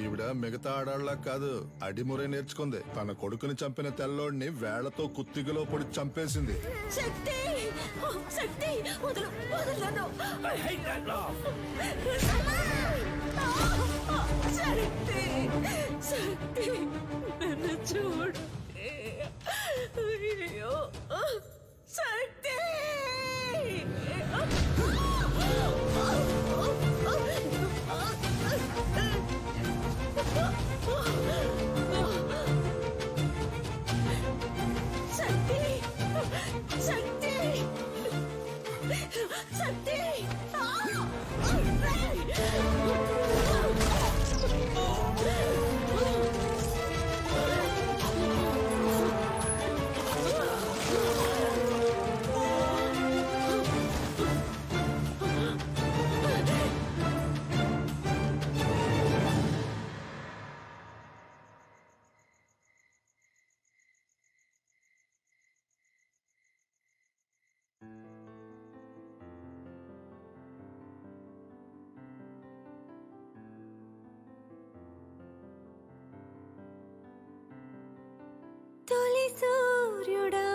ఈవిడ మిగతా ఆడాళ్ళ కాదు, అడిమురే నేర్చుకుంది. తన కొడుకుని చంపిన తెల్లోడిని వేళ్లతో కుత్తిగలో పొడి చంపేసింది. శక్తి శక్తి వదలు వదలను. శక్తి శక్తి నన్ను చూడు. అయ్యో శక్తి. శక్తి శక్తి తొలి సూర్యుడా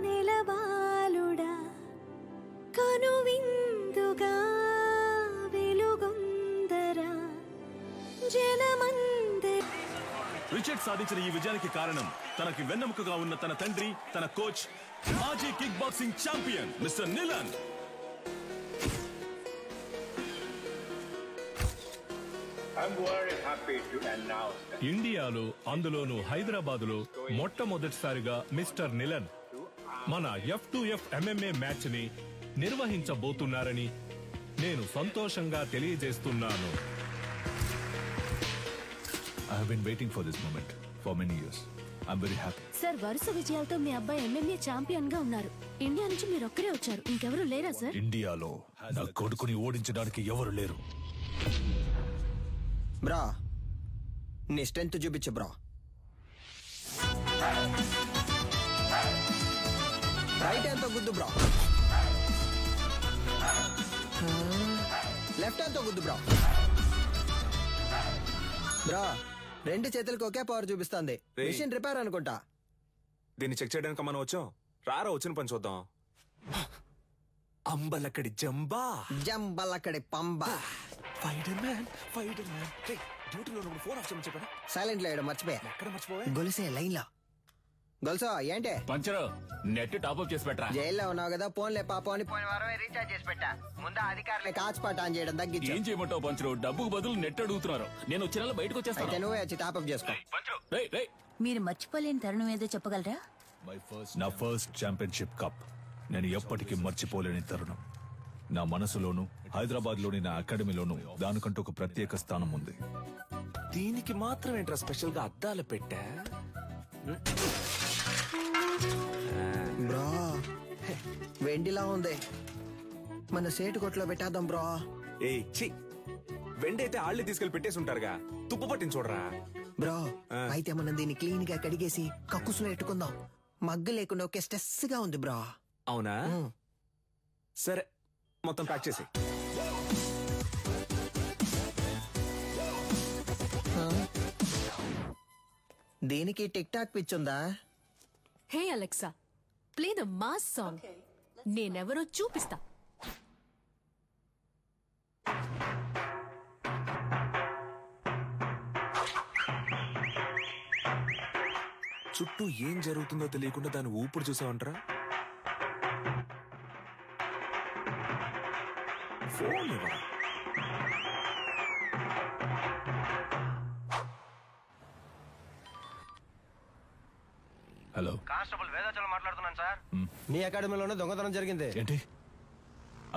నిలవాలుడా కనువిందుగా వెలుగొందరా జనమందరి. రిచర్డ్ సాధించిన ఈ విజయానికి కారణం తనకి వెన్నెముకగా ఉన్న తన తండ్రి, తన కోచ్, మాజీ కిక్ బాక్సింగ్ ఛాంపియన్ మిస్టర్ నిలన్. ఇండియాలో, అందులోనూ హైదరాబాదులో మొట్టమొదటిసారిగా మిస్టర్ నిలన్ మన F2F MMA మ్యాచ్ ని నిర్వహించబోతున్నారని నేను సంతోషంగా తెలియజేస్తున్నాను. I have been waiting for this moment for many years. I'm very happy. Sir, వరుస విజయాలతో మీ అబ్బాయి MMA ఛాంపియన్ గా ఉన్నారు. ఇండియా నుంచి మీరు ఒక్కరే వచ్చారు, ఇంకెవరు లేరా సార్? ఇండియాలో నా కొడుకుని ఓడించడానికి ఎవరు లేరు. బ్రా, నీ స్ట్రెంత్ చూపించు బ్రా. రైట్ హ్యాండ్ తో గుద్దు బ్రా. లెఫ్ట్ హ్యాండ్ తో గుద్దు బ్రా. బ్రా, రెండు చేతులకు ఒకే పవర్ చూపిస్తుంది. మిషన్ రిపేర్ అనుకుంటా. దీన్ని చెక్ చేయడానికి మనం వచ్చాం. రారా వచ్చిన పని చూద్దాం. అంబలక్కడి జంబా, జంబలక్కడి పంబా. సైలెంట్ లో మర్చిపోయా. గొలుసే లైన్ లో. గొలుసా ఏంటే పంచరు నెట్ టాప్అప్ చేసి పెట్టరా. జైల్లో ఉన్నావు కదా, ఫోన్లే పాపం అని పోయిన వారమే రీఛార్జ్ చేసి పెట్టా. ముందు అధికారులే కాచిపాట ఆన్ చేయడం తగ్గించు. ఏం చేయమంటావు పంచరు? డబ్బుకు బదులు నెట్ అడుగుతున్నారు. నేను వచ్చిన బయటకు వచ్చేస్తాను. నువ్వే వచ్చి టాప్అప్ చేసుకో. మీరు మర్చిపోలేని తరుణం ఏదో చెప్పగలరా? నా ఫస్ట్ ఛాంపియన్షిప్ కప్ నేను ఎప్పటికీ మర్చిపోలేని తరుణం. నా మనసులోను, హైదరాబాద్ లోని నా అకాడమీలోను దానికంటూ ఒక ప్రత్యేక స్థానం ఉంది. దీనికి మాత్రం ఏంట్రా స్పెషల్ గా అద్దాలు పెట్టా? బ్రా, వెండిలా ఉంది. మన సేటు కొట్లో పెట్టేద్దాం బ్రా. వెండి అయితే ఆళ్ళే తీసుకెళ్లి పెట్టేసి ఉంటారుగా. తుప్పు పట్టించి చూడరా బ్రో. అయితే మనం దీన్ని క్లీన్ గా కడిగేసి కక్కుసులో పెట్టుకుందాం. మగ్గు లేకుండా ఒకే స్ట్రెస్ గా ఉంది బ్రా. అవునా? సరే, మొత్తం ప్యాక్ చేసి. దీనికి టిక్ టాక్ పిచ్చుందా? Hey Alexa, play the mass song. నేనెవరో చూపిస్తా. చుట్టూ ఏం జరుగుతుందో తెలియకుండా దాన్ని ఊపిరి చూసావంటరా. ఫోన్ ఇవ్వరా. హలో, కానిస్టేబుల్ వేదాచలం మాట్లాడుతున్నాను సార్. మీ అకాడమీలోనే దొంగతనం జరిగింది. ఏంటి?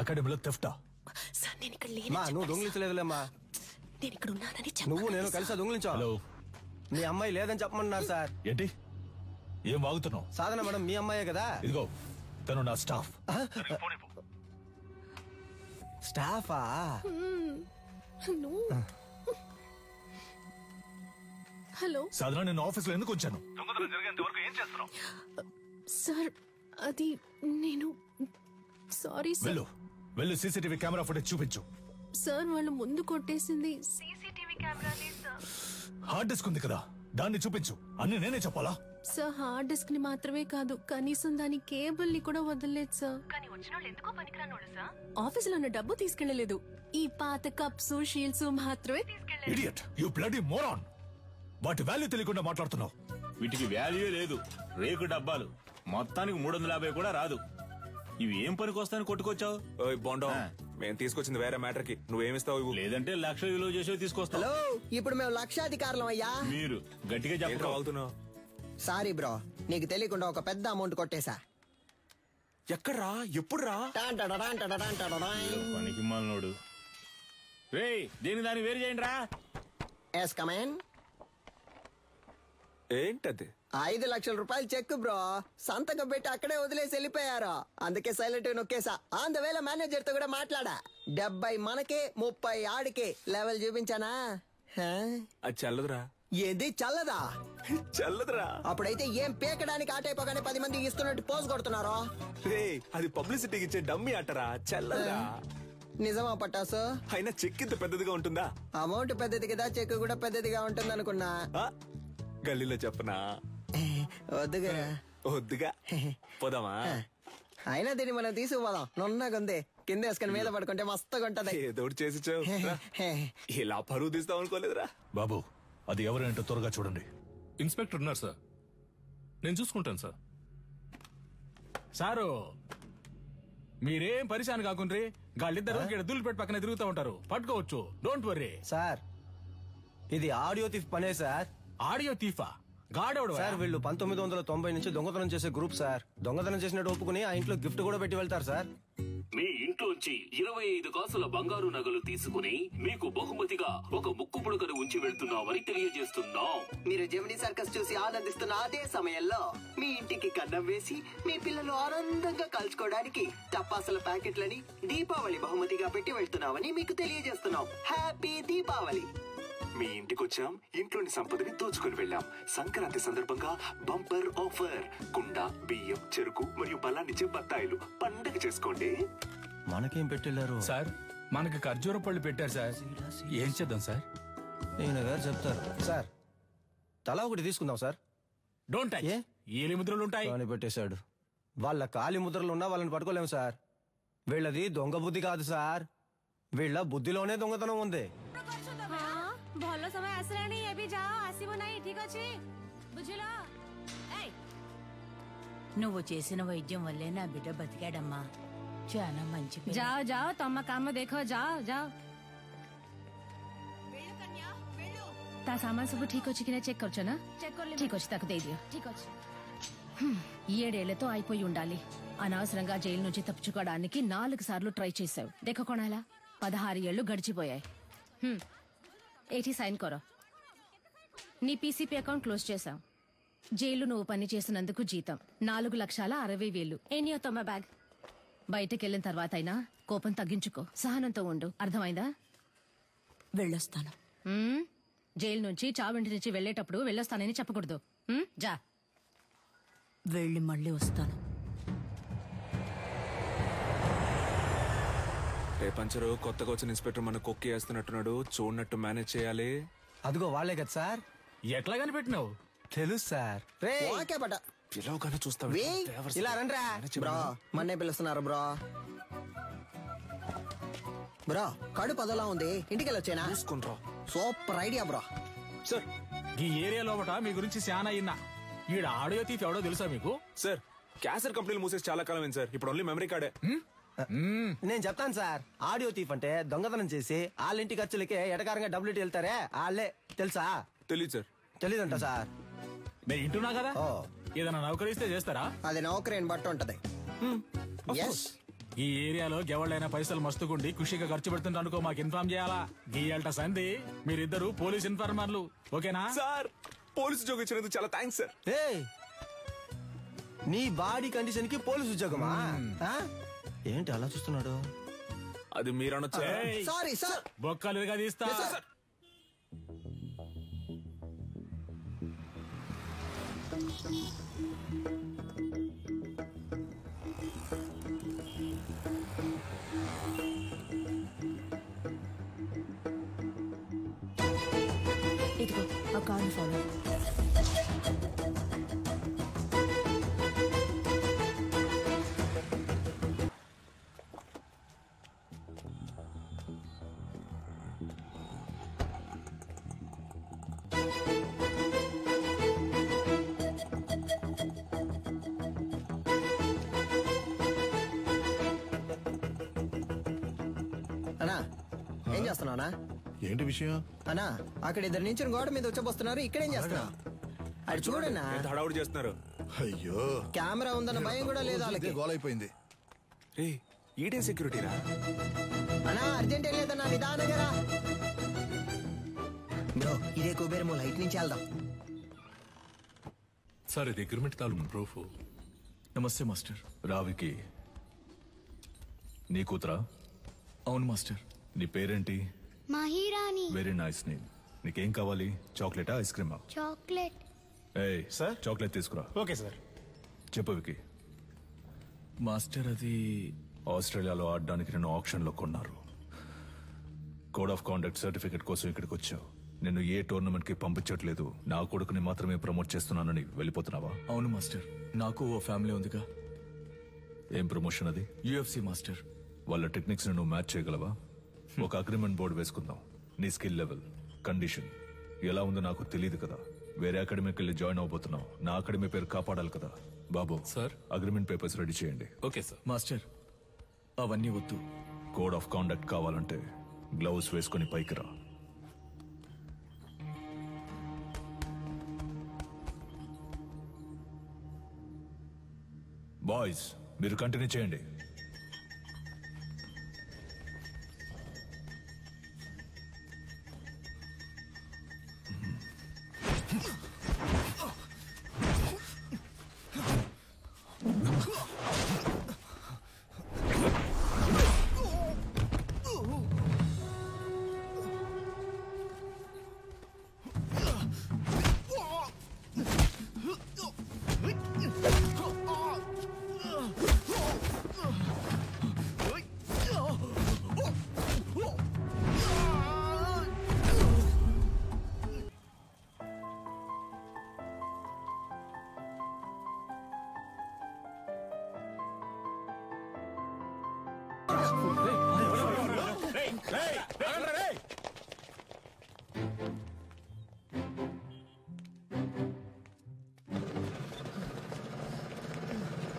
అకాడమీలో థెఫ్టా? సార్, నేను ఇక్కడ నువ్వు దొంగిలించలేదులేమ్మా. నేను ఇక్కడ ఉన్నానని నువ్వు నేను కలిసి దొంగిలించావు. హలో, మీ అమ్మాయి లేదని చెప్పమన్నారు సార్. ఏంటి? ఏం వాగుతున్నావు? సాధన మేడం మీ అమ్మాయే కదా. ఇదిగో, తను నా స్టాఫ్. స్టాఫా? హలో సాధన, నేను ఆఫీస్ లో ఎందుకు వచ్చాను? సార్, అది నేను సారీ సార్. వెళ్ళు, సీసీటీవీ కెమెరా ఫుటేజ్ చూపించు. సార్, వాళ్ళు ముందు కొట్టేసింది సీసీటీవీ హార్డ్ డిస్క్ ఉంది కదా, దాన్ని చూపించు. అన్ని నేనే చెప్పాలా? సార్ హార్డ్ డిస్క్ ని మాత్రమే కాదు, కనీసం దాని కేబుల్ ని కూడా వదలలేదు సార్. ఆఫీసులో ఉన్న డబ్బు తీసుకెళ్లలేదు. ఈ పాత కప్స్ షీల్డ్స్ మాత్రమే తీసుకెళ్లేదు. Idiot, you bloody moron. వాటి వాల్యూ తెలియకుండా మాట్లాడుతున్నావు. వీటికి వాల్యూ లేదు, రేకు డబ్బాలు. మొత్తానికి 350 కూడా రాదు. ఇవి ఏం పనికి వస్తాయని కొట్టుకొచ్చావు? బాండో, మేము తీసుకొచ్చింది వేరే మ్యాటర్ కి. నువ్వేమిస్తావు ఇవ్వు. లేదంటే 1,00,000 విలువ చేసే తీసుకొస్తావు. హలో, ఇప్పుడు మేము లక్షాధికారులం అయ్యా. మీరు గట్టిగా చెప్పగలుగుతున్నావు. సారీ బ్రో, నీకు తెలియకుండా ఒక పెద్ద అమౌంట్ కొట్టేశా. ఎక్కడ్రా? ఎప్పుడు రా? పనికి మాలినోడు. రేయ్, దీని దాన్ని వేరు చేయండి రా. Yes come on. ఏంటది? 5 లక్షల రూపాయలు చెక్ బ్రో. సంతకం పెట్టి అక్కడే వదిలేసి వెళ్ళిపోయారు. అందుకే సైలెంట్ నొక్కేసా. అందువేళ మేనేజర్ తో కూడా మాట్లాడా. 70 మనకే, 30 ఆడికే. లెవెల్ చూపించానా? అది చల్లదురా. ఏది చల్లదా? చల్లదురా. అప్పుడైతే ఏం పీకడానికి ఆటైపోగానే 10 మంది ఇస్తున్నట్టు పోజ్ కొడుతున్నారో. రే, అది పబ్లిసిటీకి ఇచ్చే డమ్మీ ఆటరా. చల్లదురా. నిజమా పట్టాసు? అయినా చెక్ ఇంత పెద్దదిగా ఉంటుందా? అమౌంట్ పెద్దది కదా, చెక్ కూడా పెద్దదిగా ఉంటుంది అనుకున్నా. గల్లీలో చెప్పనా? వద్దుగా. వద్దుగా. పోదామా? అయినా దీన్ని మనం తీసుకుపోదాం. నున్నగుంది, కింద వేసుకుని మీద పడుకుంటే మస్తుగా ఉంటది. ఏదో చేసి ఇలా పరువు తీస్తాం అనుకోలేదురా. బాబు, అది ఎవరేంటో త్వరగా చూడండి. ఇన్స్పెక్టర్ ఉన్నారు సార్, నేను చూసుకుంటాను సార్. సారు, మీరేం పరిశాన్ కాకుండ్రి. గాళ్ళిద్దరు దుల్లిపెట్టి పక్కన తిరుగుతూ ఉంటారు. పట్టుకోవచ్చు, డోంట్ వర్రీ. సార్, ఇది ఆడియో తీఫ్ పనే సార్. ఆడియో తీఫా? గాడెవడు సార్, వీళ్ళు 1990 నుంచి దొంగతనం చేసే గ్రూప్ సార్. దొంగతనం చేసినట్టు ఒప్పుకుని ఆ ఇంట్లో గిఫ్ట్ కూడా పెట్టి వెళ్తారు సార్. మీ ఇంట్లోంచి 25 కాసుల బంగారు నగలు తీసుకుని మీకు బహుమతిగా ఒక ముక్కు పుడకను ఉంచి వెళ్తున్నామని తెలియజేస్తున్నాం. మీరు జెమినీ సర్కస్ చూసి ఆనందిస్తున్న అదే సమయంలో మీ ఇంటికి కన్నం వేసి మీ పిల్లలు ఆనందంగా కలుసుకోవడానికి టపాసుల ప్యాకెట్లని దీపావళి బహుమతిగా పెట్టి వెళ్తున్నామని మీకు తెలియజేస్తున్నాం. హ్యాపీ దీపావళి. మీ ఇంటికొచ్చాం, ఇంట్లోని సంపదని దోచుకుని వెళ్ళాం. సంక్రాంతి సందర్భంగా బంపర్ ఆఫర్. కుండ, బియ్యం, చెరుకు మరియు బలాన్నిచ్చే బత్తాయిలు. పండగ చేసుకోండి. మనకేం పెట్టెళ్లారు సార్? మనకి ఖర్జూర పళ్ళు పెట్టారు సార్. ఏం చేద్దాం సార్? నేను గారు చెప్తారు సార్. తలా ఒకటి తీసుకుందాం సార్. Don't touch. ఏలి ముద్రలు ఉంటాయి అని పెట్టేశాడు. వాళ్ళ కాలి ముద్రలు ఉన్నా వాళ్ళని పట్టుకోలేము సార్. వీళ్ళది దొంగ బుద్ధి కాదు సార్, వీళ్ళ బుద్ధిలోనే దొంగతనం ఉంది. ଭଲ ସମୟ ଆସିଲାଣି, ଏବେ ଯାଅ, ଆସିବ ନାହିଁ, ଠିକ ଅଛି? ବୁଝିଲ? నువ్వు చేసిన వైద్యం వల్లే నా బిడ్డ బతికాడమ్మా. చాలా మంచి పిల్ల. ଯାଅ ଯାଅ, ତମ କାମ ଦେଖ, ଯାଅ ଯାଅ। ତା ସାମାନ ସବୁ ଠିକ ଅଛି କି ନା చెక్ କରୁଛ ନା? ଠିକ ଅଛି, ତାକୁ ଦେଇଦିଅ। ଠିକ ଅଛି। 7 అయిపోయి ఉండాలి. అనవసరంగా జైలు నుంచి తప్పించుకోవడానికి 4 సార్లు ట్రై చేశావు. దేఖ కొనాలా, 16 ఏళ్లు గడిచిపోయాయి. ఏటి సైన్ కరో. నీ పీసీపీ అకౌంట్ క్లోజ్ చేశాం. జైలు నువ్వు పని చేసినందుకు జీతం 4,60,000. ఎనియో తొమ్మ బ్యాగ్. బయటకెళ్ళిన తర్వాత అయినా కోపం తగ్గించుకో, సహనంతో ఉండు, అర్థమైందా? వెళ్ళొస్తాను. జైలు నుంచి చావింటి నుంచి వెళ్లేటప్పుడు వెళ్ళొస్తానని చెప్పకూడదు. జా. వెళ్ళి మళ్ళీ వస్తాను. పంచరు, కొత్తగా వచ్చిన ఇన్స్పెక్టర్ మన కొక్కి వేస్తున్నట్టున్నాడు. చూడనట్టు మేనేజ్ చేయాలి. అదిగో వాళ్ళే కదా సార్. ఎట్లా కనిపెట్టినావు? తెలుసు సార్. పిలవగానే చూస్తావు. ఇలా రండ్రా బ్రో, మన్నే పిలుస్తున్నారు బ్రో. బ్రో, కడుపు అదలా ఉంది, ఇంటికి వెళ్ళొచ్చేనా? Super idea bro. సార్, ఈ ఏరియా లోపట మీ గురించి శానా అయినా. ఈడ ఆడియో తీసి ఎవడో తెలుసా మీకు? సార్, క్యాసర్ కంపెనీలు మూసేసి చాలా కాలం అయింది సార్. ఇప్పుడు ఓన్లీ మెమరీ కార్డే. నేను చెప్తాను సార్. ఆడియో తీఫ్ అంటే దొంగతనం చేసి వాళ్ళ ఇంటి ఖర్చులకే ఎటకారంగా డబ్బులు ఇట్టి వెళ్తారే వాళ్ళే. తెలుసా? తెలీదు సార్. తెలీదంట సార్. నేను ఇంటున్నా కదా, ఏదైనా నౌకరిస్తే చేస్తారా? అది నౌకరీని బట్టి ఉంటది. ఈ ఏరియాలో ఎవళ్ళైనా పైసలు మస్తుకుండి ఖుషిగా ఖర్చు పెడుతుంటే అనుకో, మాకు ఇన్ఫార్మ్ చేయాలా. గీయాలట సంధి. మీరిద్దరు పోలీస్ ఇన్ఫార్మర్లు, ఓకేనా? సార్, పోలీసు ఉద్యోగం ఇచ్చినందుకు చాలా థ్యాంక్స్ సార్. నీ బాడీ కండిషన్ కి పోలీసు ఉద్యోగమా? ఏంటి అలా చూస్తున్నాడు? అది మీరనొచ్చా? సారీ సార్, బొక్కలుగా తీస్తా. Follow follow. అన్నా ఏం చేస్తున్నావునా? ఏంటి విషయం? అన్నా అక్కడ ఇద్దరు నుంచి గోడ మీద వచ్చబోస్తున్నారు. ఇక్కడేం చేస్తున్నావు? అది చూడన్నా, హడావుడి చేస్తున్నారు. అయ్యో, కెమెరా ఉందన్న భయం కూడా లేదు వాళ్ళకి. గోలైపోయింది. ఈడే సెక్యూరిటీరా? అన్నా అర్జెంట్ ఏం లేదన్నా, నిదానంగా రా. బ్రో ఇదే కుబేరము, లైట్ నుంచి వెళ్దాం. సార్ ఇది అగ్రిమెంట్ తాలూకు ప్రూఫ్. నమస్తే మాస్టర్. రావికి నీ కూతురా? అవును మాస్టర్. నీ పేరేంటి? మహిరాణి. Very nice name. నీకేం కావాలి? చాక్లెటా, ఐస్ క్రీమా? చాక్లెట్. ఏయ్ సార్, చాక్లెట్ తీసుకురా. Okay sir. చెప్పు వికి. మాస్టర్ అది ఆస్ట్రేలియాలో ఆడడానికి నేను ఆప్షన్లో కొన్నారు. కోడ్ ఆఫ్ కాండక్ట్ సర్టిఫికెట్ కోసం ఇక్కడికి వచ్చావు. నేను ఏ టోర్నమెంట్ కి పంపించట్లేదు, నా కొడుకుని మాత్రమే ప్రమోట్ చేస్తున్నానని వెళ్ళిపోతున్నావా? అవును మాస్టర్, నాకు ఓ ఫ్యామిలీ ఉందిగా. ఏం ప్రమోషన్ అది? UFC master. వాళ్ళ టెక్నిక్స్ నువ్వు మ్యాచ్ చేయగలవా? ఒక అగ్రిమెంట్ బోర్డు వేసుకుందాం. నీ స్కిల్ లెవెల్, కండిషన్ ఎలా ఉందో నాకు తెలియదు కదా. వేరే అకాడమీకి వెళ్ళి జాయిన్ అవబోతున్నావు. నా అకాడమీ పేరు కాపాడాలి కదా. బాబు సార్, అగ్రిమెంట్ పేపర్స్ రెడీ చేయండి. Okay sir. మాస్టర్ అవన్నీ వద్దు. కోడ్ ఆఫ్ కాండక్ట్ కావాలంటే గ్లౌస్ వేసుకుని పైకి రా. బాయ్స్ మీరు కంటిన్యూ చేయండి.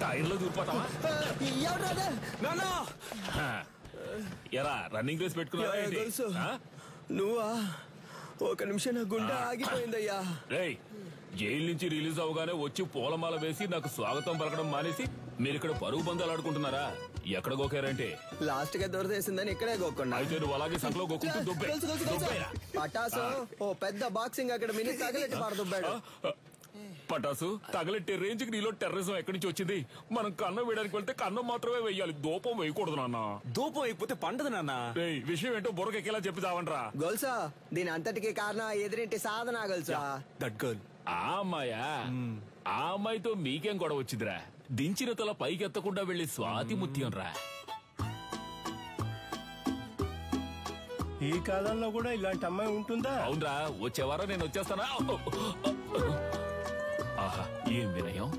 టైర్లో దూరిపోతావా? ఎరా రన్నింగ్ రేస్ పెట్టుకున్నావా? నువ్వా? ఒక నిమిషం నా గుండె ఆగిపోయిందయ్యా. రేయ్, జైలు నుంచి రిలీజ్ అవగానే వచ్చి పూలమాల వేసి నాకు స్వాగతం పలకడం మానేసి మీరు ఇక్కడ పరుగు బంధాలు ఆడుకుంటున్నారా? ఎక్కడ గోకారంటే లాస్ట్ గా దొరదేసిందని ఇక్కడే గోకుండా. అయితే నువ్వు అలాగే సంకలో గోకుంటూ దుబ్బే. పటాసు ఓ పెద్ద బాక్సింగ్ అక్కడ మినీ తగలెట్టి పారదుబ్బాడు. పటాసు తగలెట్టే రేంజ్ కి నీలో టెర్రరిజం ఎక్కడి నుంచి వచ్చింది? మనం కన్నం వేయడానికి వెళ్తే కన్నం మాత్రమే వేయాలి, దూపం వేయకూడదు నాన్న. దూపం వేయకపోతే పండదు నాన్న. విషయం ఏంటో బుర్రకెక్కేలా చెప్పి చావంట్రా. గొలుసా దీని అంతటికి కారణం ఎదురింటి సాధన గొలుసా. That girl. ఆ అమ్మాయా? ఆ అమ్మాయితో మీకేం గొడవ వచ్చిందిరా? దించిన తల పైకెత్తకుండా వెళ్లి స్వాతి ముత్యం రా. ఈ కాలంలో కూడా ఇలాంటి అమ్మాయి ఉంటుందా? అవునరా, వచ్చేవారం నేను వచ్చేస్తానా? ఆహా, ఏం వినయం.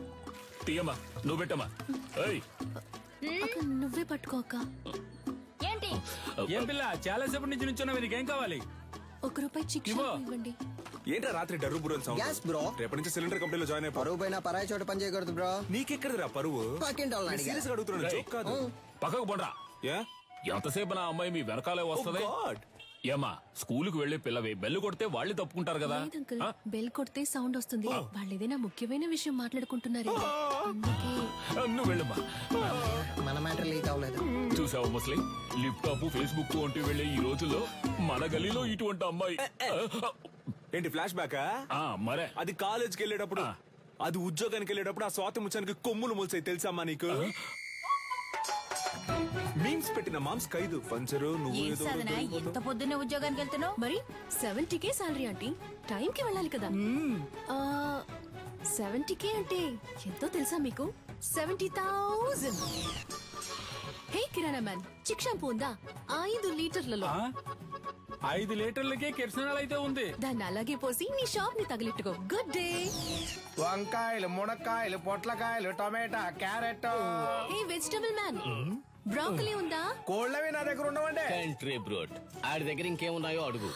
తీయమ్మా, నువ్వు పెట్టమ్మా. నువ్వే పట్టుకోక. ఏంటి ఏం పిల్ల, చాలా సేపటి నుంచి నుంచున్నావు, నీకేం కావాలి? ₹1 చిక్ ఇవ్వండి. ఏంట్రా రాత్రి డర్రు బుర్రని సౌండ్? Gas bro. రేపటి నుంచి సిలిండర్ కంపెనీలో జాయిన్ అయిపో. పరువు పైన పరాయి చోట పని చేయకూడదు బ్రో. నీకెక్కడరా పరువు? సీరియస్ గా అడుగుతున్నాను, జోక్ కాదు. పక్కకు పోండ్రా. ఎంతసేపు నా అమ్మాయి మీ వెనకాలే వస్తుంది? ఏమా, స్కూలుకు వెళ్లే పిల్లవి బెల్లు కొడితే వాళ్ళు తప్పుకుంటారు కదా. బెల్ కొడితే సౌండ్ వస్తుంది. వాళ్ళు ఏదైనా ముఖ్యమైన విషయం మాట్లాడుకుంటున్నారు, అందుకే. నువ్వు వెళ్ళమ్మా. మన మ్యాటర్ లీక్ అవ్వలేదు. చూసావా ముస్లిం, లిప్టాప్ ఫేస్బుక్ వంటి వెళ్లే ఈ రోజుల్లో మన గలీలో ఇటువంటి అమ్మాయి. ఏంటి ఫ్లాష్ బ్యాకా? మరే అది కాలేజ్కి వెళ్ళేటప్పుడు, అది ఉద్యోగానికి వెళ్ళేటప్పుడు ఆ స్వాతి ముచ్చానికి కొమ్ములు మొలిసాయి తెలుసమ్మా నీకు? మీమ్స్ పెట్టిన మామ్స్ ఖైదు పంచరు. నువ్వు ఎంత పొద్దున్నే ఉద్యోగానికి వెళ్తున్నావు? మరి 70K సాలరీ ఆంటీ, టైం కి వెళ్ళాలి కదా. 70K అంటే ఎంతో తెలుసా మీకు? 70,000. హే కిరాణా మ్యాన్, చిక్ షాంపూ ఉందా? 5 లీటర్లలో. 5 లీటర్లకే కిరసనాలు అయితే ఉంది. దాన్ని అలాగే పోసి నీ షాప్ ని తగిలిట్టుకో. Good day. వంకాయలు, మునక్కాయలు, పొట్లకాయలు, tomato, carrot. Hey vegetable man, broccoli ఉందా? కోళ్ళవి నా దగ్గర ఉండవండి. కంట్రీ బ్రోడ్ ఆడి దగ్గర ఇంకేమున్నాయో అడుగు.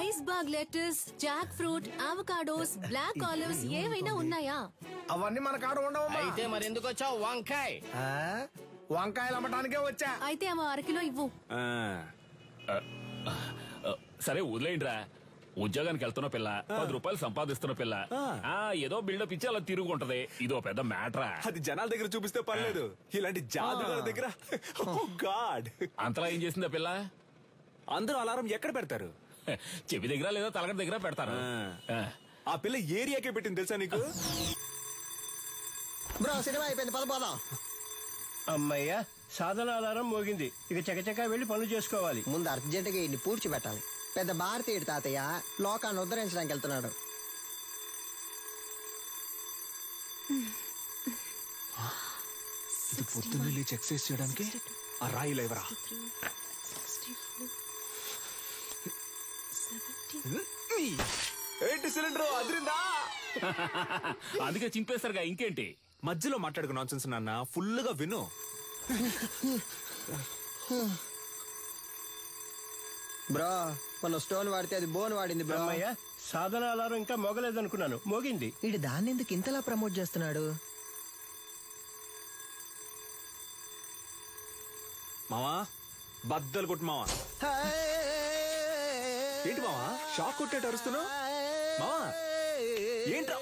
Iceberg lettuce, jackfruit, avocados, black olives ఏవైనా ఉన్నాయా? అవన్నీ మన కాడ ఉండవు. అయితే మరెందుకు వచ్చావు? వంకాయ వంకాయలు అమ్మటానికే వచ్చా. అయితే అమ్మ 1 కిలో ఇవ్వు. సరే వదిలేయండిరా. ఉద్యోగానికి వెళ్తున్న పిల్ల, 10 రూపాయలు సంపాదిస్తున్న పిల్ల, ఏదో బిల్డప్ ఇచ్చి అలా తిరుగుంటది. ఇదో పెద్ద మ్యాటరా. అది జనాల దగ్గర చూపిస్తే పర్లేదు, ఇలాంటి జాదుగారి దగ్గర గాడ్. అంతలా ఏం చేసిందా పిల్ల? అందరూ అలారం ఎక్కడ పెడతారు? చెవి దగ్గర లేదా తలగడ దగ్గర పెడతారు. ఆ పిల్ల ఏరియాకే పెట్టింది తెలుసా నీకు? బ్రో సినిమా అయిపోయింది, పదపోదాం. అమ్మయ్యా, సాధన ఆధారం మోగింది. ఇక చకచకా వెళ్లి పనులు చేసుకోవాలి. ముందు అర్జెంటుగా ఇన్ని పూడ్చిపెట్టాలి. పెద్ద భారతీయుడు తాతయ్య లోకాన్ని ఉద్ధరించడానికి వెళ్తున్నాడు. ఇది పొద్దున్న లేచి ఎక్సర్సైజ్ చేయడానికి ఆ రాయి లేవరా. ఏంటి సిలిండర్ అదిరిందా? అందుకే చింపేస్తారుగా, ఇంకేంటి? మధ్యలో మాట్లాడుకు నాన్సెన్స్ నాన్న, ఫుల్ గా విను. బ్రో మన స్టోన్ వాడితే అది బోన్ వాడింది బ్రో. అమ్మయ్యా, సాధన ఆధారం ఇంకా మోగలేదనుకున్నాను, మోగింది. ఇడు దాన్ని ఎందుకు ఇంతలా ప్రమోట్ చేస్తున్నాడు? మావా బద్దలు కొట్టు మావా. ఏంటి మావా షాక్ కొట్టేట అరుస్తున్నావు? మావా ఏంట్రా?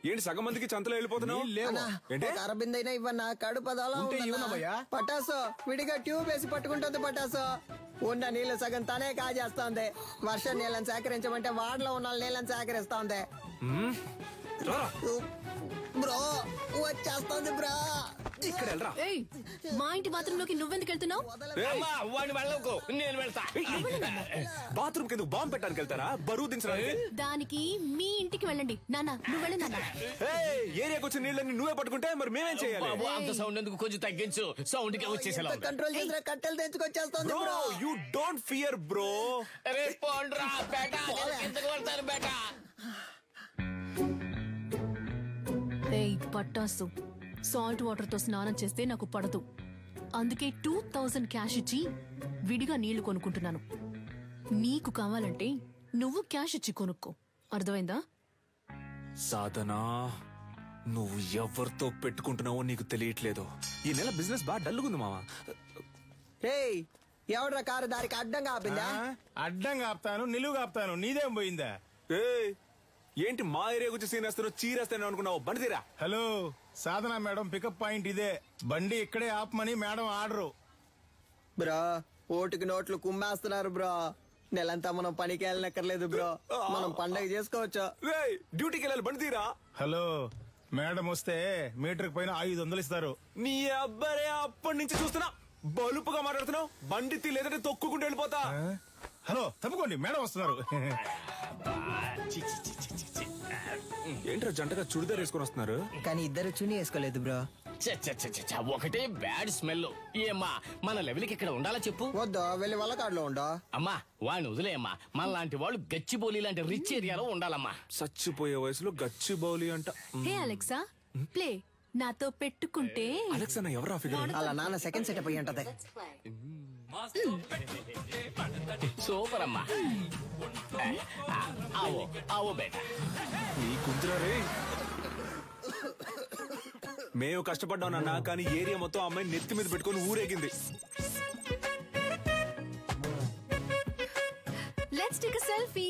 ఏంటి సగం మందికి చంతలో వెళ్ళిపోతున్నావు? అరబిందైనా ఇవ్వన్నా, కడుపదలా పటాసు విడిగా ట్యూబ్ వేసి పట్టుకుంటుంది. పటాసు ఉన్న నీళ్లు సగం తనే కాజేస్తోంది. వర్షం నీళ్ళని సేకరించమంటే వాడలో ఉన్న నీళ్ళని సేకరిస్తోంది. బ్రో వచ్చేస్తోంది బ్రో. ఇక్కడ వెళ్ళరా. మా ఇంటి బాత్రూమ్ లోకి నువ్వెందుకు వెళ్తున్నావు? నేను వెళ్తా. బాత్రూమ్ కింద బాంబు పెట్టడానికి వెళ్తారా? బరువు దించడానికి. దానికి మీ ఇంటికి వెళ్ళండి. నాన్న నువ్వు వెళ్ళి నాన్న. ఏరియాకి వచ్చిన నీళ్ళని నువ్వే పట్టుకుంటే మరి మేమేం చేయాలి? అంత సౌండ్ ఎందుకు? కొంచెం తగ్గించు. సౌండ్ కి వచ్చేసేలా కంట్రోల్ చేసిన కట్టెలు తెచ్చుకొచ్చేస్తోంది bro. You don't fear bro. పోండ్రా బేటా, ఎందుకు వెళ్తాను బేటా? పట్టాసు సాల్ట్ వాటర్ తో స్నానం చేస్తే నాకు పడదు. అందుకే 2000 క్యాష్ ఇచ్చి విడిగా నీళ్లు కొనుక్కుంటున్నాను. నీకు కావాలంటే నువ్వు క్యాష్ ఇచ్చి కొనుక్కో. అర్థమైందా? సాధనా, నువ్వు ఎవరితో పెట్టుకుంటున్నావో నీకు తెలియట్లేదు. ఈ నెల బిజినెస్ బాగా డల్లుగుంది మావా. ఎవడ్రా కారు దారికి అడ్డంగా ఆపిందా? అడ్డంగా ఆపుతాను, నిలువుగా ఆపుతాను. నీదేం పోయిందా? ఏంటి మా ఏరియా గురించి సీనేస్తాను, చీరేస్తాను అనుకున్నావు? బండి తీరా. హలో, సాధన మేడం పికప్ పాయింట్ ఇదే. బండి ఇక్కడే ఆపమని మేడం ఆర్డరు. బ్రో ఓటుకి నోట్లు కుమ్మేస్తున్నారు బ్రో. నెలంతా మనం పనికి వెళ్ళనక్కర్లేదు బ్రో, మనం పండగ చేసుకోవచ్చు. డ్యూటీకి వెళ్ళాలి, బండి తీరా. హలో, మేడం వస్తే మీటర్ పైన 500 ఇస్తారు. నీ అబ్బాయి అప్పటి నుంచి చూస్తున్నా బలుపుగా మాట్లాడుతున్నావు. బండి తీ, లేదంటే తొక్కుకుంటూ వెళ్ళిపోతా. హలో తప్పుకోండి, మేడం వస్తున్నారు. ఏంట్రా జంటగా చుడిదార్ వేసుకొని వస్తున్నారు? కానీ ఇద్దరు చుని వేసుకోలేదు బ్రో. ఒకటే బ్యాడ్ స్మెల్. ఏమ్మా మన లెవెల్కి ఇక్కడ ఉండాలా చెప్పు? వద్దు, వెళ్ళి వల్లకాడులో ఉండో. అమ్మా వాడిని వదిలేమ్మా. మన లాంటి వాళ్ళు గచ్చిబౌలి లాంటి రిచ్ ఏరియాలో ఉండాలమ్మా. చచ్చిపోయే వయసులో గచ్చిబౌలి అంట. హే అలెక్సా, ప్లే. నాతో పెట్టుకుంటే అలెక్సా నా ఎవరా ఫిగర్? అలా నాన్న సెకండ్ సెటప్ అయ్యి ఉంటది. సూపర్ అమ్మా. ఆవో ఆవో బేటా. నీ కుంతురా రే. మేము కష్టపడ్డాం నాన్న, కానీ ఏరియా మొత్తం అమ్మాయి నెత్తి మీద పెట్టుకొని ఊరేగింది. Let's take a selfie.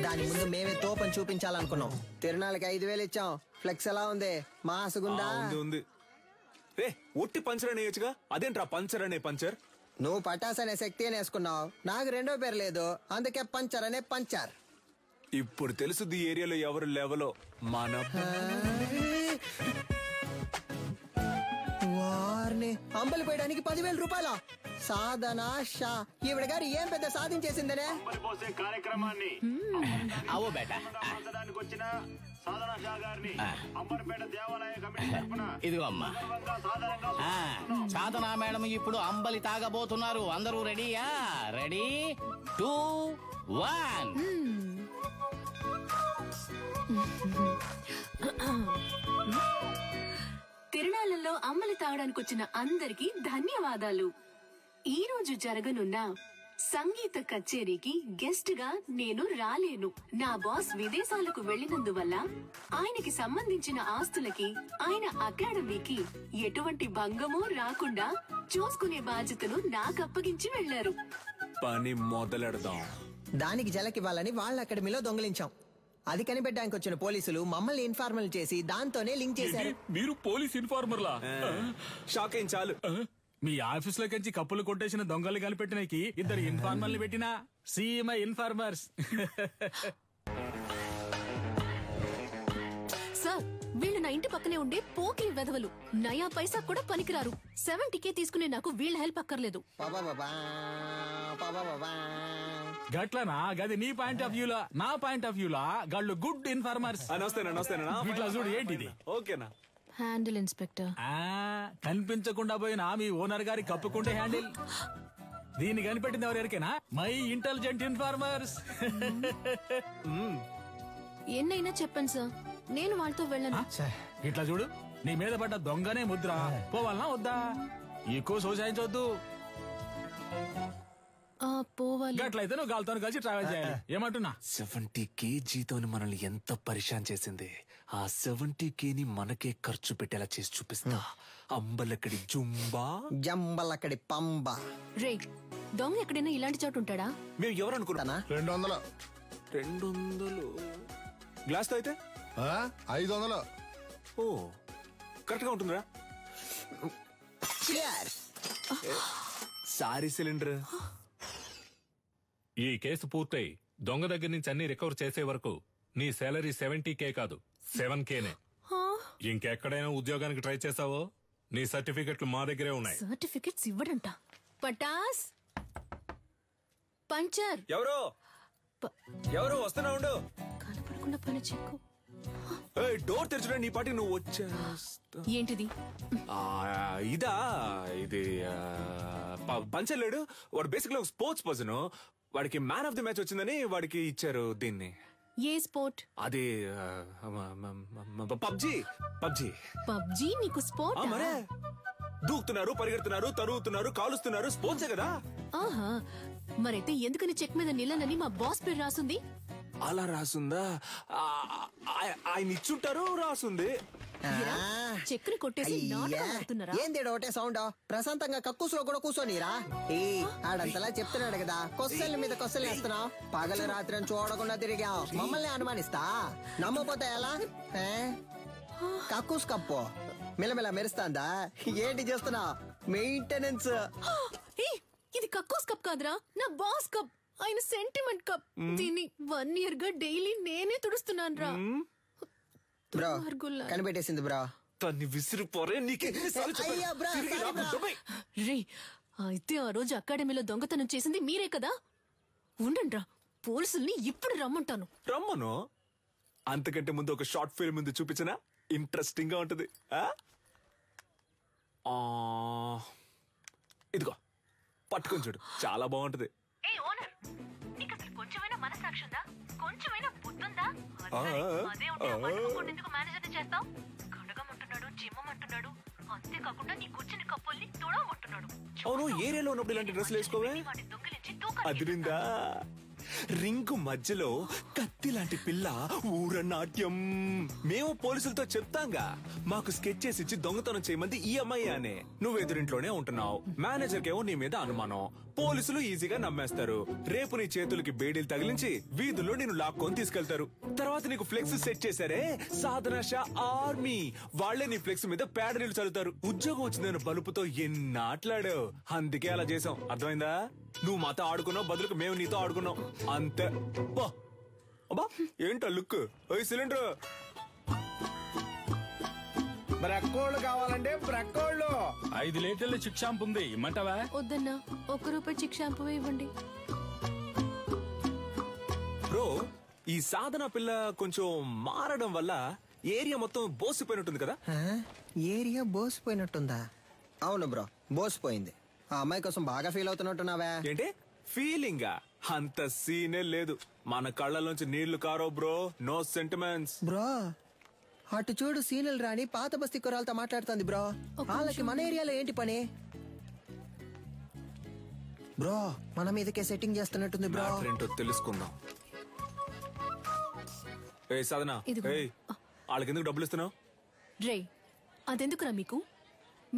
దాని ముందు మేమే తోపని చూపించాలనుకున్నాం. తిరునాళ్ళకి 5000 ఇచ్చాం. ఫ్లెక్స్ ఎలా ఉంది? మాసుగుందా? ఉంది. రే ఒట్టి పంచర్ అనేయచ్చుగా, అదేంట్రా పంచర్ అనే పంచర్? నువ్వు పటాస్ అనే శక్తి అని వేసుకున్నావు, నాకు రెండో పేరు లేదు, అందుకే పంచర్ అనే పంచర్. ఇప్పుడు తెలుసుది ఏరియాలో ఎవరు లెవెలో. మన వారిని అంబలి పోయడానికి 10,000 రూపాయల సాధన షా ఈవిడ గారు ఏం పెద్ద సాధించేసిందనే కార్యక్రమాన్ని అవో బేట వచ్చిన సాధన షా గారిని అంబర్పేట దేవాలయ కమిటీ తరపున ఇదిగో అమ్మా సాధనా మేడం ఇప్పుడు అంబలి తాగబోతున్నారు. అందరూ రెడీయా? రెడీ 2 1. తిరునాళ్ళలో అమ్మలి తాగడానికి వచ్చిన అందరికీ ధన్యవాదాలు. ఈ రోజు జరగనున్న సంగీత కచేరీకి గెస్ట్ గా నేను రాలేను. నా బాస్ విదేశాలకు వెళ్లినందువల్ల ఆయనకి సంబంధించిన ఆస్తులకి ఆయన అకాడమీకి ఎటువంటి భంగమూ రాకుండా చూసుకునే బాధ్యతను నాకు అప్పగించి వెళ్లారు. పని మొదలెడదాం. దానికి జలకివ్వాలని వాళ్ళ అకాడమీలో దొంగిలించాం. అది కనిపెట్టడానికి వచ్చిన పోలీసులు మమ్మల్ని ఇన్ఫార్మల్ చేసి దాంతోనే లింక్ చేశారు. మీరు పోలీస్ ఇన్ఫార్మర్లా? షాక్ అయిన చాలు. మీ ఆఫీస్ లో కంచి కప్పులు కొట్టేసిన దొంగలు కనిపెట్టినకి ఇద్దరు ఇన్ఫార్మర్లు పెట్టినా సీఎంఐ ఇన్ఫార్మర్స్. సార్, వీళ్ళు నా ఇంటి పక్కనే ఉండే పోకిరి వెధవలు. నయా పైసా కూడా పనికిరారు. 70K తీసుకునే నాకు వీళ్ళ హెల్ప్ అక్కర్లేదు. గట్లనా? గది నీ పాయింట్ ఆఫ్ వ్యూలా, నా పాయింట్ ఆఫ్ వ్యూలా గాళ్ళు గుడ్ ఇన్ఫార్మర్స్. ఇట్లా చూడు ఏంటిది. ఓకేనా? Handle inspector. కనిపించకుండా పోయిన మీ ఓనర్ గారి కప్పుకుంటే హ్యాండిల్. దీన్ని కనిపెట్టింది ఎవరికైనా? My intelligent informers. ఎన్నైనా చెప్పండి సార్, నేను వాళ్ళతో వెళ్ళను. ఇట్లా చూడు, నీ మీద పడ్డ దొంగనే ముద్ర. పోవాలనా వద్దా? ఎక్కువ సోసాయించవద్దు. పోవాలి. గట్లయితే నువ్వు గాలితో కలిసి ట్రావెల్ చేయాలి. ఏమంటున్నా? 70K జీతం మనల్ని ఎంత పరిశాన్ చేసింది. ఆ 70K ని మనకే ఖర్చు పెట్టేలా చేసి చూపిస్తా. అంబలక్కడి జుంబా, జంబలక్కడి పంబ. రే, దొంగ ఎక్కడైనా ఇలాంటి చోటు ఉంటాడా? మేము ఎవరు అనుకుంటానా? 200. 200 గ్లాస్ తో అయితే 500. ఓ, కరెక్ట్ గా ఉంటుందిరా. Sorry cylinder. ఈ కేసు పూర్తయి దొంగ దగ్గర నుంచి అన్ని రికవర్ చేసే వరకు నీ సాలరీ 70K కాదు 7Kనే. ఇంకెక్కడైనా ఉద్యోగానికి ట్రై చేసావో నీ సర్టిఫికెట్లు మా దగ్గరే ఉన్నాయి. సర్టిఫికెట్స్ ఇవ్వడంట. పటాస్ పంచర్. ఎవరో వస్తున్నా ఉండు. కనపడకుండా పని చెక్కు. డోర్ తెరచుడా, నీ పాటి నువ్వు వచ్చేస్తా. ఏంటిది? ఇదా, ఇది పంచలేడు. వాడు బేసిక్ గా స్పోర్ట్స్ పర్సన్. వాడికి మ్యాన్ ఆఫ్ ది మ్యాచ్ వచ్చిందని వాడికి ఇచ్చారు దీన్ని. ఏ స్పోర్ట్? అది పబ్జీ. పబ్జీ నీకు స్పోర్ట్? మరే దూకుతున్నారు, పరిగెడుతున్నారు, తరుగుతున్నారు, కాలుస్తున్నారు. స్పోర్ట్సే కదా. ఆహా, మరైతే ఎందుకని చెక్ మీద నిలనని మా బాస్ పేరు రాసుంది? అలా రాసుందా? ఆయన ఇచ్చుంటారు, రాసుంది. చెక్కుని కొట్టేసి ఏంది ఒకటే సౌండ్? ప్రశాంతంగా కక్కుసులో కూడా కూర్చోనిరా. ఆడంతలా చెప్తున్నాడు కదా, కొస్సల మీద కొస్సలు వేస్తున్నావు. పగలు రాత్రి అని చూడకుండా తిరిగావు. మమ్మల్ని అనుమానిస్తా. నమ్మపోతే ఎలా? కక్కుస్ కప్పు మిలమిల మెరుస్తాందా? ఏంటి చేస్తున్నావు? మెయింటెనెన్స్. ఇది కక్కుస్ కప్ కాదురా, నా బాస్ కప్. ఆయన సెంటిమెంట్ కప్. దీన్ని 1 year గా డైలీ నేనే తుడుస్తున్నాను రా. బ్రో, కనిపెట్టేసింది బ్రో. తన్ని విసిరిపోరే. రే, అయితే ఆ రోజు అకాడమీలో దొంగతనం చేసింది మీరే కదా? ఉండండ్రా, పోలీసుల్ని ఇప్పుడు రమ్మంటాను. రమ్మను. అంతకంటే ముందు ఒక షార్ట్ ఫిల్మ్ ముందు చూపించనా? ఇంట్రెస్టింగ్ గా ఉంటది. ఇదిగో పట్టుకొని చూడు, చాలా బాగుంటది. కొంచెమైనా మనసాక్షి ఉందా? కొంచెమైనా బుద్ధుందా? మేనేజర్ చేస్తావు. కడగమంటున్నాడు, జిమ్మమంటున్నాడు. అంతేకాకుండా నీ కూర్చుని కప్పుల్ని తుడవమంటున్నాడు. అవును, ఏరియాలో ఉన్నప్పుడు ఇలాంటి డ్రెస్సులు వేసుకోవే. అదిరిందా? రింగు మధ్యలో కత్తి లాంటి పిల్ల ఊరనాట్యం. మేము పోలీసులతో చెప్తాంగా, మాకు స్కెచ్ చేసి ఇచ్చి దొంగతనం చేయమంది ఈ అమ్మాయి అనే. నువ్వు ఎదురింట్లోనే ఉంటున్నావు. మేనేజర్ కేమో నీ మీద అనుమానం. పోలీసులు ఈజీగా నమ్మేస్తారు. రేపు నీ చేతులకి బేడీలు తగిలించి వీధుల్లో నేను లాక్కొని తీసుకెళ్తారు. తర్వాత నీకు ఫ్లెక్స్ సెట్ చేశారే, సాధన షా ఆర్మీ. వాళ్లే నీ ఫ్లెక్స్ మీద పేడ నీళ్లు చల్లుతారు. ఉద్యోగం వచ్చిందని బలుపుతో ఎన్నాట్లాడావు. అందుకే అలా చేసాం. అర్థమైందా? నువ్వు మాతో ఆడుకున్నావు, బదులుకు మేము నీతో ఆడుకున్నాం. అంతే. అబ్బా ఏంటా లుక్? సిలిండర్ బ్రక్కోళ్ళు కావాలంటే బ్రక్కోళ్ళు. 5 లీటర్ల చిక్ షాంపూ ఉంది, ఇమ్మంటావా? వద్దన్నా, 1 రూపాయి చిక్ షాంపూ ఇవ్వండి. బ్రో, ఈ సాధన పిల్ల కొంచెం మారడం వల్ల ఏరియా మొత్తం బోసిపోయినట్టుంది కదా? ఏరియా బోసిపోయినట్టుందా? అవును బ్రో, బోసిపోయింది. ఆ అమ్మాయి కోసం బాగా ఫీల్ అవుతున్నట్టున్నావే. ఏంటి ఫీలింగా? అంత సీనే లేదు. మన కళ్ళలోంచి నీళ్లు కారో బ్రో. No sentiments bro. అటు చూడు, సీనియల్ రాణి పాత బస్తీ కుర్రాలతో మాట్లాడుతుంది బ్రో. వాళ్ళకి మన ఏరియాలో ఏంటి పని బ్రో? మన మీదకే సెట్టింగ్ చేస్తున్నట్టుంది బ్రో. ఏంటో తెలుసుకుందాం. ఏ సాధన, వాళ్ళకి ఎందుకు డబ్బులు ఇస్తున్నావు? రే, అదెందుకురా మీకు?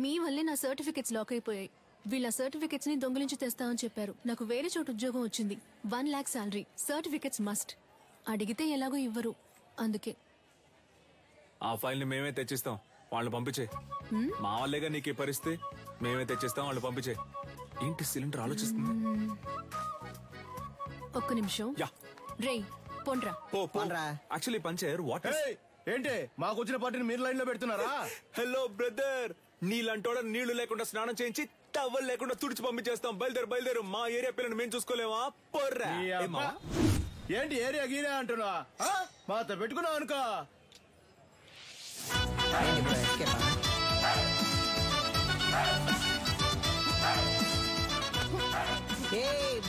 మీ వల్లే నా సర్టిఫికెట్స్ లాక్ అయిపోయాయి. వీళ్ళ సర్టిఫికెట్స్ ని దొంగిలించి తెస్తామని చెప్పారు. నాకు వేరే చోట ఉద్యోగం వచ్చింది. 1 lakh శాలరీ. Certificates must. అడిగితే ఎలాగో ఇవ్వరు, అందుకే. ఆ ఫైల్ ని మేమే తెచ్చిస్తాం, వాళ్ళు పంపించే. మా వాళ్ళేగా నీకు ఈ పరిస్థితి. మేమే తెచ్చిస్తాం, వాళ్ళు పంపించే. ఏంటి సిలిండర్ ఆలోచిస్తుంది? ఒక్క నిమిషం. రే, పొండ్రా. యాక్చువల్లీ పంచర్ వాట్ ఏంటి మాకు వచ్చిన పార్టీని మీరు లైన్ లో పెడుతున్నారా? హలో బ్రదర్, నీళ్ళంటోడ నీళ్లు లేకుండా స్నానం చేయించి టవల్ లేకుండా తుడిచి పంపించేస్తాం. బయలుదేరు. మా ఏరియా పిల్లని మేము చూసుకోలేమా? పొర్రా. ఏంటి ఏరియా గీరియా అంటున్నా? మాతో పెట్టుకున్నావు అనుకో.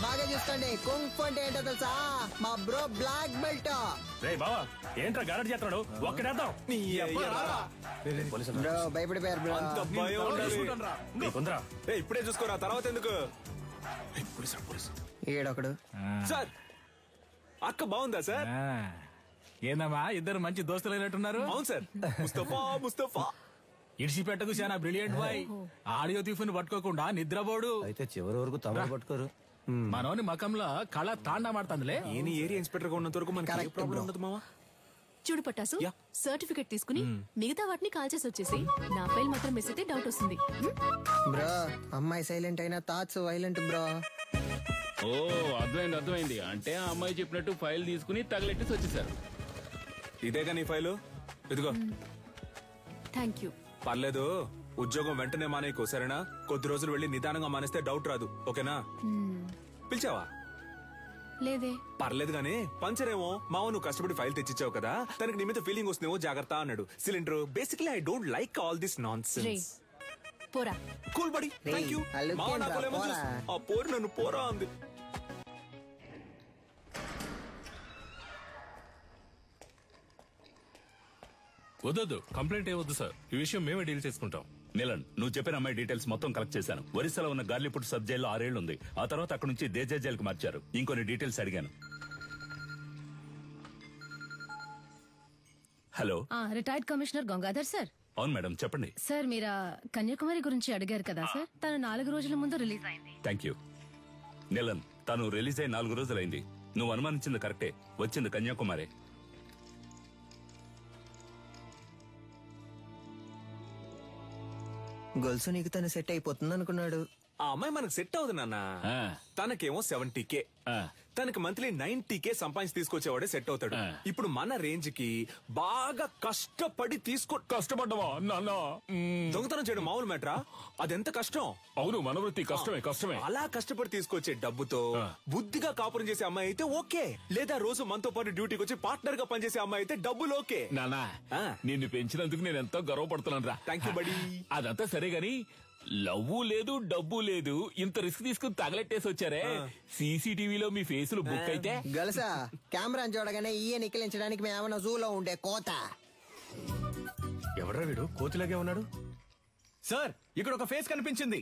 బాగా చూసుకోండి. కుంఫ్ అంటే ఏంటో తెలుసా? మా బ్రో బ్లాక్ బెల్ట్. రే బావా, ఏంట్రా గారడి చేస్తున్నాడు? ఒక్కడేద్దాం. బ్రో భయపడిపోయారు బ్రో. అంత భయం ఉండాలి. ఇప్పుడే చూసుకోరా, తర్వాత ఎందుకు? ఏడొకడు. సార్, అక్క బాగుందా సార్? ఏందమ్మా, ఇద్దరు మంచి దోస్తులైనట్టున్నారు. అవును సార్. ముస్తఫా ఇడిచిపెట్టకు చాలా బ్రిలియంట్ బాయ్. ఆడియో తీఫుని పట్టుకోకుండా నిద్రపోడు. అయితే చివరి వరకు తమరు పట్టుకోరు. మనోని మకంలో కళ తాండా మాడుతుందిలే. ఏని ఏరియా ఇన్స్పెక్టర్ గా ఉన్నంత వరకు మనకి ప్రాబ్లం ఉండదు మావా. చూడు పట్టాసు, సర్టిఫికెట్ తీసుకుని మిగతా వాటిని కాల్ చేసి వచ్చేసి నా ఫైల్ మాత్రం మిస్ అయితే డౌట్ వస్తుంది. బ్రో, అమ్మాయి సైలెంట్ అయినా థాట్స్ వైలెంట్ బ్రో. ఓ, అర్థమైంది. అంటే ఆ అమ్మాయి చెప్పినట్టు ఫైల్ తీసుకుని తగలెట్టేసి వచ్చేసారు. ఇదేగా నీ ఫైలు, ఇదిగో. Thank you. పర్లేదు, ఉద్యోగం వెంటనే మానేయకు, సరేనా? కొద్ది రోజులు వెళ్ళి నిదానంగా మానేస్తే డౌట్ రాదు, ఓకేనా? పిలిచావా? లేదే. పర్లేదు గానీ, పంచరేమో మావ నువ్వు కష్టపడి ఫైల్ తెచ్చిచ్చావు కదా, తనకి నీ మీద ఫీలింగ్ వస్తుందేమో, జాగ్రత్త అన్నాడు. Cylinder basically I don't like all this nonsense. పోరా. Cool buddy, thank you. ఆ పోరు నన్ను పోరా అంది. వద్దు, కంప్లైంట్ ఏవద్దు సార్. ఈ విషయం మేమే డీల్ చేసుకుంటాం. నీలన్, నువ్వు చెప్పిన అమ్మాయి డీటెయిల్స్ మొత్తం కలెక్ట్ చేశాను. ఒరిస్సాలో ఉన్న గార్లీపుట్ సబ్ జైల్లో 6 ఏళ్లు ఉంది. ఆ తర్వాత అక్కడ నుంచి దేజా జైలుకి మార్చారు. ఇంకొన్ని డీటెయిల్స్ అడిగాను. Hello, retired commissioner Gangadhar sir. అవును మేడం, చెప్పండి. సార్, మీరు కన్యాకుమారి గురించి అడిగారు కదా సార్. తను 4 రోజుల ముందు రిలీజ్ అయింది. Thank you. నీలన్, తను రిలీజ్ అయి 4 రోజులైంది. నువ్వు అనుమానించింది కరెక్టే, వచ్చింది కన్యాకుమారి. గొలుసు నీకు తను సెట్ అయిపోతుంది అనుకున్నాడు. ఆ అమ్మాయి మనకు సెట్ అవుతుంది నాన్న. తనకేమో 70K, తనకి మంత్లీ 90K సంపాదించి తీసుకొచ్చేవాడే సెట్ అవుతాడు. ఇప్పుడు మన రేంజ్ కి బాగా కష్టపడి కష్టపడ్డవా నాన్న? దొంగతనం చేయడం మామూలు మ్యాటరా? అదెంత కష్టం. అవును, మన వృత్తి కష్టమే. అలా కష్టపడి తీసుకొచ్చే డబ్బుతో బుద్ధిగా కాపురం చేసే అమ్మాయి అయితే ఓకే. లేదా రోజు మనతో పాటు డ్యూటీకి వచ్చి పార్ట్నర్ గా పనిచేసే అమ్మాయి అయితే డబ్బులు ఓకే. నాన్న, నిన్ను పెంచినందుకు నేను ఎంతో గర్వపడుతున్నాను రా. థ్యాంక్ యూ బడి. అదంతా సరే గాని, లవ్వు లేదు, డబ్బు లేదు, ఇంత రిస్క్ తీసుకుని తగలెట్టేసి వచ్చారే. సీసీటీవీలో మీ ఫేసులు బుక్ అయితే గలసా కెమెరా చూడగానే ఈయ నికిలించడానికి మేమన్నా జూలో ఉండే కోత. ఎవడ్రా వీడు కోతిలాగే ఉన్నాడు? సార్, ఇక్కడ ఒక ఫేస్ కనిపించింది.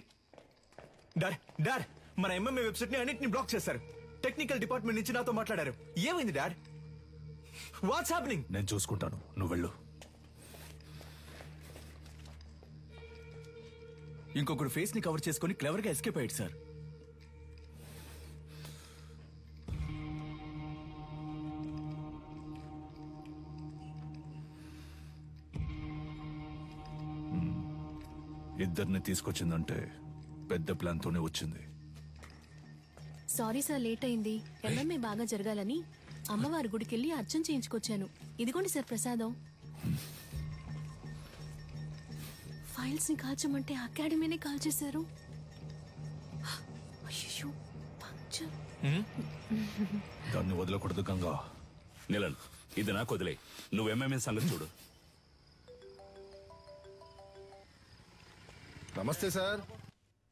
డాడ్, మన ఎంఎంఏ వెబ్సైట్ ని అన్నిటిని బ్లాక్ చేశారు. టెక్నికల్ డిపార్ట్మెంట్ నుంచి నాతో మాట్లాడారు. ఏమైంది డాడ్? What's happening? నేను చూసుకుంటాను, నువ్వు వెళ్ళు. ఇంకొకడు ఫేస్ ని కవర్ చేసుకుని క్లవర్ గా ఎస్కేప్ అయ్యాడు సార్. ఇద్దరిని తీసుకొచ్చిందంటే పెద్ద ప్లాన్ తోనే వచ్చింది. సారీ సార్, లేట్ అయింది. ఎంఎంఏ బాగా జరగాలని అమ్మవారి గుడికెళ్ళి అర్చన చేయించుకొచ్చాను. ఇదిగోండి సార్ ప్రసాదం. ఫైల్స్ ని కాల్చమంటే అకాడమీని కాల్ చేశారు. అయ్యో పంక్చర్. దాన్ని వదలకూడదు గంగా. నిలన్, ఇది నాకు వదిలే. నువ్వు ఎంఎంఏ సంగతి చూడు. నమస్తే సార్.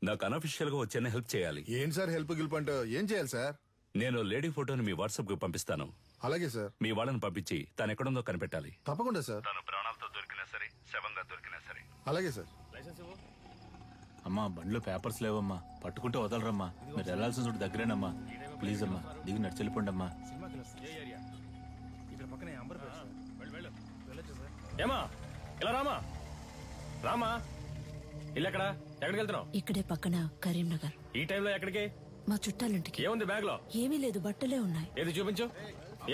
నాకు అనఫిషియల్ గా వచ్చేనే హెల్ప్ చేయాలి. ఏం సార్ హెల్ప్ గిల్పంటే ఏం చేయాలి సార్? నేను లేడీ ఫోటోని మీ వాట్సాప్ కు పంపిస్తాను. అలాగే సార్. మీ వాళ్ళని పంపించి తను ఎక్కడుందో కనిపెట్టాలి. తప్పకుండా సార్. తను ప్రాణాలతో దొరికినా సరే, శవంగా దొరికినా సరే. అలాగే సార్. అమ్మా బండ్లో పేపర్స్ లేవమ్మా, పట్టుకుంటే వదలరమ్మా. మీరు వెళ్లాల్సిన చోటు దగ్గరేనమ్మా. ప్లీజ్ అమ్మా దిగి నడిచి వెళ్ళిపోండి అమ్మా. ఏమా ఇలా రామా రామా. ఇల్లు ఎక్కడా? ఎక్కడికి వెళ్తున్నావు? ఇక్కడే పక్కన కరీంనగర్. ఈ టైంలో ఎక్కడికి? మా చుట్టాలింటికి. ఏముంది బ్యాగ్ లో? ఏమీ లేదు, బట్టలే ఉన్నాయి. ఏది చూపించు.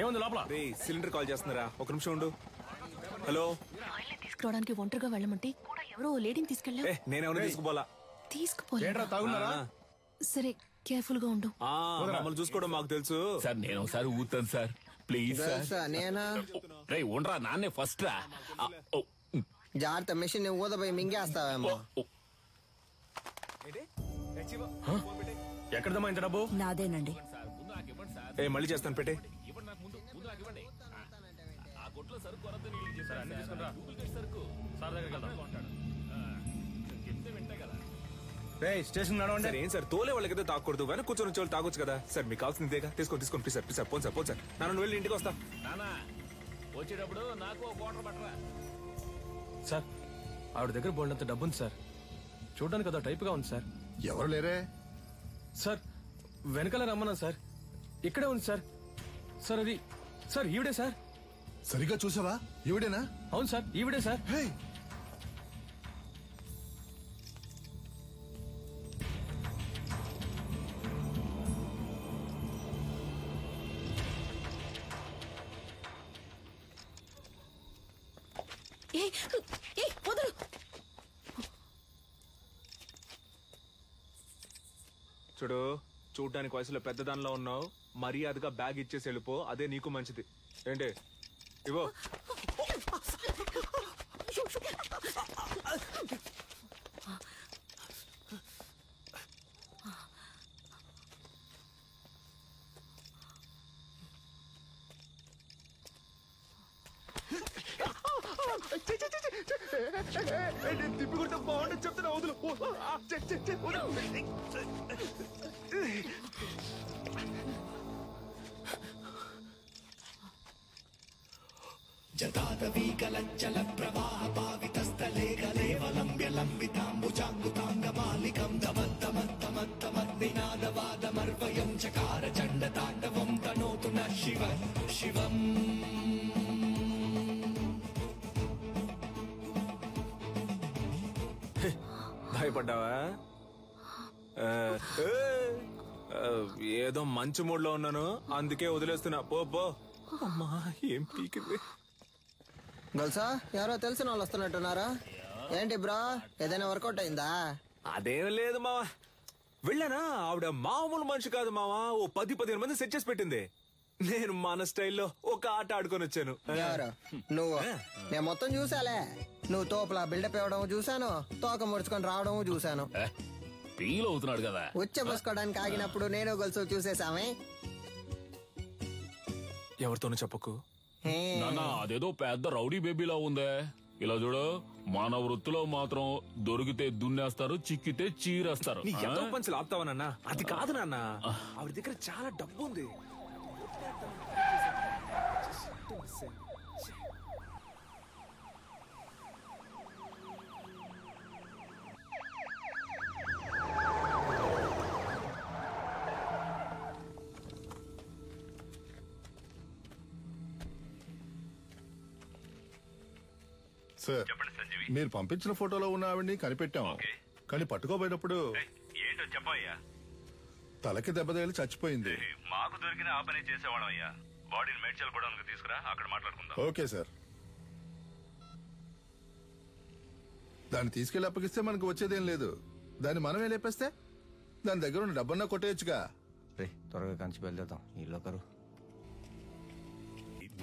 ఏముంది లోపల? సిలిండర్ కాల్ చేస్తున్నారా? ఒక నిమిషం ఉండు. హలో. తీసుకురావడానికి ఒంటరిగా వెళ్ళమంటే కూడా ఎవరో లేడీని తీసుకెళ్ళా. నేనెవరు తీసుకుపోలా. తీసుకుపోలే. సరే కేర్ఫుల్ గా ఉండు. మమ్మల్ని చూసుకోవడం మాకు తెలుసు సార్. నేను ఒకసారి ఊతాను సార్, ప్లీజ్ సార్. రే ఉండరా, నాన్నే ఫస్ట్ రా. జాగ్రత్త, మిషన్ ఊదపోయి మింగేస్తావేమో. ఎక్కడదమ్మా ఇంత డబ్బు? నాదేనండి. మళ్ళీ చేస్తాను, పెట్టే. స్టేషన్ సార్ ఏం సార్ తోలే వాళ్ళకైతే తాకూడదు, వెనక కూర్చొని వచ్చే వాళ్ళు తాగొచ్చు కదా సార్. మీకు కావాల్సింది ఇదేగా. తీసుకోండి please sir. Please sir, phone sir, phone sir. నన్ను వెళ్ళి ఇంటికి వస్తా. వచ్చేటప్పుడు నాకు వాటర్ పట్టరా. సార్ ఆవిడ దగ్గర బోల్డంత డబ్బు ఉంది సార్. చూడడానికి అదో టైప్ గా ఉంది సార్. ఎవరు లేరే సార్? వెనకాల రమ్మన్నా సార్. ఇక్కడే ఉంది సార్. సార్ అది సార్ ఈవిడే సార్. సరిగ్గా చూసావా? ఈవిడేనా? అవును సార్, ఈవిడే సార్. చూడు, చూడ్డానికి వయసులో పెద్దదానిలో ఉన్నావు. మర్యాదగా బ్యాగ్ ఇచ్చేసి వెళ్ళిపో, అదే నీకు మంచిది. ఏంటి ఇవో. తిప్పికుంటే బాగుంటుంది చెప్తున్నా. వదులు. జతాదవీకలజ్జల ప్రవాహ పావితస్థలే కలేవలంబ్య లంబితాంబుజాంగుతాంగమాలికం దమత్తమత్తమత్తమద్నినాదవాదమర్వయం చకార చండ తాండవం తనోతు న శివ శివం. భయపడ్డావా? ఏదో మంచి మూడ్ లో ఉన్నాను, అందుకే వదిలేస్తున్నా. పో. అమ్మా ఏం పీకింది. గల్సా ఎవరో తెలిసిన వాళ్ళు వస్తున్నట్టున్నారా? ఏంటి బ్రో, ఏదైనా వర్కౌట్ అయిందా? అదేం లేదు మావా. వెళ్ళానా, ఆవిడ మామూలు మనిషి కాదు మావా. ఓ 10-15 మంది సెట్ చేసి పెట్టింది. నేను మన స్టైల్లో ఒక ఆట ఆడుకొని వచ్చాను. ఎవరు నువ్వు? నేను మొత్తం చూసాలే. నువ్వు తోపులా బిల్డప్ ఇవ్వడం చూసాను, తోక ముడుచుకొని రావడం చూసాను. ఫీల్ అవుతున్నాడు కదా. ఉచ్చ పోసుకోవడానికి ఆగినప్పుడు నేను గొలుసు చూసేసామే. ఎవరితోనూ చెప్పకు. నాన్న అదేదో పెద్ద రౌడీ బేబీలా ఉందే. ఇలా చూడు, మన వృత్తిలో మాత్రం దొరికితే దున్నేస్తారు, చిక్కితే చీరేస్తారు. నీ ఎంతో పంచులు ఆపుతావా నాన్న? అది కాదు నాన్న, ఆవిడ దగ్గర చాలా డబ్బు ఉంది. సార్, మీరు పంపించిన ఫోటోలో ఉన్న ఆవిడ్ని కనిపెట్టాం. కానీ పట్టుకోబోయేటప్పుడు ఏంటో చెప్పయ్యా. తలకి దెబ్బ తగిలి చచ్చిపోయింది. మాకు దొరికిన ఆ పని చేసేవాళ్ళం అయ్యా. బాడీని మేడ్చల్ గోడౌన్కి తీసుకురా, అక్కడ మాట్లాడుకుందాం. Okay sir. దాన్ని తీసుకెళ్లి అప్పగిస్తే మనకు వచ్చేదేం లేదు. దాన్ని మనమే లేపేస్తే దాని దగ్గర ఉన్న డబ్బన్నా కొట్టేయచ్చుగా. రే త్వరగా కంచి బయలుదేరుతాం. ఈ లోకరు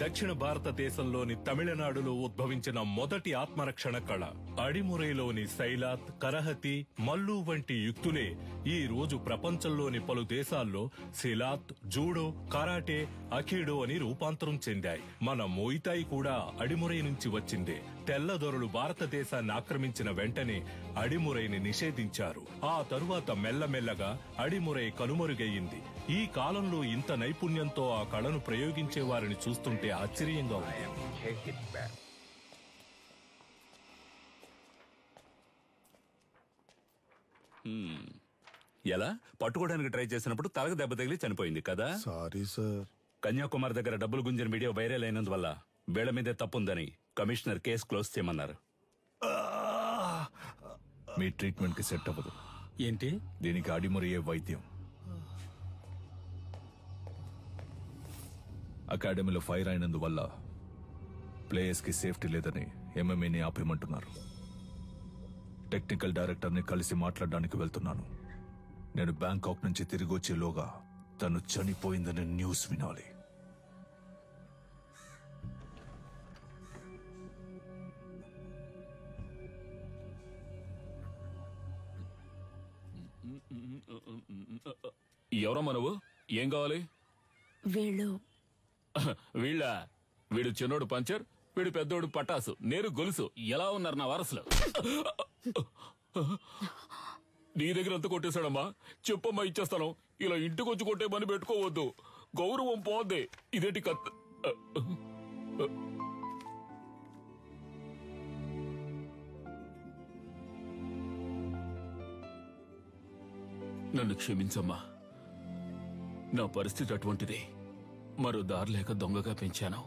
దక్షిణ భారతదేశంలోని తమిళనాడులో ఉద్భవించిన మొదటి ఆత్మరక్షణ కళ. అడిమురైలోని సైలాత్, కరహతి, మల్లు వంటి యుక్తులే ఈ రోజు ప్రపంచంలోని పలు దేశాల్లో సిలాత్, జూడో, కరాటే, అఖీడో అని రూపాంతరం చెందాయి. మన మోయితాయి కూడా అడిమురై నుంచి వచ్చిందే. తెల్లదొరలు భారతదేశాన్ని ఆక్రమించిన వెంటనే అడిమురైని నిషేధించారు. ఆ తరువాత మెల్లమెల్లగా అడిమురై కనుమరుగయ్యింది. ఈ కాలంలో ఇంత నైపుణ్యంతో ఆ కళను ప్రయోగించే వారిని చూస్తుంటే ఆశ్చర్యంగా ఉంది. ఎలా పట్టుకోవడానికి ట్రై చేసినప్పుడు తలకు దెబ్బ తగిలి చనిపోయింది కదా. Sorry sir. కన్యాకుమారి దగ్గర డబ్బులు గుంజిన వీడియో వైరల్ అయినందువల్ల వీళ్ళ మీదే తప్పుందని కమిషనర్ కేసు క్లోజ్ చేయమన్నారు. మీ ట్రీట్మెంట్ కి సెట్ అవ్వదు. ఏంటి? దీనికి అడిమురయ్యే వైద్యం. అకాడమీలో ఫైర్ అయినందువల్ల ప్లేయర్స్ కి సేఫ్టీ లేదని ఎంఎంఏని ఆపేయమంటున్నారు. టెక్నికల్ డైరెక్టర్ ని కలిసి మాట్లాడడానికి వెళ్తున్నాను. నేను బ్యాంకాక్ నుంచి తిరిగి వచ్చేలోగా తను చనిపోయిందని న్యూస్ వినాలి. ఎవరమ్మా నువ్వు? ఏం కావాలి? వీడు చిన్నోడు పంచర్, వీడు పెద్దోడు పటాసు, నేను గొలుసు. ఎలా ఉన్నారు నా వారసులు? నీ దగ్గర అంతా కొట్టేశాడమ్మా. చెప్పమ్మా, ఇచ్చేస్తాను. ఇలా ఇంటికి వచ్చి కొట్టే పని పెట్టుకోవద్దు, గౌరవం పోద్ది. ఇదేంటి కత్ నన్ను క్షమించమ్మా. నా పరిస్థితి అటువంటిది. మరో దారి లేక దొంగగా పెంచాను.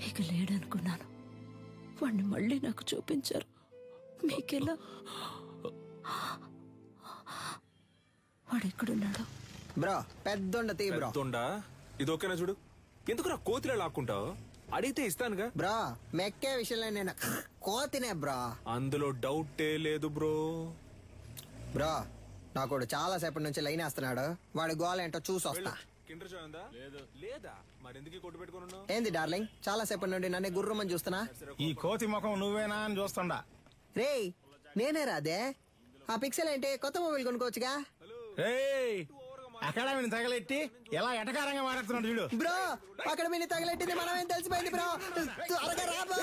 ఇక లేడనుకున్నాను. వాణ్ణి మళ్ళీ నాకు చూపించారు. మీకెలా? వాడెక్కడున్నాడు? బ్రో పెద్దొండ తీ బ్రో. ఇది ఓకేనా చూడు. ఎందుకు నా కోతిలా లాక్కుంటావు? అడిగితే ఇస్తానుగా. బ్రో మెక్కే విషయంలో నేను కోతినే బ్రో. అందులో డౌటే లేదు బ్రో. బ్రో నాకోడు చాలా సేపటి నుంచి లైన్ వేస్తున్నాడు. వాడి గోల్ ఏంటో చూసి వస్తా. లేదా మరెందుకు కొట్టు పెట్టుకున్నావు? ఏంది డార్లింగ్, చాలా సేపటి నుండి నన్ను గుర్రమని చూస్తున్నా. ఈ కోతి ముఖం నువ్వేనా అని చూస్తుండా. రేయ్ నేనే రాదే. ఆ పిక్సెల్ ఏంటి? కొత్త మొబైల్ కొనుక్కోవచ్చుగా. అకాడమీని తగలెట్టి ఎలా ఎటకారంగా మాట్లాడుతున్నాడు చూడు. బ్రో అకాడమీని తగలెట్టింది మనమేం తెలిసిపోయింది బ్రో. త్వరగా రా బ్రో.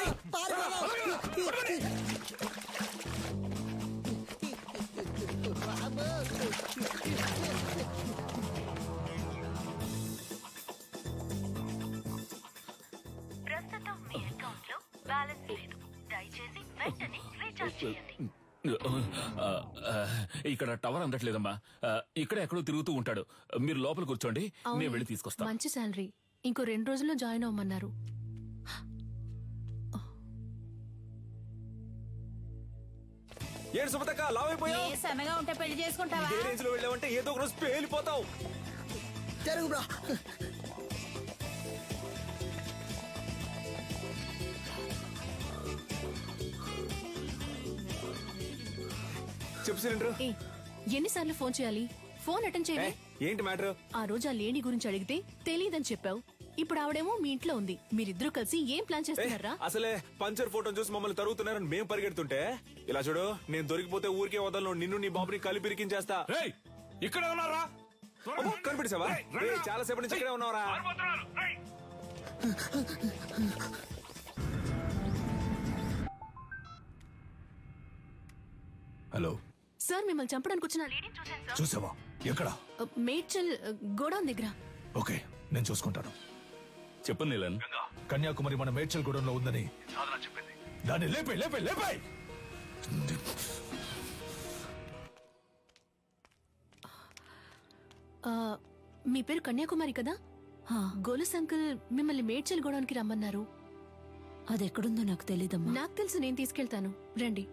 ప్రస్తుతం మీ అకౌంట్ లో బ్యాలెన్స్ లేదు. దయచేసి వెంటనే రీఛార్జ్ చేయండి. ఇక్కడ టవర్ అందట్లేదమ్మా. ఇక్కడ ఎక్కడో తిరుగుతూ ఉంటాడు. మీరు లోపల కూర్చోండి, నేను వెళ్ళి తీసుకొస్తాను. మంచి శాలరీ. ఇంకో 2 రోజుల్లో జాయిన్ అవ్వమన్నారు. ఏడు సుమతక్క లావైపోయావు. సన్నగా ఉంటే పెళ్లి చేసుకుంటావా? ఇదే రేంజ్ లో వెళ్ళావంటే ఏదో ఒక రోజు పేలిపోతావు. జరుగు బ్రో. చెప్పు సిలిండర్. ఎన్నిసార్లు ఫోన్ చేయాలి? ఫోన్ అటెండ్ చేయండి. ఏంటి మ్యాటర్? ఆ రోజు ఆ లేడీ గురించి అడిగితే తెలీదని చెప్పావు. ఇప్పుడు ఆవిడేమో మీ ఇంట్లో ఉంది. మీరిద్దరూ కలిసి ఏం ప్లాన్ చేస్తున్నారా? అసలే పంచర్ ఫోటో చూసి మమ్మల్ని తరుగుతున్నారని మేము పరిగెడుతుంటే ఇలా చూడు, నేను దొరికిపోతే ఊరికే వదలను. నిన్ను నీ బాబుని కలిపిరికించేస్తా. ఇక్కడ ఉన్నారా? కనిపించావా? చాలా సేపటి నుంచి ఇక్కడే ఉన్నావరా? హలో సార్, మిమ్మల్ని చంపడానికి వచ్చిన లేడీని చూశాను సార్. చూసావా? ఎక్కడ? మేడ్చల్ గోడౌన్ దగ్గర. ఓకే, నేను చూసుకుంటాను. చెప్పు నీలన్. కన్యాకుమారి మన మేడ్చల్ గూడెంలో ఉందని దాన్ని లేపే లేపే లేపే. మీ పేరు కన్యాకుమారి కదా? గోలుస్ అంకుల్ మిమ్మల్ని మేడ్చల్ గోడౌన్కి రమ్మన్నారు. అది ఎక్కడుందో నాకు తెలీదమ్మా. నాకు తెలుసు, నేను తీసుకెళ్తాను. రండి.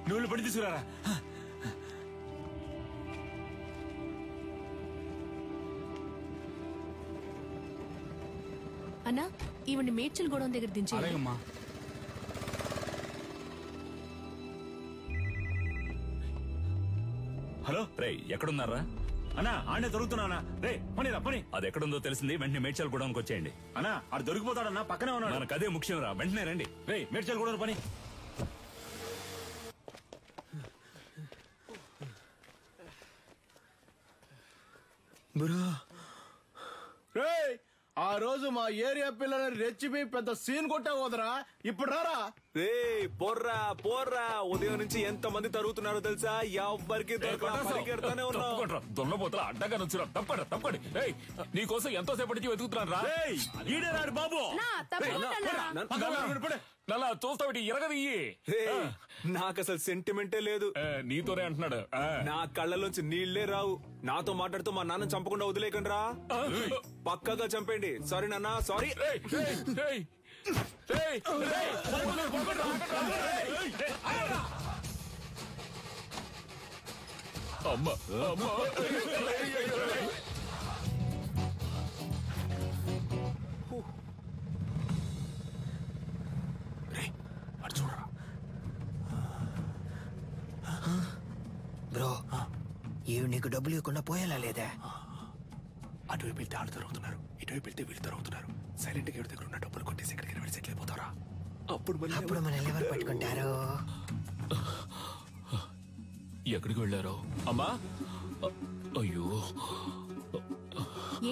నువ్వు పడి తీసుకురారా. అన్నా, ఈవిడ్ని మేడ్చల్ గోడౌన్ దగ్గర దించే. రే ఎక్కడున్నారా అన్నా ఆడే దొరుకుతున్నా రే పని రా పని. అది ఎక్కడుందో తెలిసింది, వెంటనే మేడ్చల్ గూడానికి వచ్చేయండి. అన్నా అది దొరికిపోతాడన్నా, పక్కనే ఉన్నాడు. మనకు అదే ముఖ్యం రా, వెంటనే రండి. రే మేడ్చల్ కూడా పని. రేయ్, ఆ రోజు మా ఏరియా పిల్లని రెచ్చిపోయి పెద్ద సీన్ కొట్టావు వదరా. ఇప్పుడు రారా. రే పోర్రా ఉదయం నుంచి ఎంత మంది తరుగుతున్నారో తెలుసా? ఎవ్వరికి పరిగెడతానే ఉన్నావు. దొన్నపోతల అడ్డగా నుంచురా. తప్పండి. నీకోసం ఎంతో సేపటి నుంచి వెతుకుతున్నాను రా. ఈడే రాడు బాబు. నల్లా చూస్తావిటి ఎరగదియ్యి. నాకు అసలు సెంటిమెంటే లేదు. నీతోనే అంటున్నాడు. నా కళ్ళలోంచి నీళ్లే రావు. నాతో మాట్లాడుతూ మా నాన్న చంపకుండా వదిలేకండి రా. పక్కగా చంపండి. సారీ నాన్న, సారీ. అమ్మా బ్రో ఇవి నీకు డబ్బులు ఇవ్వకుండా పోయేలా లేదా? అటువైపు వెళ్తే వాళ్ళు తరుగుతున్నారు, ఇటువైపు వెళ్తే వీళ్ళు తరుగుతున్నారు. సైలెంట్ గా ఎవరి దగ్గర ఉన్న డబ్బులు కొట్టేసి ఎక్కడికి వెళ్ళి సెటిల్ అయిపోతారా? అప్పుడు మన ఎవరు పట్టుకుంటారు? ఎక్కడికి వెళ్ళారో? అమ్మా అయ్యో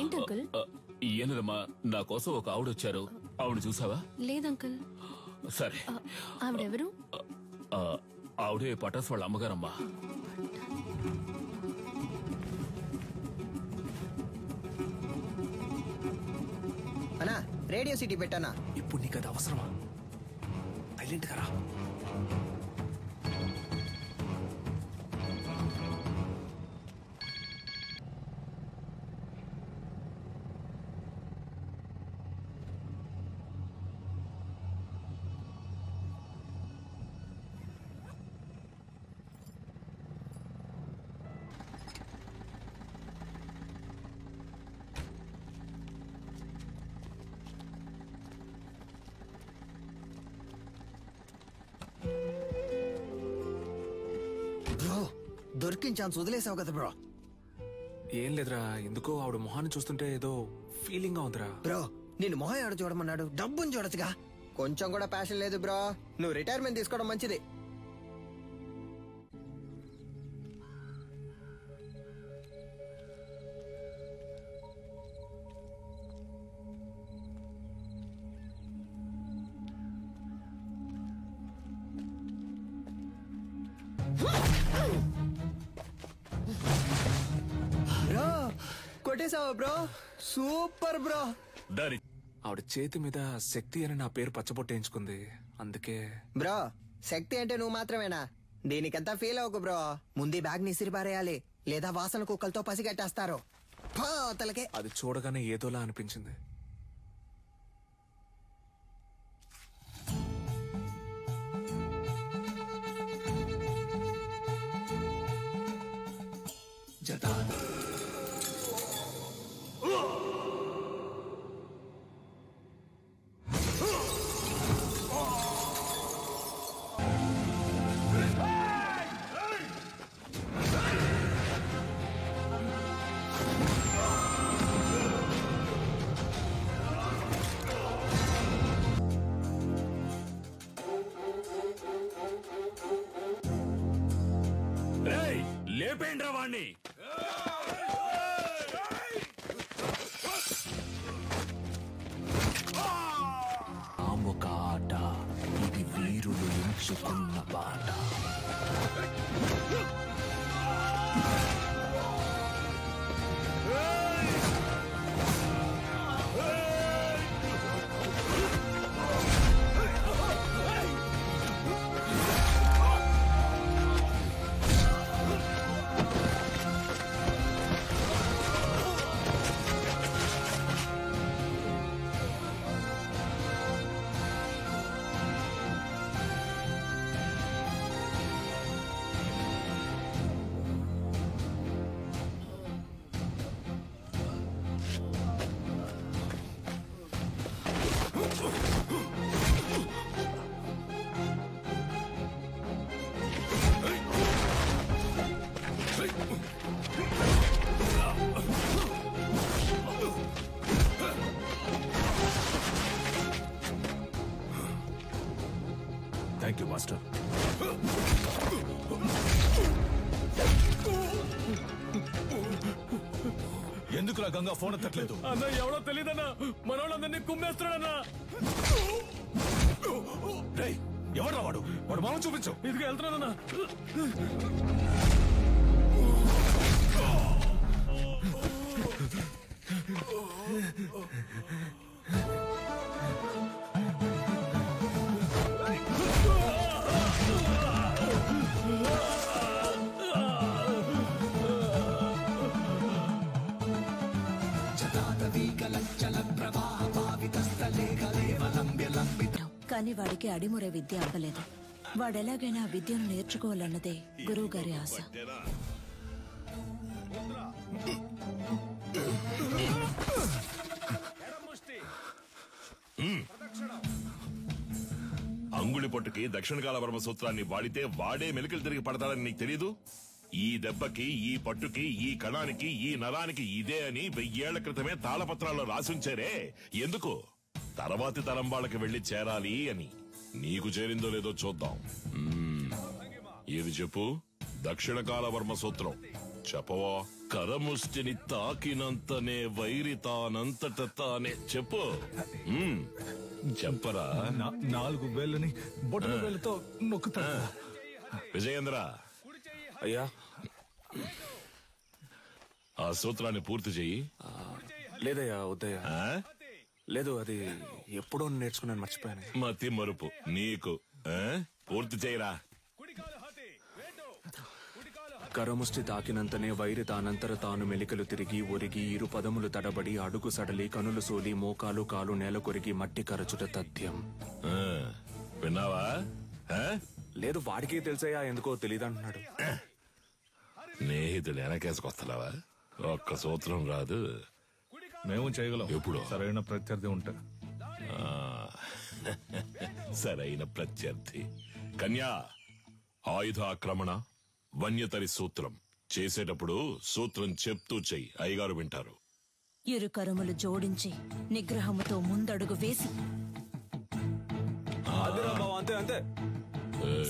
ఏంటి అంకుల్? ఏనదమ్మా, నా కోసం ఒక ఆవిడ వచ్చారు. ఆవిడ చూసావా? లేదంకుల్. సరే. ఆవిడెవరు? ఆవిడే పటాస్ వాళ్ళ అమ్మగారమ్మా. అన్నా రేడియో సిటీ పెట్టానా? ఇప్పుడు నీకు అది అవసరమా? సైలెంట్ గా రా. బ్రో దొరికిన ఛాన్స్ వదిలేసావు కదా బ్రో. ఏం లేదురా, ఎందుకో ఆవిడ మొహాన్ని చూస్తుంటే ఏదో ఫీలింగ్ గా ఉందిరా. బ్రో నేను మొహం ఆడ చూడమన్నాడు, డబ్బుని చూడొచ్చుగా. కొంచెం కూడా ప్యాషన్ లేదు బ్రో. నువ్వు రిటైర్మెంట్ తీసుకోవడం మంచిది. బ్రో కొట్టేసావా బ్రో? Super bro. ఆవిడ చేతి మీద శక్తి అని నా పేరు పచ్చబొట్టేయించుకుంది, అందుకే. బ్రో శక్తి అంటే నువ్వు మాత్రమేనా? దీనికంతా ఫీల్ అవ్వకు బ్రో. ముందు బ్యాగ్ ని ఇసిరిపారేయాలి, లేదా వాసన కుక్కలతో పసిగట్టేస్తారు. తలకే అది చూడగానే ఏదోలా అనిపించింది. లేపేండ్రా వాణ్ణి. ఒక ఆట, ఇది వీరులు ఎంచుకున్న బాట. Thank you master. ఎందుకులా గంగా ఫోన్ ఎత్తట్లేదు? అన్న ఎవడో తెలియదన్నా, మనోళ్ళందరినీ కుమ్మేస్తున్నాడన్నా. ఎవడ్రా వాడు? వాడు మొహం చూపించు. ఇదిగా వెళ్తున్నానన్నా. కానీ వాడికి అడిమురే విద్య అవ్వలేదు. వాడెలాగైనా ఆ విద్యను నేర్చుకోవాలన్నదే గురువు గారి ఆశ. అంగుళి పొట్టుకి దక్షిణ కాల వర్మ సూత్రాన్ని వాడితే వాడే మెలికలు తిరిగి పడతాడని నీకు తెలీదు? ఈ దెబ్బకి, ఈ పట్టుకి, ఈ కణానికి, ఈ నరానికి ఇదే అని 1000 ఏళ్ల క్రితమే తాళపత్రాల్లో రాసుంచారే. ఎందుకు? తర్వాతి తరం వాళ్ళకి వెళ్లి చేరాలి అని. నీకు చేరిందో లేదో చూద్దాం. ఏది చెప్పు? దక్షిణ కాల వర్మ సూత్రం చెప్పవా? కరముష్టిని తాకినంతనే వైరి తానంతట తానే. చెప్పు. చెప్పరా? 4 వేళ్ళని బొటన వేళ్ళతో నొక్కుతా. విజయేంద్ర, అయ్యా, ఆ సూత్రాన్ని పూర్తి చెయ్యి. లేదయ్యా, వద్దయ్యా. లేదు, అది ఎప్పుడో నేర్చుకున్నాను, మర్చిపోయాను. మతి మరుపు నీకు. పూర్తి చేయరా. కరముష్టి తాకినంతనే వైరి తానంతర తాను మెలికలు తిరిగి ఒరిగి 2 పదములు తడబడి అడుగు సడలి కనులు సోలి మోకాలు కాలు నేల కొరిగి మట్టి కరచుట తథ్యం. విన్నావా? లేదు, వాడికే తెలుసయ్యా, ఎందుకో తెలియదంటున్నాడు. స్నేహితుడు వెనకేసుకొస్తున్నావా? ఒక్క సూత్రం రాదు. మేము చేయగలం. ఎప్పుడు? సరైన ప్రత్యర్థి ఉంటే. సరైన ప్రత్యర్థి. కన్యా, ఆయుధ ఆక్రమణ, వన్యతరి సూత్రం చేసేటప్పుడు సూత్రం చెప్తూ చెయ్యి. అయ్యగారు వింటారు. ఇరు కరములు జోడించి నిగ్రహముతో ముందడుగు వేసి అంతే అంతే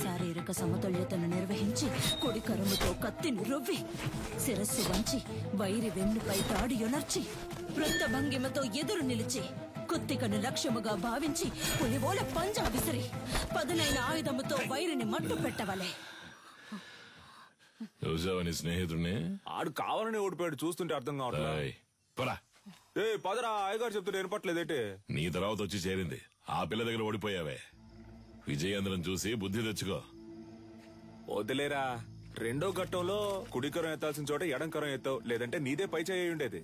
శారీరక సమతుల్యతను నిర్వహించి కుడి కరముతో కత్తిని రువ్వి శిరస్సు వంచి వైరి వెన్నుపై తాడియొనర్చి వృత్త భంగిమతో ఎదురు నిలిచి కుత్తికను లక్ష్యముగా భావించి పులివోల పంజా విసిరి పదునైన ఆయుధముతో వైరిని మట్టు పెట్టవలే. చూసావని స్నేహితుడిని? ఆడు కావాలని ఓడిపోయాడు, చూస్తుంటే అర్థం కావట్లేదు. పదరా, అయ్యగారు చెప్తుంటే వినపట్లేదేంటి? నీ తర్వాత వచ్చి చేరింది. ఆ పిల్ల దగ్గర ఓడిపోయావే. విజయేంద్రం చూసి బుద్ధి తెచ్చుకో. వదిలేరా, 2వ ఘట్టంలో కుడికరం ఎత్తాల్సిన చోట ఎడంకరం ఎత్తావు, లేదంటే నీదే పై చేయి ఉండేది.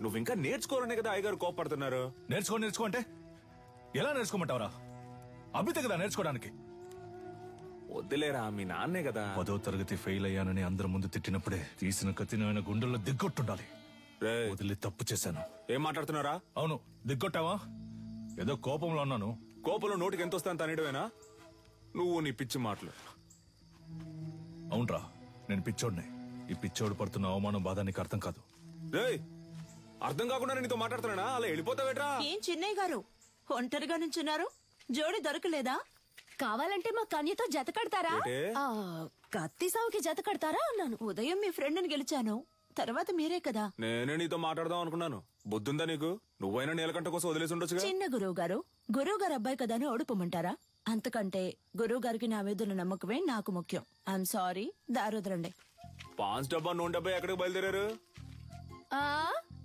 నువ్వు ఇంకా నేర్చుకోరనే కదా అయ్యగారు కోపడుతున్నారు. నేర్చుకో అంటే ఎలా నేర్చుకోమంటావరా? అభితే కదా నేర్చుకోవడానికి. వద్దులేరా, మీ నాన్నే కదా. 10వ తరగతి ఫెయిల్ అయ్యానని అందరి ముందు తిట్టినప్పుడే తీసిన కత్తిని ఆయన గుండెల్లో దిగ్గొట్టుండాలి. వదిలి తప్పు చేశాను. ఏం మాట్లాడుతున్నారా? అవును, దిగ్గొట్టావా? ఏదో కోపంలో ఉన్నాను. కోపంలో నోటికి ఎంత వస్తాను తనేయడమేనా? నువ్వు నీ పిచ్చి మాటలు. అవునరా, నేను పిచ్చోడిని. ఈ పిచ్చోడు పడుతున్న అవమానం బాధ నీకు అర్థం కాదు. అర్థం కాకుండా నీతో మాట్లాడుతున్నానా? అలా వెళ్ళిపోతావేట్రా? ఏం చిన్నయ్య గారు ఒంటరిగా నుంచున్నారు? జోడి దొరకలేదా? కావాలంటే మా కన్యతో జత కడతారా? కత్తి సావుకి జత కడతారా అన్నాను. ఉదయం మీ ఫ్రెండ్ని గెలిచాను, తర్వాత మీరే కదా. నేనే నీతో మాట్లాడదాం అనుకున్నాను. బుద్ధుందా నీకు? నువ్వైనా నీలకంట కోసం వదిలేసి ఉండొచ్చుగా. చిన్న గురువు గారు అబ్బాయి కదా అని ఓడిపోమంటారా? అంతకంటే గురువు గారికి నా మీద నమ్మకమే నాకు ముఖ్యం. I'm sorry, దారుదరండి. 5 డబ్బా 100 డబ్బా ఎక్కడికి బయలుదేరారు?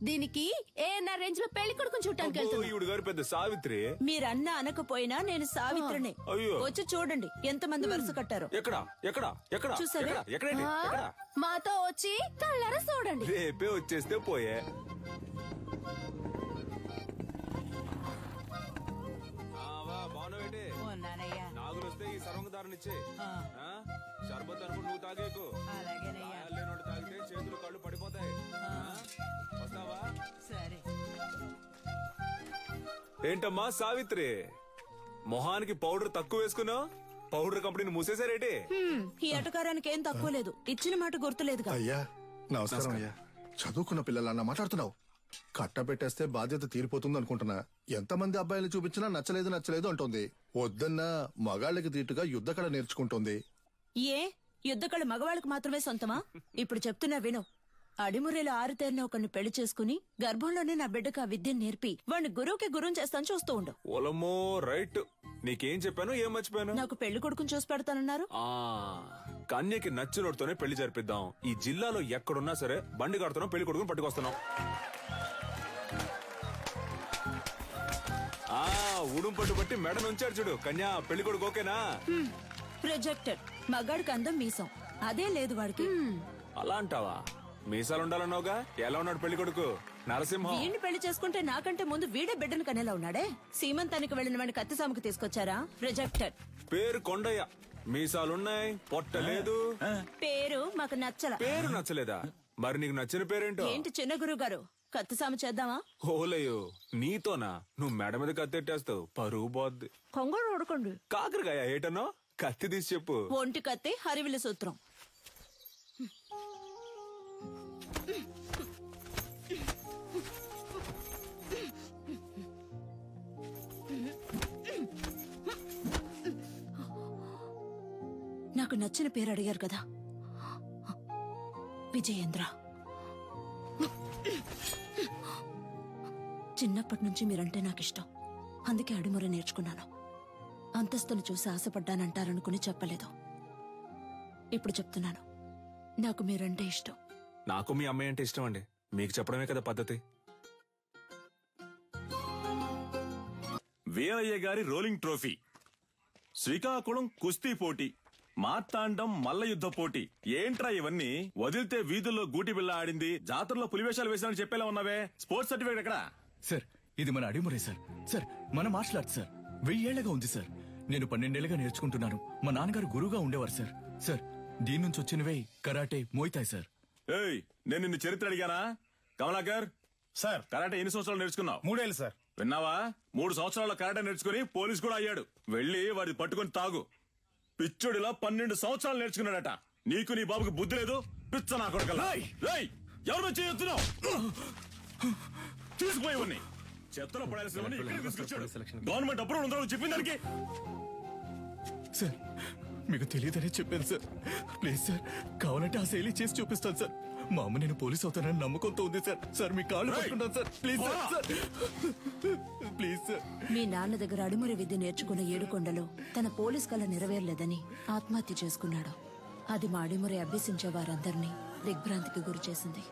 దీనికి ఏఎన్ఆర్ రేంజ్ లో పెళ్లి కొడుకుని చూడటానికి వెళ్తున్నా. ఈవిడ గారు పెద్ద సావిత్రి. మీరన్నా అనకపోయినా నేను సావిత్రిని. అయ్యో, వచ్చి చూడండి ఎంత మంది వరుస కట్టారు. ఎక్కడ ఎక్కడ ఎక్కడ చూసారా? ఎక్కడ? మాతో వచ్చి కళ్ళారా చూడండి. రేపే వచ్చేస్తే పోయే. నాగులు వస్తే ఈ సర్వంగదారునిచ్చే. షర్బత్ అనుకుని నువ్వు తాగేకు. లేనోడు తాగితే చేతులు కళ్ళు పడిపోతాయి. వస్తావా? సరే. ఏంటమ్మా సావిత్రి, మొహానికి పౌడర్ తక్కువ వేసుకున్నావు? పౌడర్ కంపెనీని మూసేశారేటి? ఈ అటకారానికి ఏం తక్కువ లేదు. ఇచ్చిన మాట గుర్తులేదు. అయ్యా నమస్కారం. అయ్యా, చదువుకున్న పిల్లలన్నా మాట్లాడుతున్నావు. కట్టబెట్టేస్తే బాధ్యత తీరిపోతుంది అనుకుంటున్నా. ఎంతమంది అబ్బాయిలు చూపించినా నచ్చలేదు అంటుంది. వద్దన్నా మగాళ్ళకి తీటుగా యుద్ధ కళ నేర్చుకుంటుంది. ఏ యుద్ధకళ మగవాళ్ళకు మాత్రమే సొంతమా? ఇప్పుడు చెప్తున్నా విను. అడిమురేలో ఆరుతేరిన ఒకరిని పెళ్లి చేసుకుని గర్భంలోనే నా బిడ్డకు ఆ విద్యను నేర్పి వాడిని గురువుకి గురువుని చేస్తాను, చూస్తూ ఉండు. ఓలమ్మో రైట్. నీకేం చెప్పాను, ఏం మర్చిపోయాను? నాకు పెళ్లి కొడుకుని చూసి పెడతానన్నారు. కన్యకి నచ్చినోడితోనే పెళ్లి జరిపిద్దాం. ఈ జిల్లాలో ఎక్కడున్నా సరే బండి కడుతున్నాం, పెళ్లి కొడుకుని పట్టుకొస్తున్నాం. ఉడుం పట్టు బట్టి మెడ నుంచాడు చూడు. కన్యా పెళ్లి కొడుకు ఓకేనా? ప్రొజెక్టర్ మగాడికి అందం మీసం, అదే లేదు వాడికి. అలా అంటావా? మీసాలు ఉండాలన్నావుగా. ఎలా ఉన్నాడు పెళ్లి కొడుకు? నరసింహం. వీడిని పెళ్లి చేసుకుంటే నాకంటే ముందు వీడే బిడ్డను కనేలా ఉన్నాడే. సీమంతానికి వెళ్లిన వాడిని కత్తిసాముకు తీసుకొచ్చారా? ప్రొజెక్టర్. పేరు కొండయ్య, మీసాలున్నాయి, పొట్టలేదు. పేరు మాకు నచ్చల. పేరు నచ్చలేదా? మరి నీకు నచ్చిన పేరేంటో? ఏంటి చిన్న గురువు గారు, కత్తిసాము చేద్దామా? ఓలయ్యో నీతోనా? నువ్వు మెడ మీద కత్తెట్టేస్తావు, పరువు పోద్ది. కొంగడు ఉడకండి. కాకరకాయ ఏటనో? కత్తి తీసి చెప్పు. ఒంటి కత్తి, హరివిల సూత్రం. నాకు నచ్చిన పేరు అడిగారు కదా, విజయేంద్ర. చిన్నప్పటి నుంచి మీరంటే నాకు ఇష్టం, అందుకే అడిముర నేర్చుకున్నాను. అంతస్తును చూసి ఆశపడ్డానంటారనుకుని చెప్పలేదు. ఇప్పుడు చెప్తున్నాను, నాకు మీరంటే ఇష్టం. నాకు మీ అమ్మాయి అంటే ఇష్టం అండి. మీకు చెప్పడమే కదా పద్ధతి. వీరయ్య గారి రోలింగ్ ట్రోఫీ, శ్రీకాకుళం కుస్తీ పోటీ, మార్తాండం మల్ల యుద్ధ పోటీ. ఏంట్రా ఇవన్నీ? వదిలితే వీధుల్లో గూటి బిళ్ళ ఆడింది, జాతరలో పులివేషాలు వేసినని చెప్పేలా ఉన్నావే. స్పోర్ట్స్ సర్టిఫికేట్ ఎక్కడా? సార్ ఇది మన అడిమురే సార్. సార్ మన మార్షల్ ఆర్ట్స్ సార్. 1000 ఏళ్లగా ఉంది సార్. నేను 12 ఏళ్లుగా నేర్చుకుంటున్నాను. మా నాన్నగారు గురువుగా ఉండేవారు సార్. సార్ దీని నుంచి వచ్చినవే కరాటే, మోయితాయ్ సార్. ఏయ్, నేను నిన్ను చరిత్ర అడిగానా? కమలాకర్ సార్, కరాటే ఎన్ని సంవత్సరాలు నేర్చుకున్నావు? 3 ఏళ్ళు సార్. విన్నావా? 3 సంవత్సరాల కరాటే నేర్చుకుని పోలీస్ కూడా అయ్యాడు. వెళ్ళి వాడిని పట్టుకుని తాగు. పిచ్చుడిలా 12 సంవత్సరాలు నేర్చుకున్నాడట. నీకు నీ బాబుకి బుద్ధి లేదు. పిచ్చ నా కొడుకల్లా. ఎవరు చేయొచ్చున్నావు? తీసుకుపోయేవన్నీ చెత్తలో పడాల్సినవన్నీ ఇక్కడికి తీసుకొచ్చాడు. గవర్నమెంట్ అప్రూవల్ ఉందా చెప్పిన దానికి? సార్ మీకు తెలియదనే చెప్పాను సార్. ప్లీజ్ సార్, కావాలంటే ఆ శైలి చేసి చూపిస్తాను సార్. మా అమ్మ నేను పోలీస్ అవుతానని నమ్మకంతో ఉంది సార్. సార్ మీ కాళ్ళు పట్టుకుంటాను sir. Please sir, please sir. మీ నాన్న దగ్గర అడిమురి విద్య నేర్చుకున్న ఏడుకొండలో తన పోలీస్ కళ నెరవేరలేదని ఆత్మహత్య చేసుకున్నాడు. అది మా అడిమురి అభ్యసించే వారందరినీ దిగ్భ్రాంతికి గురి చేసింది.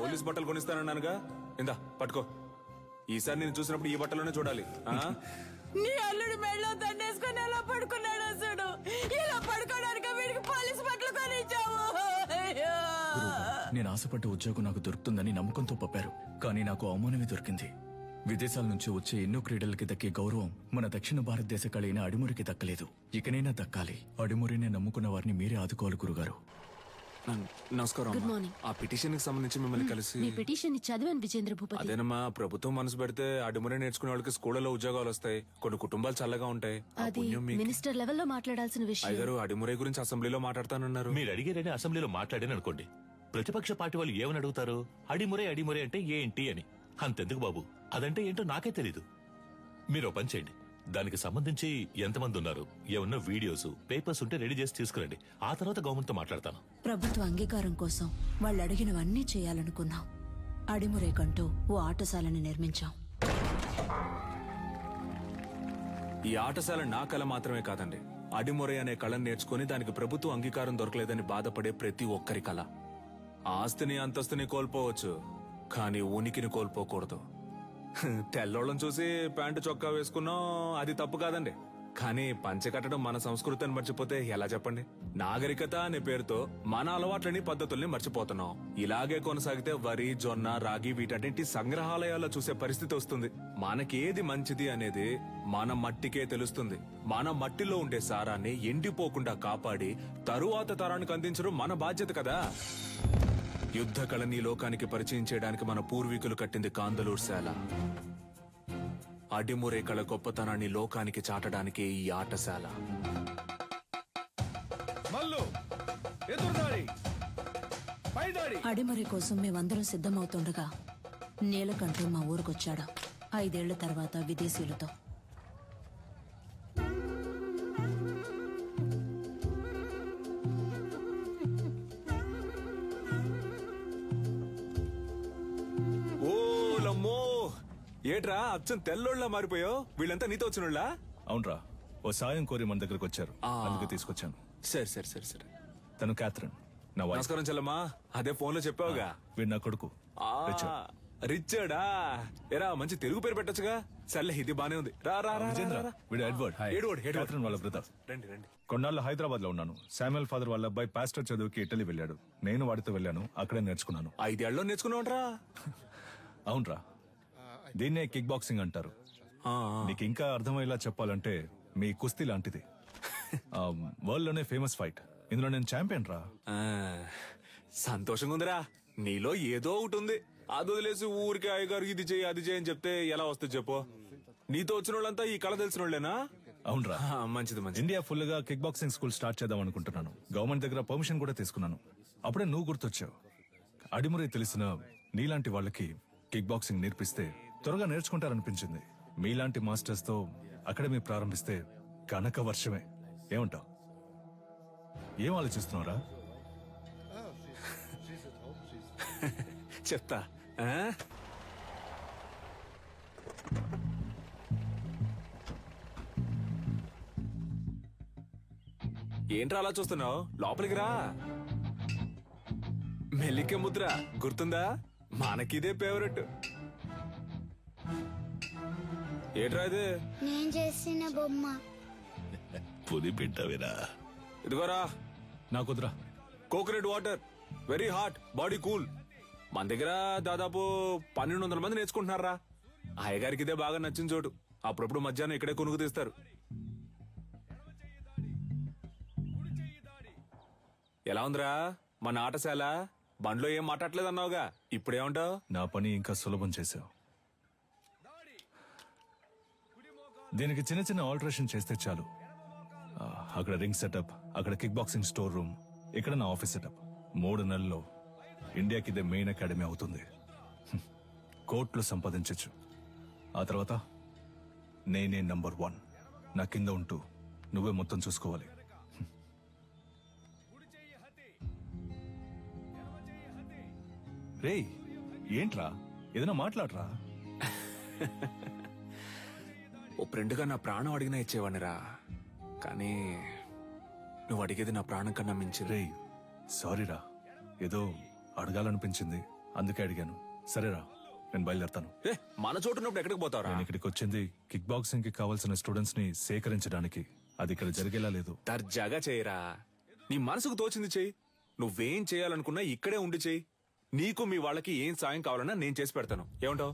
పోలీస్ బట్టలు కొనిస్తానన్నానుగా, ఇందా పట్టుకో. ఈసారి నేను చూసినప్పుడు ఈ బట్టలోనే చూడాలి. నీ అల్లుడు మెడలో దండేసుకుని ఎలా పడుకున్నాడు అసలు? ఇలా పడుకోవడానికి వీడికి పోలీస్ బట్టలు కొనిచ్చావు. నేను ఆశపడ్డ ఉద్యోగం నాకు దొరుకుతుందని నమ్మకంతో పంపారు. కానీ నాకు అవమానమే దొరికింది. విదేశాల నుంచి వచ్చే ఎన్నో క్రీడలకి దక్కే గౌరవం మన దక్షిణ భారతదేశ కళైన అడిమురికి దక్కలేదు. ఇకనైనా దక్కాలి. అడిమురినే నమ్ముకున్న వారిని మీరే ఆదుకోవాలి గురుగారు. నమస్కారం. Good morning. ఆ పిటిషన్ కి సంబంధించి మిమ్మల్ని కలిసి. మీ పిటిషన్ చదివాను విజేంద్ర భూపతి. అదేనమ్మా, ప్రభుత్వం మనసు పెడితే అడిమురే నేర్చుకునే వాళ్ళకి స్కూళ్ళలో ఉద్యోగాలు వస్తాయి. కొన్ని కుటుంబాలు చల్లగా ఉంటాయి. అది మినిస్టర్ లెవెల్లో మాట్లాడాల్సిన విషయం. అయ్యగారు అడిమురే గురించి అసెంబ్లీలో మాట్లాడతానన్నారు. మీరు అడిగారని అసెంబ్లీలో మాట్లాడాను అనుకోండి, ప్రతిపక్ష పార్టీ వాళ్ళు ఏమని అడుగుతారు? అడిమురే అడిమురే అంటే ఏంటి అని. అంతెందుకు బాబు, అదంటే ఏంటో నాకే తెలీదు. మీరు ఓ పని చేయండి, దానికి సంబంధించి ఎంతమంది ఉన్నారు, ఏమన్నా వీడియోస్ పేపర్స్ ఉంటే రెడీ చేసి తీసుకురండి. ఆ తర్వాత గవర్నమెంట్ తో మాట్లాడతాను. ప్రభుత్వ అంగీకారం కోసం వాళ్ళు అడిగినవన్నీ చేయాలనుకున్నాం. అడిమురేకంటూ ఓ ఆటశాలని నిర్మించాం. ఈ ఆటశాల నా కళ మాత్రమే కాదండి. అడిమురే అనే కళను నేర్చుకుని దానికి ప్రభుత్వ అంగీకారం దొరకలేదని బాధపడే ప్రతి ఒక్కరి కళ. ఆస్తిని అంతస్తుని కోల్పోవచ్చు, కానీ ఉనికిని కోల్పోకూడదు. తెల్లోళ్ళని చూసి ప్యాంటు చొక్కా వేసుకున్నాం, అది తప్పు కాదండి. కానీ పంచె కట్టడం మన సంస్కృతిని మర్చిపోతే ఎలా చెప్పండి? నాగరికత అనే పేరుతో మన అలవాట్లని పద్ధతుల్ని మర్చిపోతున్నాం. ఇలాగే కొనసాగితే వరి, జొన్న, రాగి వీటన్నింటి సంగ్రహాలయాల్లో చూసే పరిస్థితి వస్తుంది. మనకేది మంచిది అనేది మన మట్టికే తెలుస్తుంది. మన మట్టిలో ఉండే సారాన్ని ఎండిపోకుండా కాపాడి తరువాత తరానికి అందించడం మన బాధ్యత కదా. యుద్ధ కళని లోకానికి పరిచయం చేయడానికి మన పూర్వీకులు కట్టింది కాందలూరు శాల. అడిమురే కళ గొప్పతనాన్ని లోకానికి చాటడానికి ఈ ఆటశాల. మల్లు అడిమరి కోసం మేమందరం సిద్ధమవుతుండగా నీలకంఠం మా ఊరికొచ్చాడు 5 ఏళ్ల తర్వాత విదేశీయులతో. ఓలమ్మో ఏట్రా అచ్చం తెల్లోళ్ళ మారిపోయావు. వీళ్ళంతా నీతో వచ్చినోళ్ళా? అవునరా, ఓ సాయం కోరి మన దగ్గరకు వచ్చారు, అందుకే తీసుకొచ్చాను. సరే తను క్యాథరిన్, నా వైఫ్. నమస్కారం చెల్లమ్మా. అదే ఫోన్ లో చెప్పావుగా. వీడు నా కొడుకు రిచర్డా. ఎరా మంచి తెలుగు పేరు పెట్టొచ్చుగా. సర్లే ఇది బానే ఉంది. రా రా రా, విజేంద్ర, రా, రా. వీడు ఎడ్వర్డ్. క్యాథరిన్ వాళ్ళ బ్రదర్. రండి రండి. కొన్నాళ్ళు హైదరాబాద్ లో ఉన్నాను. శామ్యుల్ ఫాదర్ వాళ్ళ అబ్బాయి పాస్టర్ చదువుకి ఇటలీ వెళ్ళాడు. నేను వాడితో వెళ్ళాను, అక్కడే నేర్చుకున్నాను. 5 ఏళ్ళలో నేర్చుకున్నావురా? అవునరా, దీన్నే కిక్ బాక్సింగ్ అంటారు. నీకు ఇంకా అర్థమయ్యేలా చెప్పాలంటే మీ కుస్తీ లాంటిది. వరల్డ్ లోనే ఫేమస్ ఫైట్. ఇందులో నేను ఛాంపియన్ రా. సంతోషంగా ఉందిరా. నీలో ఏదో ఒకటి ఉంది. అది వదిలేసి ఊరికి అయ్యగారు ఇది చేయి అది చేయని చెప్తే ఎలా వస్తుంది చెప్పు. నీతో వచ్చిన వాళ్ళంతా ఈ కళ తెలిసిన వాళ్ళేనా? అవునరా, మంచిది. ఇండియా ఫుల్ గా కిక్ బాక్సింగ్ స్కూల్ స్టార్ట్ చేద్దాం అనుకుంటున్నాను. గవర్నమెంట్ దగ్గర పర్మిషన్ కూడా తీసుకున్నాను. అప్పుడే నువ్వు గుర్తొచ్చావు. అడిమురే తెలిసిన నీలాంటి వాళ్ళకి కిక్ బాక్సింగ్ నేర్పిస్తే త్వరగా నేర్చుకుంటారనిపించింది. మీలాంటి మాస్టర్స్ తో అకాడమీ ప్రారంభిస్తే కనక వర్షమే. ఏమంటావు? ఏం ఆలోచిస్తున్నావురా? చెప్తా. ఏంట్రా అలా చూస్తున్నావు? లోపలికి రా. మెల్లికే ముద్ర గుర్తుందా? మనకిదే ఫేవరెట్. ఏట్రా ఇది? నేను చేసిన బొమ్మ. పుది పెట్టవేరా? ఇదిగోరా. నాకుద్రా. Coconut water, very hot, body cool. మన దగ్గర దాదాపు 1200 మంది నేర్చుకుంటున్నారా. అయ్యగారికి ఇదే బాగా నచ్చిన చోటు. అప్పుడప్పుడు మధ్యాహ్నం ఇక్కడే కొనుక్కు తీస్తారు. ఎలా ఉందిరా మన ఆటశాల? బండ్లో ఏం మాట్లాడలేదన్నావుగా, ఇప్పుడేమంటావు? నా పని ఇంకా సులభం చేశావు. దీనికి చిన్న చిన్న ఆల్టరేషన్ చేస్తే చాలు. అక్కడ రింగ్ సెటప్, అక్కడ కిక్ బాక్సింగ్ స్టోర్ రూమ్, ఇక్కడ నా ఆఫీస్ సెటప్. 3 నెలల్లో ఇండియాకి ఇదే మెయిన్ అకాడమీ అవుతుంది. కోట్లు సంపాదించచ్చు. ఆ తర్వాత నేనే నంబర్ 1. నా కింద ఉంటూ నువ్వే మొత్తం చూసుకోవాలి. రేయ్, ఏంట్రా? ఏదైనా మాట్లాడరా. ఓ ఫ్రెండ్గా నా ప్రాణం అడిగినా ఇచ్చేవాడినిరా. కానీ నువ్వు అడిగేది నా ప్రాణం కన్నా మించి. రేయ్, సారీరా, ఏదో అడగాలనిపించింది, అందుకే అడిగాను. సరేరా, నేను బయలుదేరతాను. మన చోటు ఉన్నప్పుడు ఎక్కడికి పోతారా? నేను ఇక్కడికి వచ్చింది కిక్ బాక్సింగ్ కి కావాల్సిన స్టూడెంట్స్ ని సేకరించడానికి. అది ఇక్కడ జరిగేలా లేదు. దర్జాగా చేయరా. నీ మనసుకు తోచింది చెయ్యి. నువ్వేం చేయాలనుకున్నా ఇక్కడే ఉండి చెయ్యి. నీకు మీ వాళ్ళకి ఏం సాయం కావాలన్నా నేను చేసి పెడతాను. ఏమంటావు?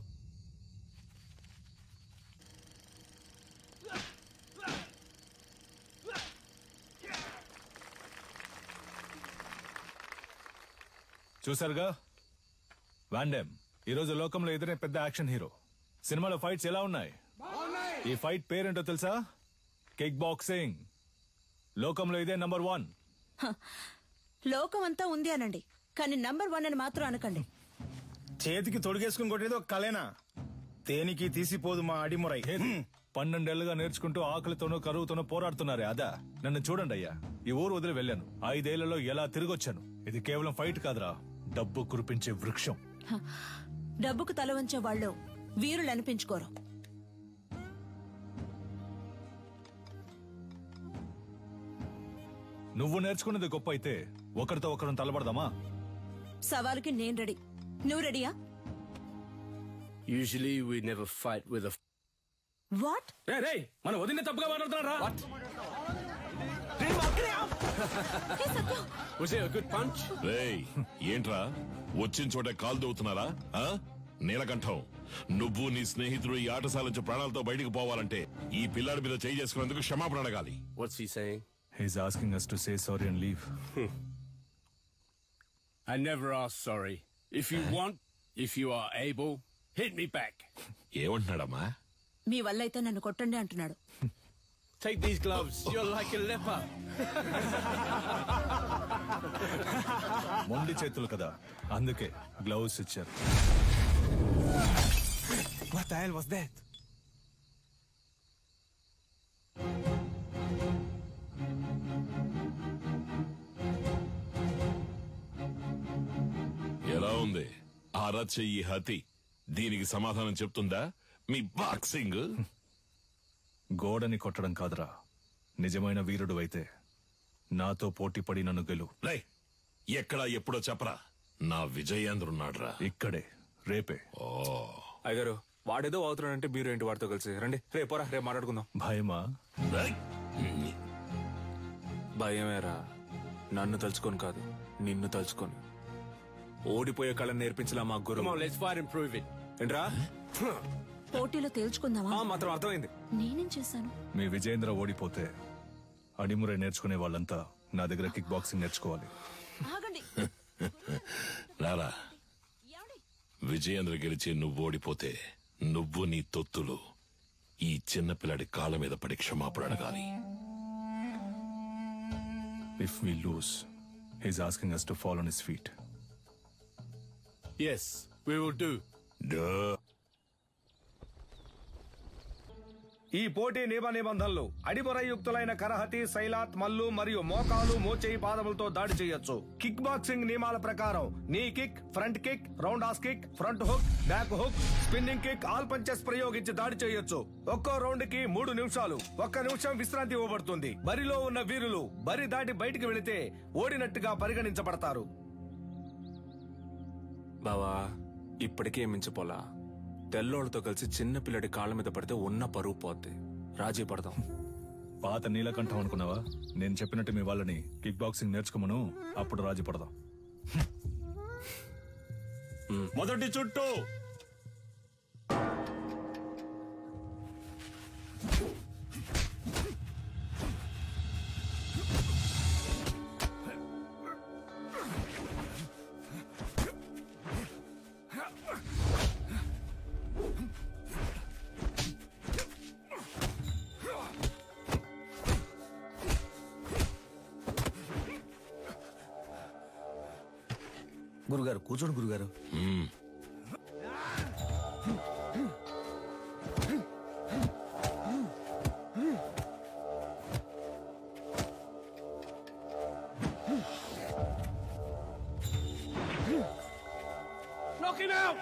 చూసారుగా, వాన్ డామ్ ఈరోజు లోకంలో ఎదురే పెద్ద యాక్షన్ హీరో. సినిమాలో ఫైట్స్ ఎలా ఉన్నాయి? ఈ ఫైట్ పేరేంటో తెలుసా? Kick boxing. లోకంలో ఇదే నంబర్ 1. లోకం అంతా ఉంది అనండి, కానీ నంబర్ 1 అని మాత్రం అనకండి. చేతికి తొడిగేసుకుని కొట్టేది ఒక కలేనా? దేనికి తీసిపోదు మా అడిమురై. 12 ఏళ్లుగా నేర్చుకుంటూ ఆకలితోనూ కరువుతోనూ పోరాడుతున్నారే అదా? నన్ను చూడండి అయ్యా, ఈ ఊరు వదిలి వెళ్ళాను. 5 ఏళ్లలో ఎలా తిరిగొచ్చాను. ఇది కేవలం ఫైట్ కాదురా, డబ్బు కురిపించే వృక్షం. డబ్బుకు తల వంచే వాళ్ళు వీరులు అనిపించుకోరు. నువ్వు నేర్చుకున్నది గొప్ప అయితే ఒకరితో ఒకరిని తలబడదామా? సవాలుకి నేను రెడీ. నువ్వు రెడీయా? Usually we never fight with a... What? Hey, మన వదిన తప్పుగా మాట్లాడుతున్నారా? Was it a good punch? రేయ్, ఏంట్రా వచ్చిన చోట కాలు దవ్వుతున్నారా? నీలకంఠం, నువ్వు నీ స్నేహితుడు ఈ ఆటశాల నుంచి ప్రాణాలతో బయటికి పోవాలంటే ఈ పిల్లాడి మీద చేయి చేసుకునేందుకు క్షమాపణ అడగాలి. What's he saying? He's asking us to say sorry and leave. I never ask sorry. If you want, if you are able, hit me back. ఏమంటున్నాడమ్మా? మీ వల్ల అయితే నన్ను కొట్టండి అంటున్నాడు. Take these gloves. You're like a leper. మొండి చేతులు కదా, అందుకే gloves ఇచ్చారు. What the hell was that? ఎలా ఉంది ఈ హతి? దీనికి సమాధానం చెప్తుందా మీ బాక్సింగ్? గోడని కొట్టడం కాదురా, నిజమైన వీరుడు అయితే నాతో పోటీ పడి నన్ను గెలు. ఎక్కడా ఎప్పుడో చెప్పరా, నా విజయేంద్రున్నాడ్రా ఇక్కడే, రేపే. అయ్యగారు వాడేదో అవుతున్నాడంటే మీరు ఏంటి వాడితో కలిసి రండి, రేపోరా, రేపు మాట్లాడుకుందాం. భయమా? భయమేరా, నన్ను తలుచుకొని కాదు నిన్ను తలుచుకొని. ఓడిపోయే కళను నేర్పించలా మా గురువు. ఏంట్రా పోటీలో తేల్చుకుందామా? మాత్రం అర్థమైంది. నేనేం చేశాను? మీ విజయేంద్ర ఓడిపోతే అడిమురే నేర్చుకునే వాళ్ళంతా నా దగ్గర కిక్ బాక్సింగ్ నేర్చుకోవాలి. ఆగండి. రారా, విజయేంద్ర గెలిచి నువ్వు ఓడిపోతే నువ్వు నీ తొత్తులు ఈ చిన్నపిల్లాడి కాళ్ళ మీద పడి క్షమాపణ అడగాలి. If we lose, he's asking us to fall on his feet. Yes, we will do. ఈ పోటీ నియమ నిబంధనలు: అడిమురయుక్తులైన కరహతి, శైలాత్, మల్లు మరియు మోకాలు, మోచేయి, పాదములతో దాడి చేయొచ్చు. కిక్ బాక్సింగ్ నియమాల ప్రకారం నీ kick, front kick, round has kick, front hook, back hook, spinning kick, all punches ప్రయోగించి దాడి చేయొచ్చు. ఒక్కో రౌండ్ కి 3 నిమిషాలు. 1 నిమిషం విశ్రాంతి ఇవ్వబడుతుంది. బరిలో ఉన్న వీరులు బరి దాటి బయటికి వెళితే ఓడినట్టుగా పరిగణించబడతారు. బావా, ఇప్పటికే మించిపోలా. తెల్లోళ్ళతో కలిసి చిన్న పిల్లడి కాళ్ళ మీద పడితే ఉన్న పరువు పోద్ది. రాజీ పడదాం. పాత నీలకంఠం అనుకున్నావా? నేను చెప్పినట్టు మీ వాళ్ళని కిక్ బాక్సింగ్ నేర్చుకోమను, అప్పుడు రాజీ పడదాం. మొదటి చుట్టూ గురుగారు కూర్చోండి గురుగారు. Knock him out!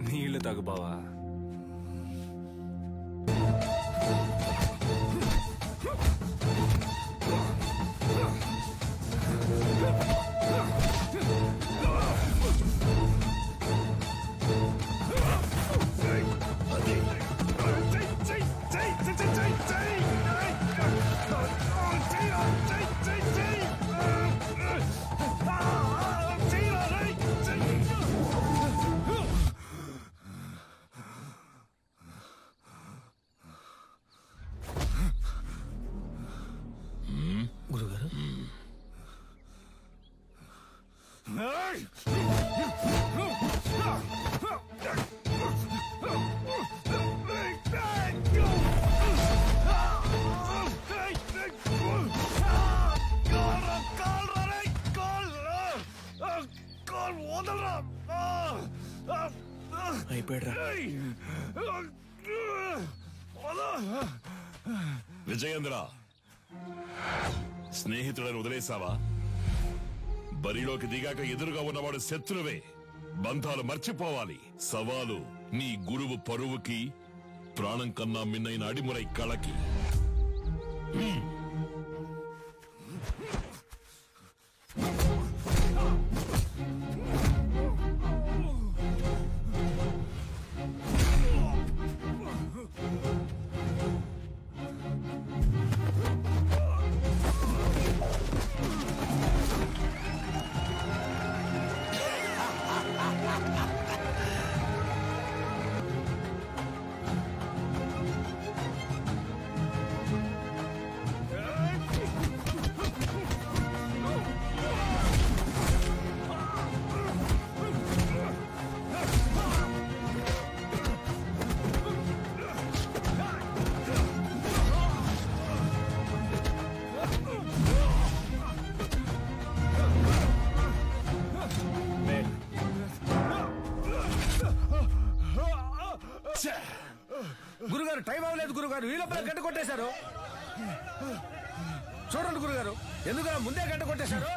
నీళ్లు తాగు బావా. గురుగారు విజయేంద్ర, స్నేహితులను వదిలేసావా? బరిలోకి దిగాక ఎదురుగా ఉన్నవాడు శత్రువే. బంధాలు మర్చిపోవాలి. సవాలు నీ గురువు పరువుకి, ప్రాణం కన్నా మిన్నైన అడిమురై కళకి. గురుగారు టైం అవ్వలేదు గురుగారు, ఈ లోపల గంట కొట్టేశారు. చూడండి గురుగారు, ఎందుకు ముందే గంట కొట్టేశారు.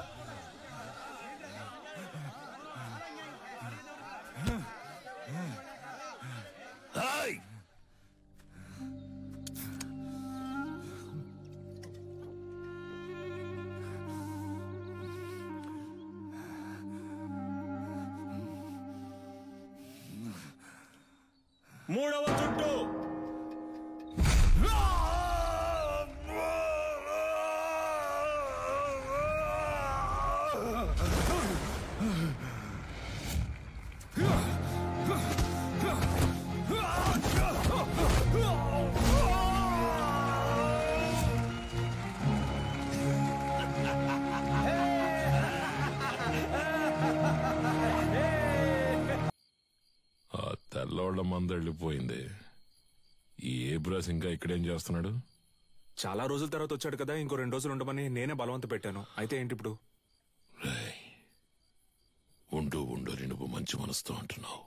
మూడవ చుట్టూ తెల్లోళ్ల మంద వెళ్ళిపోయింది. ఈ ఏబ్రాస్ ఇంకా ఇక్కడేం చేస్తున్నాడు? చాలా రోజుల తర్వాత వచ్చాడు కదా, ఇంకో 2 రోజులు ఉండమని నేనే బలవంత పెట్టాను. అయితే ఏంటి ఇప్పుడు? ఉండు ఉండు నువ్వు మంచి మనసుతో అంటున్నావు.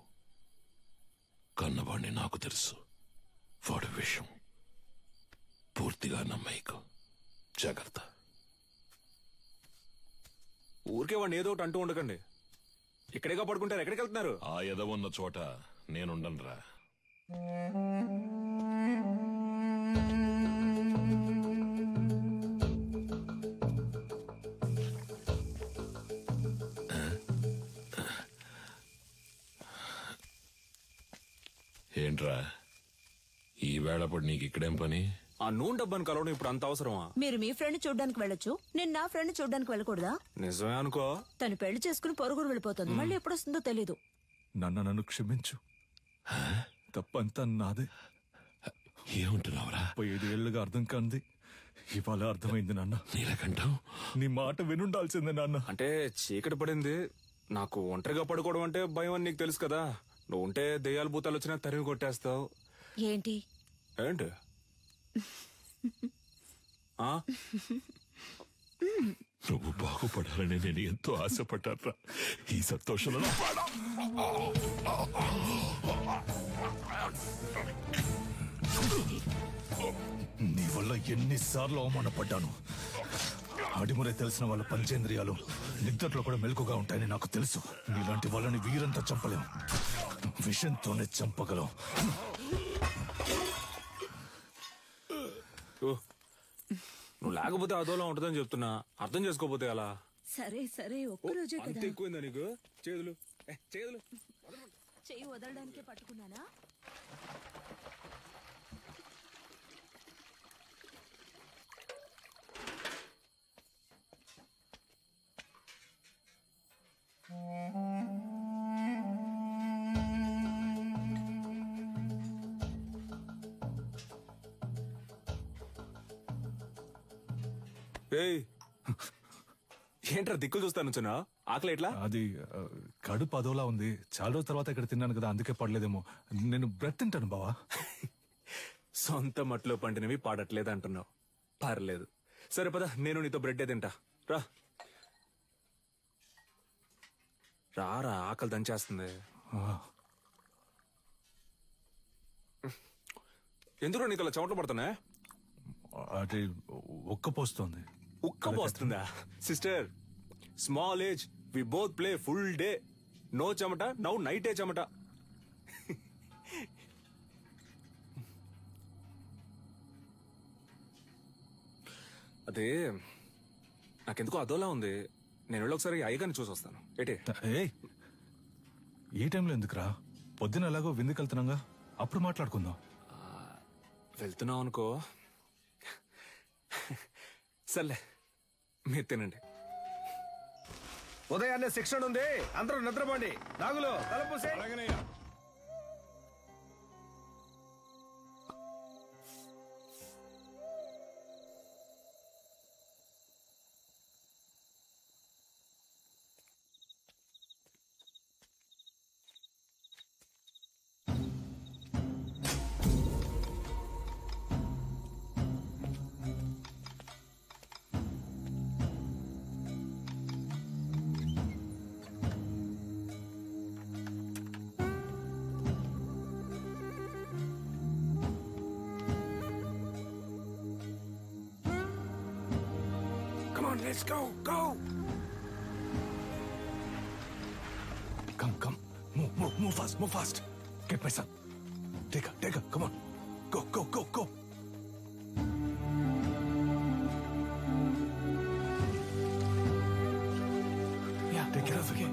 కన్నవాణ్ణి నాకు తెలుసు. వాడి విషయం పూర్తిగా నమ్మేకు. జాగ్రత్త. ఊరికే వాడిని ఏదో ఒకటి అంటూ ఉండకండి. ఇక్కడేగా పడుకుంటారు, ఎక్కడికి వెళ్తున్నారు? ఆ ఎదవున్న చోట నేనుండనురా. ఏంట్రా ఈ వేళప్పుడు నీకు ఇక్కడేం పని? ఆ నూనె డబ్బాని కలవడం ఇప్పుడు అంత అవసరమా? మీరు మీ ఫ్రెండ్ చూడ్డానికి వెళ్ళొచ్చు, నేను నా ఫ్రెండ్ చూడ్డానికి వెళ్ళకూడదా? నిజమే అనుకో. తను పెళ్లి చేసుకుని పొరుగురు వెళ్ళిపోతుంది, మళ్ళీ ఎప్పుడు వస్తుందో తెలీదు. నన్ను క్షమించు, తప్పంతా నాదే. ఏమంటున్నావురా? 5 ఏళ్లుగా అర్థం కాంది ఇవాళ అర్థమైంది నాన్న. నీలకంఠం, నీ మాట వినుండాల్సిందే నాన్న. అంటే చీకటి పడింది, నాకు ఒంటరిగా పడుకోవడం అంటే భయం అని నీకు తెలుసు కదా. నువ్వు ఉంటే దెయ్యాలు భూతాలు వచ్చినా తరిమి కొట్టేస్తావు. ఏంటి ఏంటి? నువ్వు బాగుపడాలని నేను ఎంతో ఆశపడ్డారా. ఈ సంతోషంలో నీ వల్ల ఎన్నిసార్లు అవమానపడ్డాను. అడిమురే తెలిసిన వాళ్ళ పంచేంద్రియాలు నిద్రలో కూడా మెలకుగా ఉంటాయని నాకు తెలుసు. నీలాంటి వాళ్ళని వీరంతా చంపలేం, విషంతోనే చంపగలం. నువ్వు లేకపోతే అదోలా ఉంటుందని చెప్తున్నా, అర్థం చేసుకోపోతే అలా. సరే సరే, ఒక్కరోజే అంత కదా. ఎక్కువైందా నీకు? చేతులు చేతులు చెయ్యి వదలడానికే పట్టుకున్నానా? ఏంట్రా దిక్కులు చూస్తాను? ఆకలి ఎట్లా? అది కడుపు అదోలా ఉంది. చాలా రోజుల తర్వాత ఇక్కడ తిన్నాను కదా, అందుకే పడలేదేమో. నేను బ్రెడ్ తింటాను బావా. సొంత మట్లో పండినవి పాడట్లేదు అంటున్నావు. పర్లేదు, సరే పద, నేను నీతో బ్రెడ్ తింటా. రా రారా, ఆకలి దంచేస్తుంది. ఎందుకు నీకు అలా చెమటలు పడుతున్నా? అది ఉక్కపోస్తుంది. ఉక్కపోస్తుందా? Sister, small age, we both play full day. No చెమట, నౌ నైటే చెమట. అదే నాకెందుకో అదోలా ఉంది. నేను వెళ్ళి ఒకసారి అయ్యగారిని చూసి వస్తాను. ఏటే ఏ టైంలో ఎందుకురా? పొద్దున ఎలాగో విందుకు వెళ్తున్నాగా, అప్పుడు మాట్లాడుకుందాం. వెళ్తున్నావు అనుకో. సర్లే, మీరు తినండి. ఉదయాన్నే శిక్షణ ఉంది, అందరూ నిద్రపోండి. నాగులు తలపూసే. let's go, go. Come. Move fast. Get my son. Take her, come on. Go. Yeah, take care of her.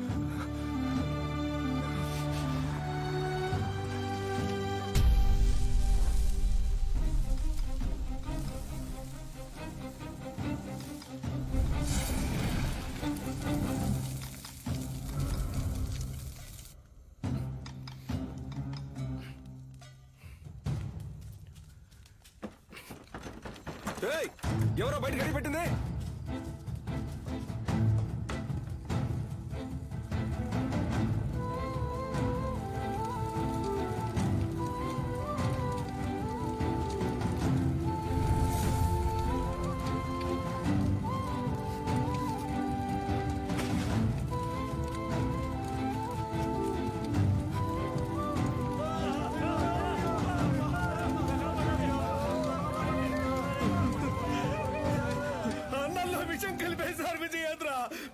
ఎవరో బయట గడి పెట్టింది.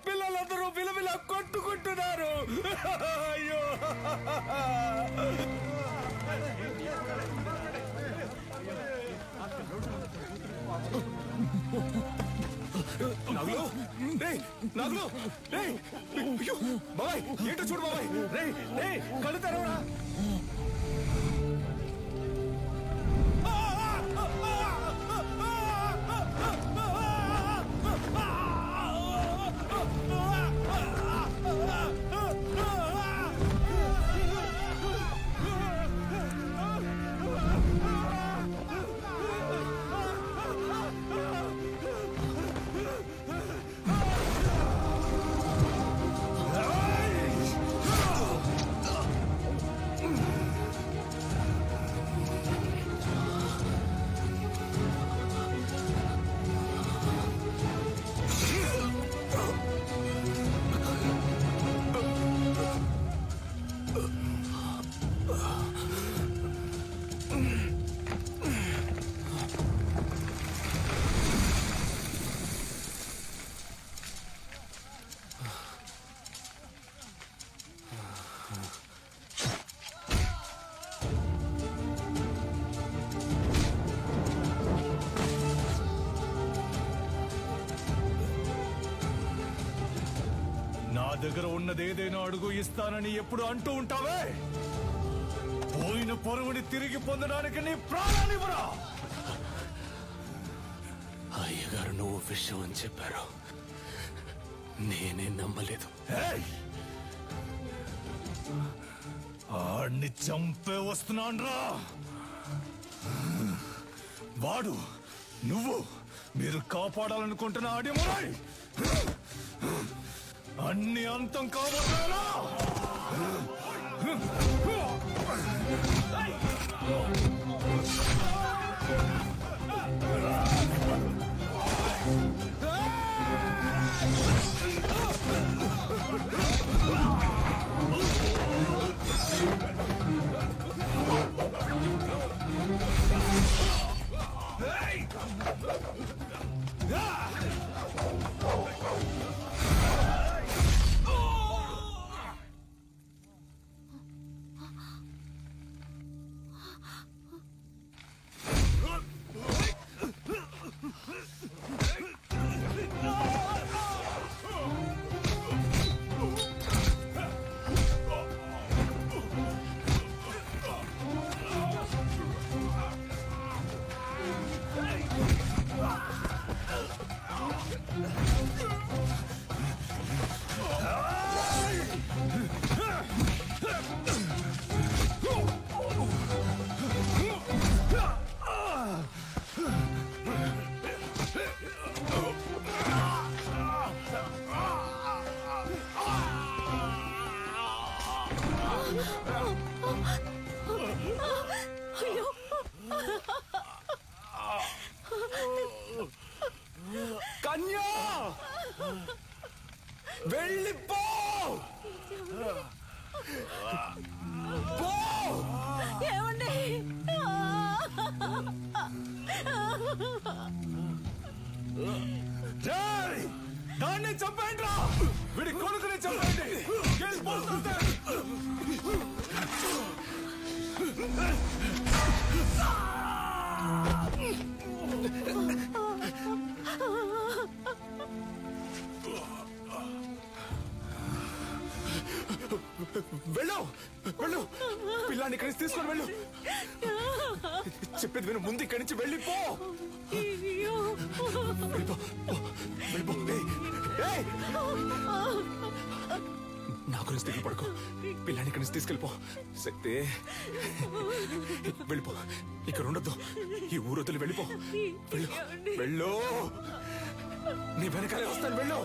పిల్లలందరూ విలవిల కొట్టుకుంటున్నారు. అయ్యో నాగులు బాబాయ్ ఏంటో చూడు బాబాయ్. రే కళ్ళు తెరవరా. దగ్గర ఉన్నదేదైనా అడుగు ఇస్తానని ఎప్పుడు అంటూ ఉంటావే. పోయిన పొరుగుని తిరిగి పొందడానికి నీ ప్రాణాన్నివ్వరా. అయ్యగారు నువ్వు విషయం అని చెప్పారు, నేనే నమ్మలేదు. ఆడిని చంపే వస్తున్నాన్రా. వాడు నువ్వు మీరు కాపాడాలనుకుంటున్న ఆడిమురాయ్ అన్ని అంతం కాబోతున్నా. కన్యా వెళ్ళిపో. ఏమండి దాన్ని చంపేయండి రా, వీడి కొడుకుని చంపేయండి. వెళ్ళిపోతుంటే. వెళ్ళు వెళ్ళు, పిల్లాన్ని ఇక్కడి నుంచి తీసుకొని వెళ్ళు. చెప్పేది విను, ముందు ఇక్కడి నుంచి వెళ్ళిపో. వెళ్ళిపో, వెళ్ళిపో. ఏయ్, నా గురించి దిగి పడుకో. పిల్లాన్ని ఇక్కడి నుంచి తీసుకెళ్ళిపో. శక్తి, వెళ్ళిపో. ఇక్కడ ఉండొద్దు. ఈ ఊరొద్దులు వెళ్ళిపో. వెళ్ళు వెళ్ళు, నీ వెనకాలే వస్తాను. వెళ్ళు.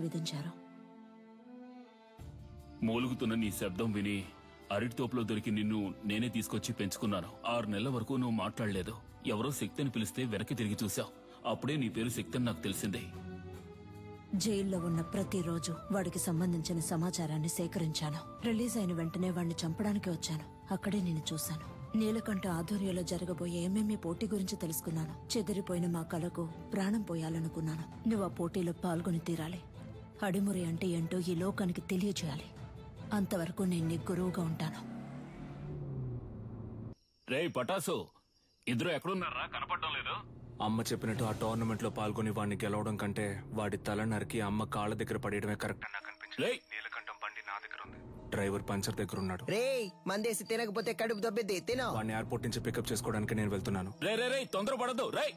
విధించారు. మూలుగుతున్న నీ శబ్దం విని అరటి తోపులో దొరికి నిన్ను నేనే తీసుకొచ్చి పెంచుకున్నాను. 6 నెలల వరకు నువ్వు మాట్లాడలేదు. ఎవరో శక్తిని పిలిస్తే వెనక్కి తిరిగి చూశావు. అప్పుడే నీ పేరు శక్తి అని నాకు తెలిసిందే. జైల్లో ఉన్న ప్రతిరోజు వాడికి సంబంధించిన సమాచారాన్ని సేకరించాను. రిలీజ్ అయిన వెంటనే వాడిని చంపడానికి వచ్చాను. అక్కడే నేను చూశాను. నీలకంఠ ఆధ్వర్యంలో జరగబోయే ఎంఎంఏ పోటీ గురించి తెలుసుకున్నాను. చెదిరిపోయిన మా కళకు ప్రాణం పోయాలనుకున్నాను. నువ్వు ఆ పోటీలో పాల్గొని తీరాలి. అడిమురి అంటే ఏంటో ఈ లోకానికి తెలియజేయాలి. అంతవరకు నేను నీ గురువుగా ఉంటాను. రే పటాసు, ఇద్దరు ఎక్కడున్నారా? కనపడడం లేదు. అమ్మ చెప్పినట్టు ఆ టోర్నమెంట్ లో పాల్గొని వాడిని గెలవడం కంటే వాడి తల నరికి అమ్మ కాళ్ళ దగ్గర పడేయడమే కరెక్ట్ అని నాకు అనిపించింది. నీలకంఠం బండి నా దగ్గర ఉంది. డ్రైవర్ పంచర్ దగ్గర ఉన్నాడు. రే, మందేసి తినకపోతే కడుపు దొబ్బిద్ది. తినో. వాడిని ఎయిర్పోర్ట్ నుంచి పికప్ చేసుకోవడానికి నేను వెళ్తున్నాను. రే రే రే, తొందరపడద్దు. రే,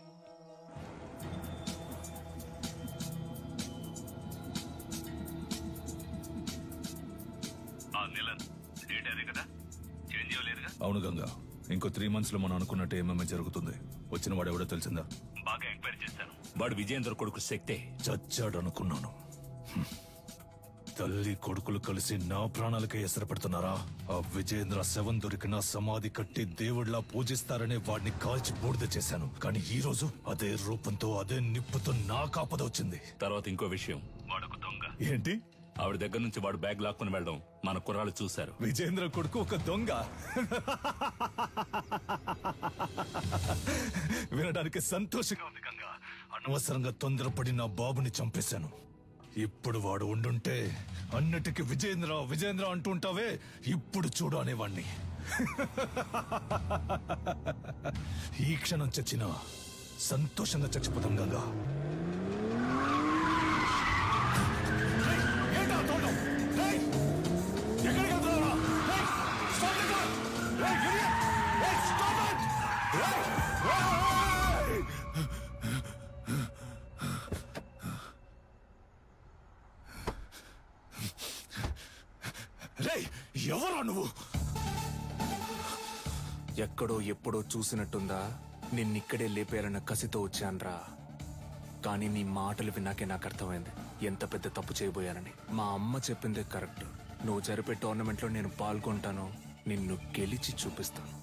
అవును గంగా, ఇంకో 3 months లో మనం అనుకున్నట్టు ఏమేమి జరుగుతుంది. వచ్చిన వాడు ఎవడో తెలిసిందా? బాగా ఎంక్వైరీ చేశాను. వాడు విజయేంద్ర కొడుకు శక్తే. చచ్చాడు అనుకున్నాను. తల్లి కొడుకులు కలిసి నా ప్రాణాలకే ఎసరు పెడుతున్నారా? ఆ విజయేంద్ర శవం దొరికిన సమాధి కట్టి దేవుడిలా పూజిస్తారనే వాడిని కాల్చి బూడిద చేశాను. కానీ ఈ రోజు అదే రూపంతో అదే నిప్పుతో నా కాపద వచ్చింది. తర్వాత ఇంకో విషయం, వాడొక దొంగ. ఏంటి? ఆవిడ దగ్గర నుంచి వాడు బ్యాగ్ లాక్కుని వెళ్ళడం మన కుర్రాళ్ళు చూశారు. విజయేంద్ర కొడుకు ఒక దొంగ? వినడానికి సంతోషంగా ఉంది గంగా. అనవసరంగా తొందరపడి నా బాబుని చంపేశాను. ఇప్పుడు వాడు ఉండుంటే అన్నిటికీ విజయేంద్ర విజయేంద్ర అంటుంటావే, ఇప్పుడు చూడు అనేవాణ్ణి. ఈ క్షణం చచ్చినా సంతోషంగా చచ్చిపోతాం గంగా. ఎవరా నువ్వు? ఎక్కడో ఎప్పుడో చూసినట్టుందా? నిన్నిక్కడే లేపేయాలన్న కసితో వచ్చాన్రా. కానీ నీ మాటలు విన్నాకే నాకు అర్థమైంది ఎంత పెద్ద తప్పు చేయబోయానని. మా అమ్మ చెప్పిందే కరెక్ట్. నువ్వు జరిపే టోర్నమెంట్ లో నేను పాల్గొంటాను, నిన్ను గెలిచి చూపిస్తాను.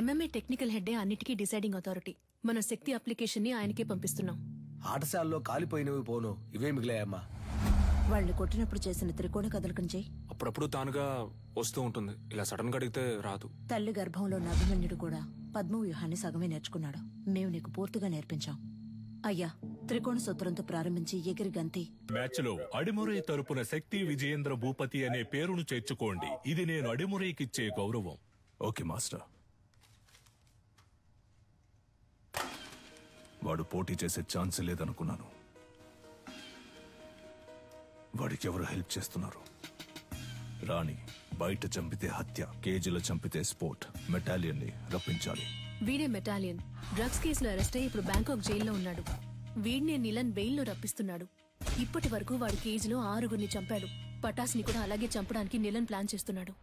ఎంఎంఏ టెక్నికల్ హెడ్డే అన్నిటికీ డిసైడింగ్ అథారిటీ. మన శక్తి అప్లికేషన్ ని ఆయనకే పంపిస్తున్నాం. ఆటశాలలో కాలిపోయినవి పోను, ఇవే మిగిలాయమ్మా. వాళ్ళు కొట్టినప్పుడు చేసిన త్రికోణ కదలకం చేయి. అప్పుడప్పుడు తానుగా వస్తూ ఉంటుంది. ఇలా సడన్ గా అడిగితే రాదు. తల్లి గర్భంలో ఉన్న అభిమన్యుడు కూడా పద్మ వ్యూహాన్ని సగమే నేర్చుకున్నాడు. మేము నీకు పూర్తిగా నేర్పించాం. అయ్యా, త్రికోణ సూత్రంతో ప్రారంభించి ఎగిరి గంతి. మ్యాచ్ లో అడిమురై తరపున శక్తి విజయేంద్ర భూపతి అనే పేరును చేర్చుకోండి. ఇది నేను అడిమురైకిచ్చే గౌరవం. Okay master. వాడు పోటీ చేసే ఛాన్స్ లేదనుకున్నాను. వాడికి ఎవరు హెల్ప్ చేస్తున్నారు? రాణి బయట చంపితే హత్య, కేజీలో చంపితే స్పోర్ట్. మెటాలియన్ ని రప్పించాలి. వీడే మెటాలియన్. డ్రగ్స్ కేసులో అరెస్ట్ అయ్యి ఇప్పుడు బ్యాంకాక్ జైల్లో ఉన్నాడు. వీడినే నిలన్ బెయిల్లో రప్పిస్తున్నాడు. ఇప్పటి వరకు వాడి కేజీలో 6గురిని చంపాడు. పటాస్ని కూడా అలాగే చంపడానికి నీలన్ ప్లాన్ చేస్తున్నాడు.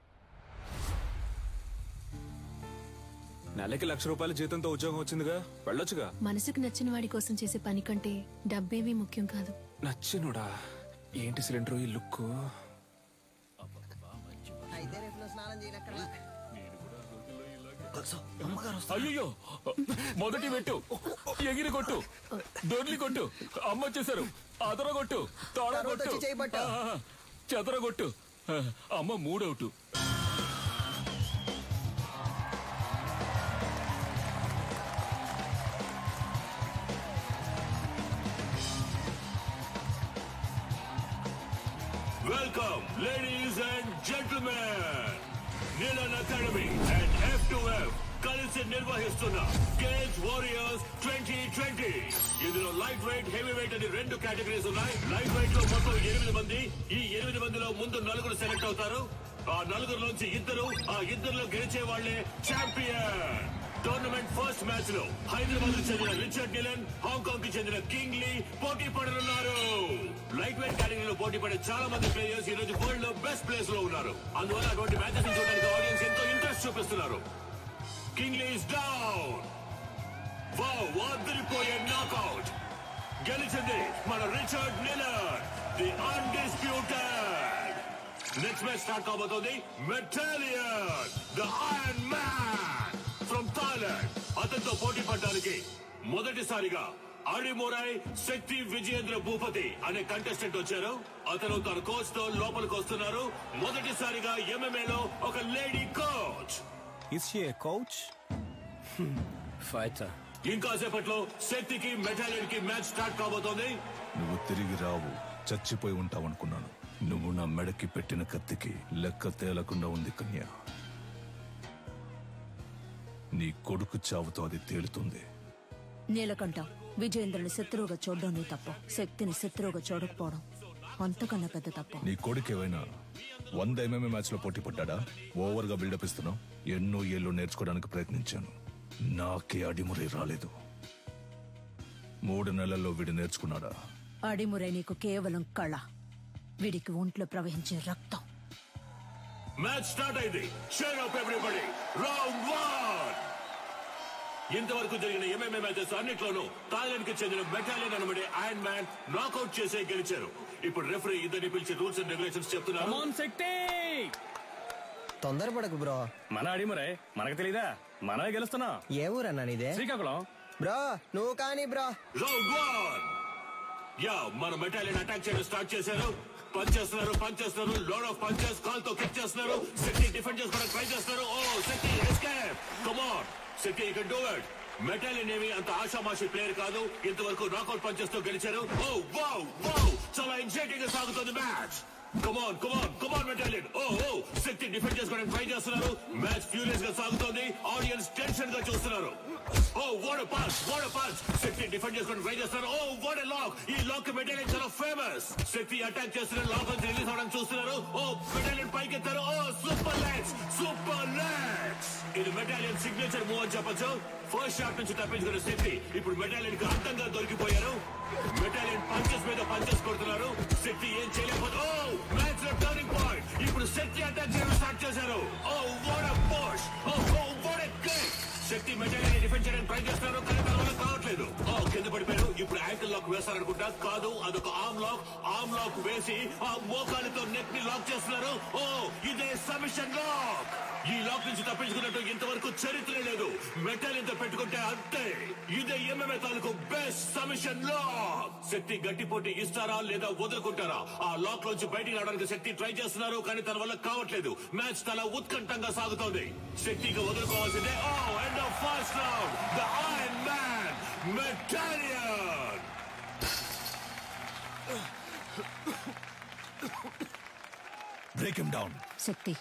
నెలకి ₹1,00,000 జీతంతో ఉద్యోగం వచ్చిందిగా, వెళ్ళొచ్చుగా. మనసుకు నచ్చిన వాడి కోసం చేసే పని కంటే డబ్బేమీ ముఖ్యం కాదు. నచ్చినోడా? ఏంటి సిలిండర్ ఈ లుక్? అయ్యో, మొదటి పెట్టు, ఎగిరి కొట్టు, దొర్లి కొట్టు, అమ్మ వచ్చేసారు, అదర కొట్టు, తాళ కొట్టు, చెదర కొట్టు. అమ్మ 3 out. Welcome, ladies and gentlemen. Nilan Academy and F2F కలిసి నిర్వహిస్తున్న కేజ్ వారియర్స్ 2020. ఇందులో లైట్ వెయిట్, హెవీ వెయిట్ అని 2 కేటగిరీస్ ఉన్నాయి. లైట్ వెయిట్ లో మొత్తం 8 మంది. ఈ 8 మందిలో ముందు 4 సెలెక్ట్ అవుతారు. ఆ 4లోంచి 2, ఆ 2లో గెలిచే వాళ్లే ఛాంపియన్. టోర్నమెంట్ ఫస్ట్ మ్యాచ్ లో హైదరాబాద్ కు చెందిన రిచర్డ్ నిలన్, హాంకాంగ్ కి చెందిన కింగ్ లీ పోటీ పడనున్నారు. లైట్ వెయిట్ కేటగిరీలో పోటీ పడే చాలా మంది ప్లేయర్స్ ఈ రోజు వరల్డ్ లో బెస్ట్ ప్లేస్ లో ఉన్నారు. అందువల్ల అటువంటి మ్యాచెస్ చూడడానికి ఆడియన్స్ ఎంతో ఇంట్రెస్ట్ చూపిస్తున్నారు. King Lee is down. Wow, అదిరిపోయే నాకౌట్. గెలిచింది మన Richard Nilan, the undisputed. Next match start కాబోతోంది. Metallion, the iron man from Thailand. అతనితో పోటీ పడడానికి మొదటిసారిగా అడిమురై శక్తి విజయేంద్ర భూపతి అనే కంటెస్టెంట్ వచ్చారు. అతను తన కోచ్ తో లోపలికి వస్తున్నారు. మొదటిసారిగా ఎంఎంఏలో ఒక lady coach. Is she a coach? Fighter. ఇంకాసేపట్లో శక్తికి మెటాలియన్ కి మ్యాచ్ స్టార్ట్ కాబోతోంది. నువ్వు తిరిగి రావు, చచ్చిపోయి ఉంటావనుకున్నాను. నువ్వు నా మెడకి పెట్టిన కత్తికి లెక్క తేలకుండా ఉంది కన్యా. నీ కొడుకు చావుతో అది తేలుతుంది. నీలకంఠ, విజయేంద్రని శత్రువుగా చూడడం నీ తప్పు. శక్తిని శత్రువుగా చూడకపోవడం అంతకన్నా పెద్ద తప్పు. నీ కొడుకు ఏమైనా 100 MMA మ్యాచ్ లో పోటీ పడ్డా? ఓవర్ గా బిల్డప్ ఇస్తున్నావు. ఎన్నో ఏళ్ళు నేర్చుకోవడానికి ప్రయత్నించాను, నాకే అడిమురై రాలేదు. 3 నెలల్లో వీడు నేర్చుకున్నాడా? అడిమురై నీకు కేవలం కళ, వీడికి ఒంట్లో ప్రవహించే రక్తం. మ్యాచ్ స్టార్ట్ అయింది. Cheer up everybody. రౌండ్ 1. ఇంతవరకు జరిగిన ఎంఎంఏ మ్యాచెస్ అన్నిట్లోనూ థాయిలాండ్ కి చెందిన మెటాలియన్ అనబడే ఐరన్ మ్యాన్ నాకౌట్ చేసే గెలిచారు. ఇప్పుడు రెఫరీ ఇద్దరిని పిలిచి రూల్స్ అండ్ రెగ్యులేషన్స్ చెప్తున్నారు. తొందరపడకు బ్రో. మన అడిమురై మనకు తెలీదా? మనమే గెలుస్తున్నా. ఏ ఊరన్నా నీదే? శ్రీకాకుళం. బ్రో నువ్వు కానీ బ్రో. రౌండ్ 1. యా, మన మెటాలియన్ అటాక్ చేయడం స్టార్ట్ చేశారు. పంచ్ చేస్తున్నారు, లోడ్ ఆఫ్ పంచెస్. కాల్ తో కిక్ చేస్తున్నారు. శక్తి డిఫెండ్ చేసుకోవడానికి ట్రై చేస్తారు. Oh Shakti escape. Come on Shakti, you can do it. Metallion ఏమి అంత ఆషామాషి ప్లేయర్ కాదు. ఇంతవరకు నాకౌట్ పంచెస్ తో గెలిచారు. ఓ వావ్ వావ్, చాలా ఎక్సైటింగ్ గా సాగుతుంది match. Come on Metallion. Oh Shakti defend చేసుకోవడానికి ట్రై చేస్తున్నారు. మ్యాచ్ ఫ్యూరియస్ గా సాగుతోంది. ఆడియన్స్ టెన్షన్ గా చూస్తున్నారు. Oh what a punch. Shakti defend చేసుకోవడానికి ట్రై చేస్తున్నారు. Oh what a lock. ఈ లాక్ మెటాలియన్ చాలా ఫేమస్. శక్తి అటాక్ చేస్తున్నారు, లాక్ నుంచి రిలీజ్ అవడానికి చూస్తున్నారు. ఓ మెటాలియన్ పైకెత్తారు. Oh super legs. ఇది మెటాలియన్ సిగ్నేచర్ మూవ్ అని చెప్పొచ్చు. ఫస్ట్ షాట్ నుంచి తప్పించుకున్న శక్తి ఇప్పుడు మెటాలియన్ కి అర్థంగా దొరికిపోయారు. మెటాలియన్ పంచెస్ మీద పంచెస్ కొడుతున్నారు. శక్తి ఏం చేయలేకపోతే ఓ మ్యాచ్ లో టర్నింగ్ పాయింట్. ఇప్పుడు శక్తి అటాక్ చేయడం స్టార్ట్ చేశారు. Oh what a push. Oh what a kick. Shakti Metallion defend చేయడానికి ట్రై చేస్తున్నారు, కానీ తన వల్ల కావట్లేదు. ఓ కింద పడిపోయారు. ఇప్పుడు యాంకిల్ లాక్ వేస్తారనుకుంటా. కాదు, అదొక ఆర్మ్ లాక్ వేసి ఆ మోకాలితో నెక్ ని లాక్ చేస్తున్నారు. ఓ ఇదే సబ్మిషన్ లాక్. ఈ లాక్ నుంచి తప్పించుకున్నట్టు ఇంతవరకు చరిత్ర లేదు. మెటాలియన్ తో పెట్టుకుంటే అంతే. ఇదే ఎంఎంఏ తాలూకు బెస్ట్ సబ్మిషన్ లాక్. శక్తి గట్టి పోటీ ఇస్తారా లేదా వదులుకుంటారా? ఆ లాక్ లోంచి బయటికి రావడానికి శక్తి ట్రై చేస్తున్నారు, కానీ తన వల్ల కావట్లేదు. మ్యాచ్ చాలా ఉత్కంఠంగా సాగుతోంది. శక్తిగా వదులుకోవాల్సిందే. Oh end of first round. The iron man Metallion. Break him down. Shakti,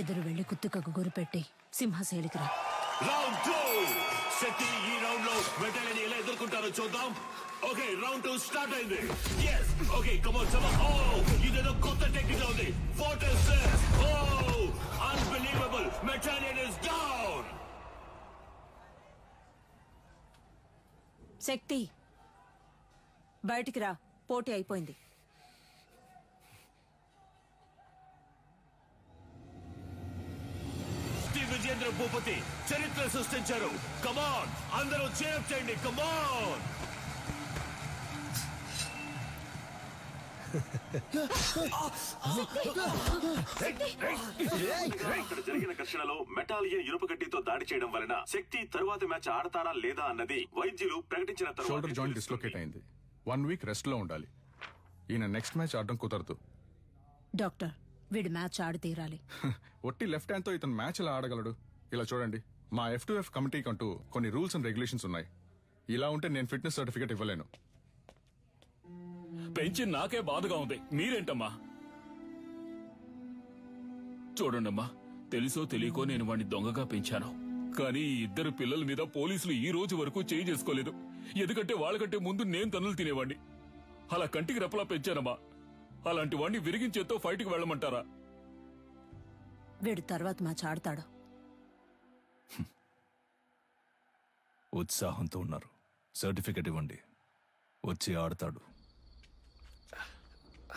ఎదురు వెళ్లి కుత్తుకకు గురిపెట్టి సింహశైలికిరా. రౌండ్ 2. శక్తి ఈ రౌండ్ లో మెటాలియన్ ఎలా ఎదుర్కొంటారో చూద్దాం. ఓకే, రౌండ్ 2 స్టార్ట్ అయింది. yes okay, come on. Oh ఇదేదో కొత్త టెక్నిక్ ఉంది. What is this? Oh unbelievable. Metallion is down. Shakti బయటికి రా. పోటీ అయిపోయింది. విజేంద్ర భూపతి చరిత్ర సృష్టించారు. కమాన్ అందరూ చేర్ చేయండి. కమాన్ ఇక్కడ జరిగిన ఘర్షణలో మెటాలియన్ ఇనుప కడ్డీతో దాడి చేయడం వలన శక్తి తరువాత మ్యాచ్ ఆడతారా లేదా అన్నది వైద్యులు ప్రకటించిన షోల్డర్ జాయింట్ డిస్లోకేట్ అయింది. 1 వీక్ రెస్ట్ లో ఉండాలి. ఈయన నెక్స్ట్ మ్యాచ్ ఆడడం కుదరదు. డాక్టర్, వీడు మ్యాచ్ ఆడి తీరాలి. ఒట్టి లెఫ్ట్ హ్యాండ్ తో ఇతను మ్యాచ్ ఎలా ఆడగలడు? ఇలా చూడండి, మా F2F కమిటీకి అంటూ కొన్ని రూల్స్ అండ్ రెగ్యులేషన్స్ ఉన్నాయి. ఇలా ఉంటే నేను ఫిట్నెస్ సర్టిఫికేట్ ఇవ్వలేను. పెంచి నాకే బాధగా ఉంది. మీరేంటమ్మా? చూడండమ్మా, తెలుసో తెలియకో నేను వాడిని దొంగగా పెంచాను. కానీ ఈ ఇద్దరు పిల్లల మీద పోలీసులు ఈ రోజు వరకు చేయి చేసుకోలేదు. ఎందుకంటే వాళ్ళకంటే ముందు నేను తన్నులు తినేవాడిని. అలా కంటికి రెప్పలా పెంచానమ్మా. అలాంటి వాడిని విరిగించేతో ఫైట్కి వెళ్ళమంటారా? వీడు తర్వాత మ్యాచ్ ఆడతాడు. ఉత్సాహంతో ఉన్నారు. సర్టిఫికెట్ ఇవ్వండి, వచ్చి ఆడతాడు.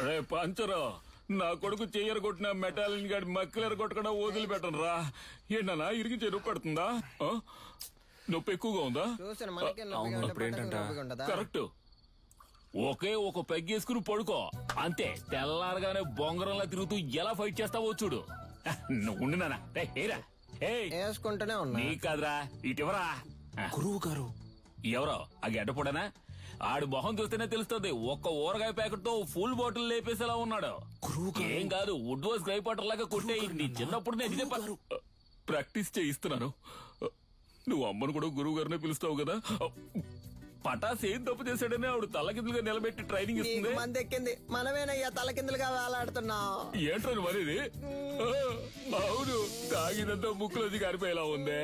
రే పంచరా, నా కొడుకు చెయ్యరు కొట్టిన మెటాలిన్ గాడి మక్కలేరు కొట్టకుండా వదిలిపెట్టను రా. ఏంటన్నా ఇరిగించే నొప్పి పడుతుందా? నొప్పి ఎక్కువగా ఉందా? కరెక్ట్. ఒకే ఒక పెగ్గేసుకుని పడుకో అంతే. తెల్లారగానే బొంగరంలా తిరుగుతూ ఎలా ఫైట్ చేస్తావో చూడు. నువ్వు వేసుకుంటూనే ఉన్నా. నీ కాదురా, ఇటువరా. గురువు గారు ఎవరో ఆ గడ్డపడనా? ఆడు మొహం చూస్తేనే తెలుస్తుంది. ఒక్క ఊరగాయ ప్యాకెట్ తో ఫుల్ బాటిల్ లేపేసేలా ఉన్నాడు. ఏం కాదు, వుడ్ వాస్ గ్రై పాటర్ లాగా కొట్టే. నీ చిన్నప్పుడు నేను ఇదే ప్రాక్టీస్ చేయిస్తున్నాను. నువ్వు అమ్మను కూడా గురువు గారినే పిలుస్తావు కదా. పటాస్ ఏం తప్పు చేశాడని ఆవిడ తలకిందులుగా నిలబెట్టి ట్రైనింగ్ ఇస్తుంది. మంది ఎక్కింది, మనమేనయ్యా తలకిందులుగా వేలాడుతున్నావు. ఏంట్రని మరిది? అవును, తాగినంత ముక్కులోది కారిపోయేలా ఉందే.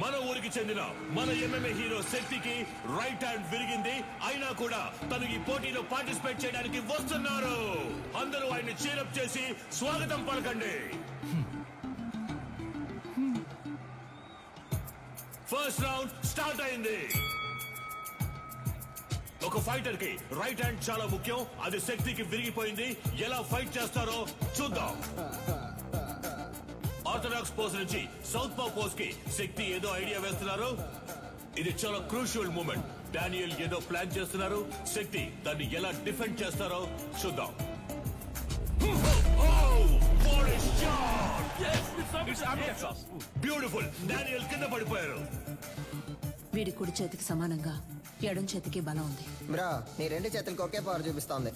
మన ఊరికి చెందిన మన MMA హీరో శక్తికి రైట్ హ్యాండ్ విరిగింది. అయినా కూడా తను ఈ పోటీలో పార్టిసిపేట్ చేయడానికి వస్తున్నారు. అందరూ ఆయన్ని చీరప్ చేసి స్వాగతం పలకండి. ఫస్ట్ రౌండ్ స్టార్ట్ అయింది. ఒక ఫైటర్ కి రైట్ హ్యాండ్ చాలా ముఖ్యం. అది శక్తికి విరిగిపోయింది. ఎలా ఫైట్ చేస్తారో చూద్దాం. ఆర్థడాక్స్ పోజ్ నుంచి సౌత్ పా పోజ్ కి శక్తి ఏదో ఐడియా వేస్తున్నారు. ఇది చాలా క్రూషియల్ మూమెంట్. డానియల్ ఏదో ప్లాన్ చేస్తున్నారు. శక్తి దాన్ని ఎలా డిఫెండ్ చేస్తారో చూద్దాం. బ్యూటిఫుల్. డానియల్ కింద పడిపోయారు. వీడి కుడి చేతికి సమానంగా ఎడం చేతికి బలం ఉంది. బ్రో, నీ 2 చేతులకి ఒకే పవర్ చూపిస్తోంది.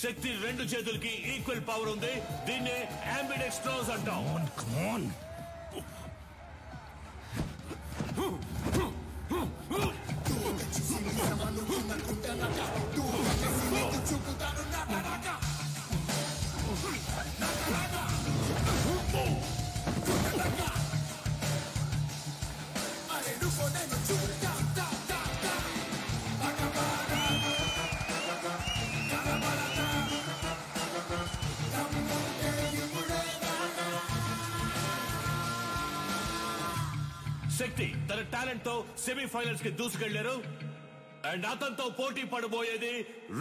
శక్తి 2 చేతులకి ఈక్వల్ పవర్ ఉంది. దీన్నే అంబిడెక్స్ట్రోస్ అంటాం. శక్తి తన టాలెంట్ తో సెమీఫైనల్స్ కి దూసుకెళ్లారు. అండ్ అతనితో పోటీ పడబోయేది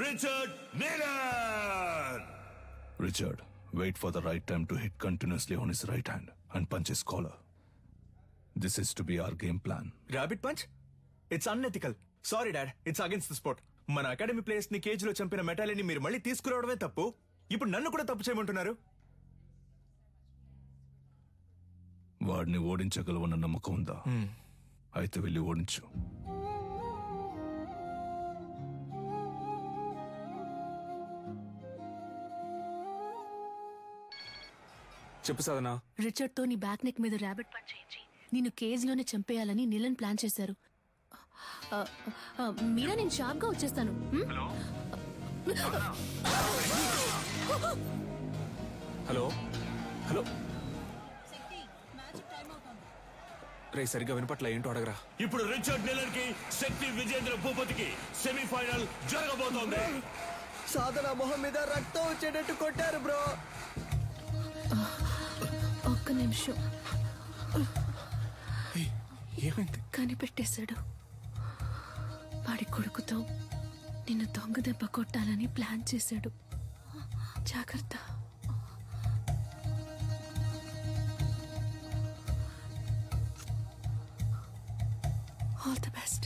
Richard నీలన్. Richard, wait for the right time to hit continuously on his right hand and punch his collar. This is to be our game plan. Rabbit punch? It's unethical. Sorry, Dad. It's against the sport. మన academy players ని cage లో చంపిన మెటాలిని మీరు మళ్ళీ తీసుకురావడమే తప్పు. ఇప్పుడు నన్ను కూడా తప్పు చేయమంటున్నారు. వాడిని ఓడించగలవన్న నమ్మకం ఉందా? అయితే వెళ్ళి ఓడించు. చెప్పు సాధనా. రిచర్డ్ తో నీ బ్యాక్ నెక్ మీద ర్యాబిట్ పంచ్ చేయించి నిన్ను కేజ్ లోనే చంపేయాలని నీలన్ ప్లాన్ చేశారు. మీరా, నేను షార్ప్ గా వచ్చేస్తాను. హలో హలో రే, సరిగ్గా వినపట్ల. ఏంటో అడగరా. ఇప్పుడు రిచర్డ్ నీలన్ కి శక్తి విజేంద్ర భూపతికి సెమీఫైనల్ జరగబోతోంది. సాధన మొహం మీద రక్తం వచ్చేటట్టు కొట్టారు బ్రో. ఒక్క నిమిషం. ఏమైంది? కనిపెట్టేశాడు. వాడి కొడుకుతో నిన్ను దొంగ దెబ్బ కొట్టాలని ప్లాన్ చేశాడు. జాగ్రత్త. All the best.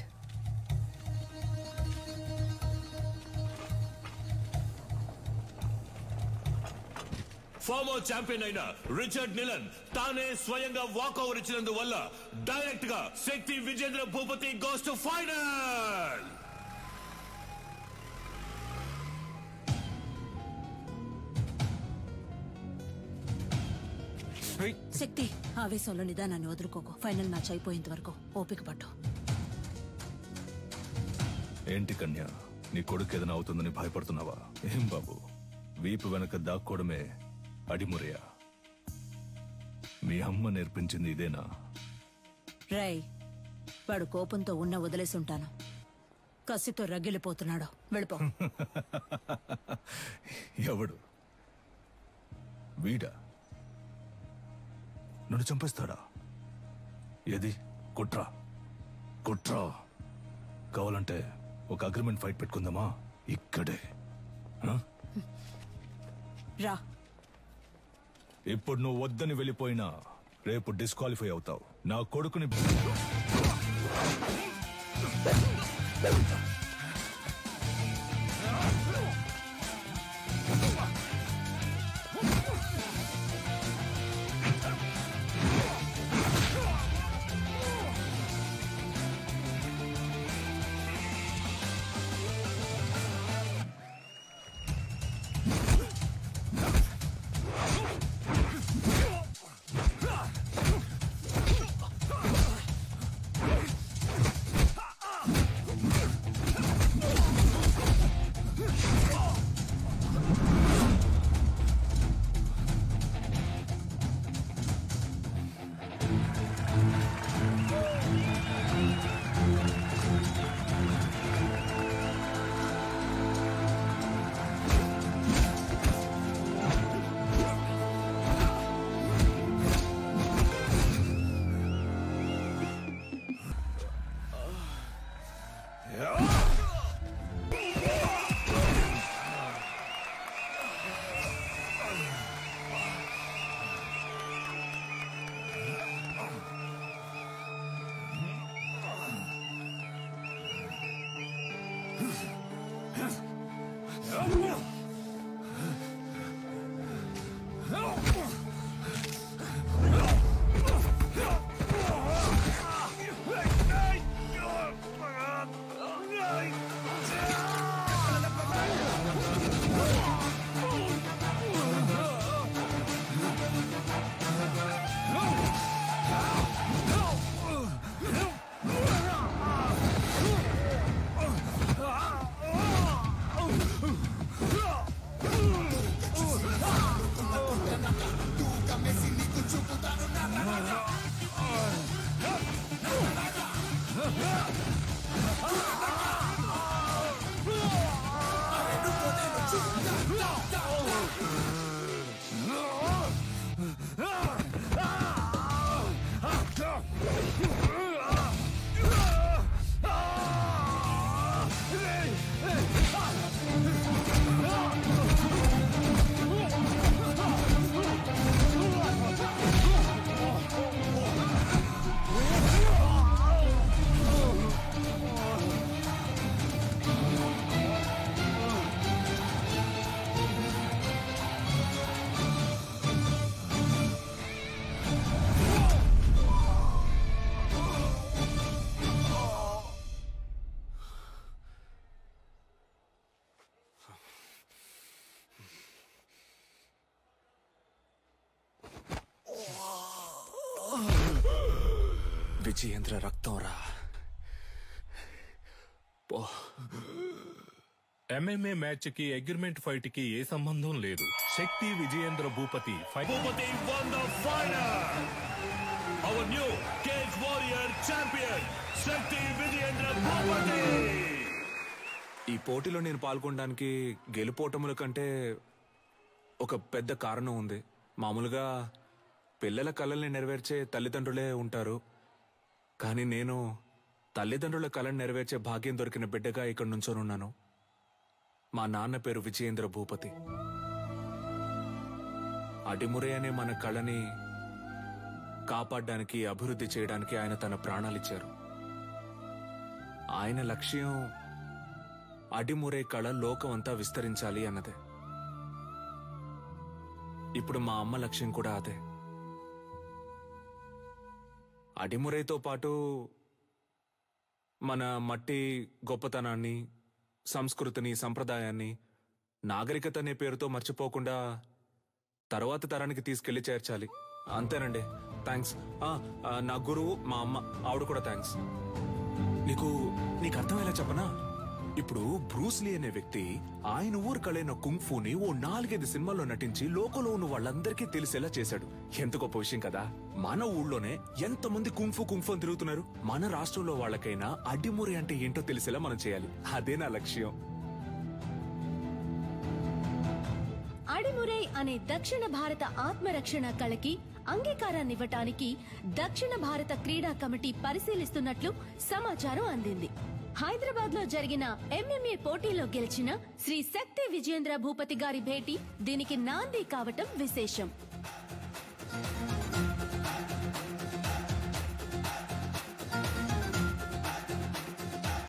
Former champion అయిన రిచర్డ్ నిలన్ తానే స్వయంగా వాక్ ఓవర్ ఇచ్చినందువల్ల డైరెక్ట్ గా Shakti Vijendra Bhupathi goes to final. Shakti, ఆవేశంలో నిదానాన్ని వదులుకోకు. ఫైనల్ మ్యాచ్ అయిపోయేంత వరకు ఓపిక పట్టు. ఏంటి కన్య, నీ కొడుకు ఏదైనా అవుతుందని భయపడుతున్నావా? ఏం బాబు, వీపు వెనక దాక్కోవడమే అడిమురయా? మీ అమ్మ నేర్పించింది ఇదేనా? రై, వాడు కోపంతో ఉన్న వదిలేసి ఉంటాను. కసితో రగిలిపోతున్నాడు. వెళ్ళిపో. ఎవడు? వీడా? నన్ను చంపేస్తాడా? ఏది? కుట్రా కుట్రా. కావాలంటే ఒక అగ్రిమెంట్ ఫైట్ పెట్టుకుందామా? ఇక్కడే. రా. ఇప్పుడు నువ్వు వద్దని వెళ్ళిపోయినా రేపు డిస్క్వాలిఫై అవుతావు. నా కొడుకుని విజయేంద్ర రక్తం రా. ఎంఎంఏ మ్యాచ్ కి అగ్రిమెంట్ ఫైట్ కి ఏ సంబంధం లేదు. శక్తి Vijayendra Bhupathi Bhupathi won the final. Our new cage warrior champion శక్తి విజయేంద్ర భూపతి. ఈ పోటీలో నేను పాల్గొనడానికి గెలుపోటముల కంటే ఒక పెద్ద కారణం ఉంది. మామూలుగా పిల్లల కలల్ని నెరవేర్చే తల్లిదండ్రులే ఉంటారు, కానీ నేను తల్లిదండ్రుల కళను నెరవేర్చే భాగ్యం దొరికిన బిడ్డగా ఇక్కడ నుంచోనున్నాను. మా నాన్న పేరు విజయేంద్ర భూపతి. అడిమురే అనే మన కళని కాపాడడానికి, అభివృద్ధి చేయడానికి ఆయన తన ప్రాణాలిచ్చారు. ఆయన లక్ష్యం అడిమురే కళ లోకం అంతా విస్తరించాలి అన్నదే. ఇప్పుడు మా అమ్మ లక్ష్యం కూడా అదే. అడిమురేతో పాటు మన మట్టి గొప్పతనాన్ని, సంస్కృతిని, సంప్రదాయాన్ని, నాగరికత అనే పేరుతో మర్చిపోకుండా తర్వాత తరానికి తీసుకెళ్లి చేర్చాలి. అంతేనండి. థ్యాంక్స్. నా గురువు మా అమ్మ, ఆవిడ కూడా థ్యాంక్స్. నీకు అర్థమయ్యేలా చెప్పనా? ఇప్పుడు బ్రూస్లీ అనే వ్యక్తి ఆయన ఊరు కళైన కుంగ్ఫూని ఓ 4-5 సినిమాల్లో నటించి లోకంలో ఉన్న వాళ్ళందరికీ తెలిసేలా చేశాడు. ఎంత గొప్ప విషయం కదా. మన ఊళ్ళోనే ఎంతమంది కుంఫు అని తిరుగుతున్నారు. మన రాష్ట్రంలో వాళ్ళకైనా అడ్డిమురే అంటే ఏంటో తెలిసేలా మనం చేయాలి. అదే నా లక్ష్యం. అడిమురై అనే దక్షిణ భారత ఆత్మరక్షణ కళకి అంగీకారాన్నివ్వటానికి దక్షిణ భారత క్రీడా కమిటీ పరిశీలిస్తున్నట్లు సమాచారం అందింది. హైదరాబాద్ లో జరిగిన MMA పోటీలో గెలిచిన శ్రీ శక్తి విజయేంద్ర భూపతి గారి భేటీ దీనికి నాంది కావటం విశేషం.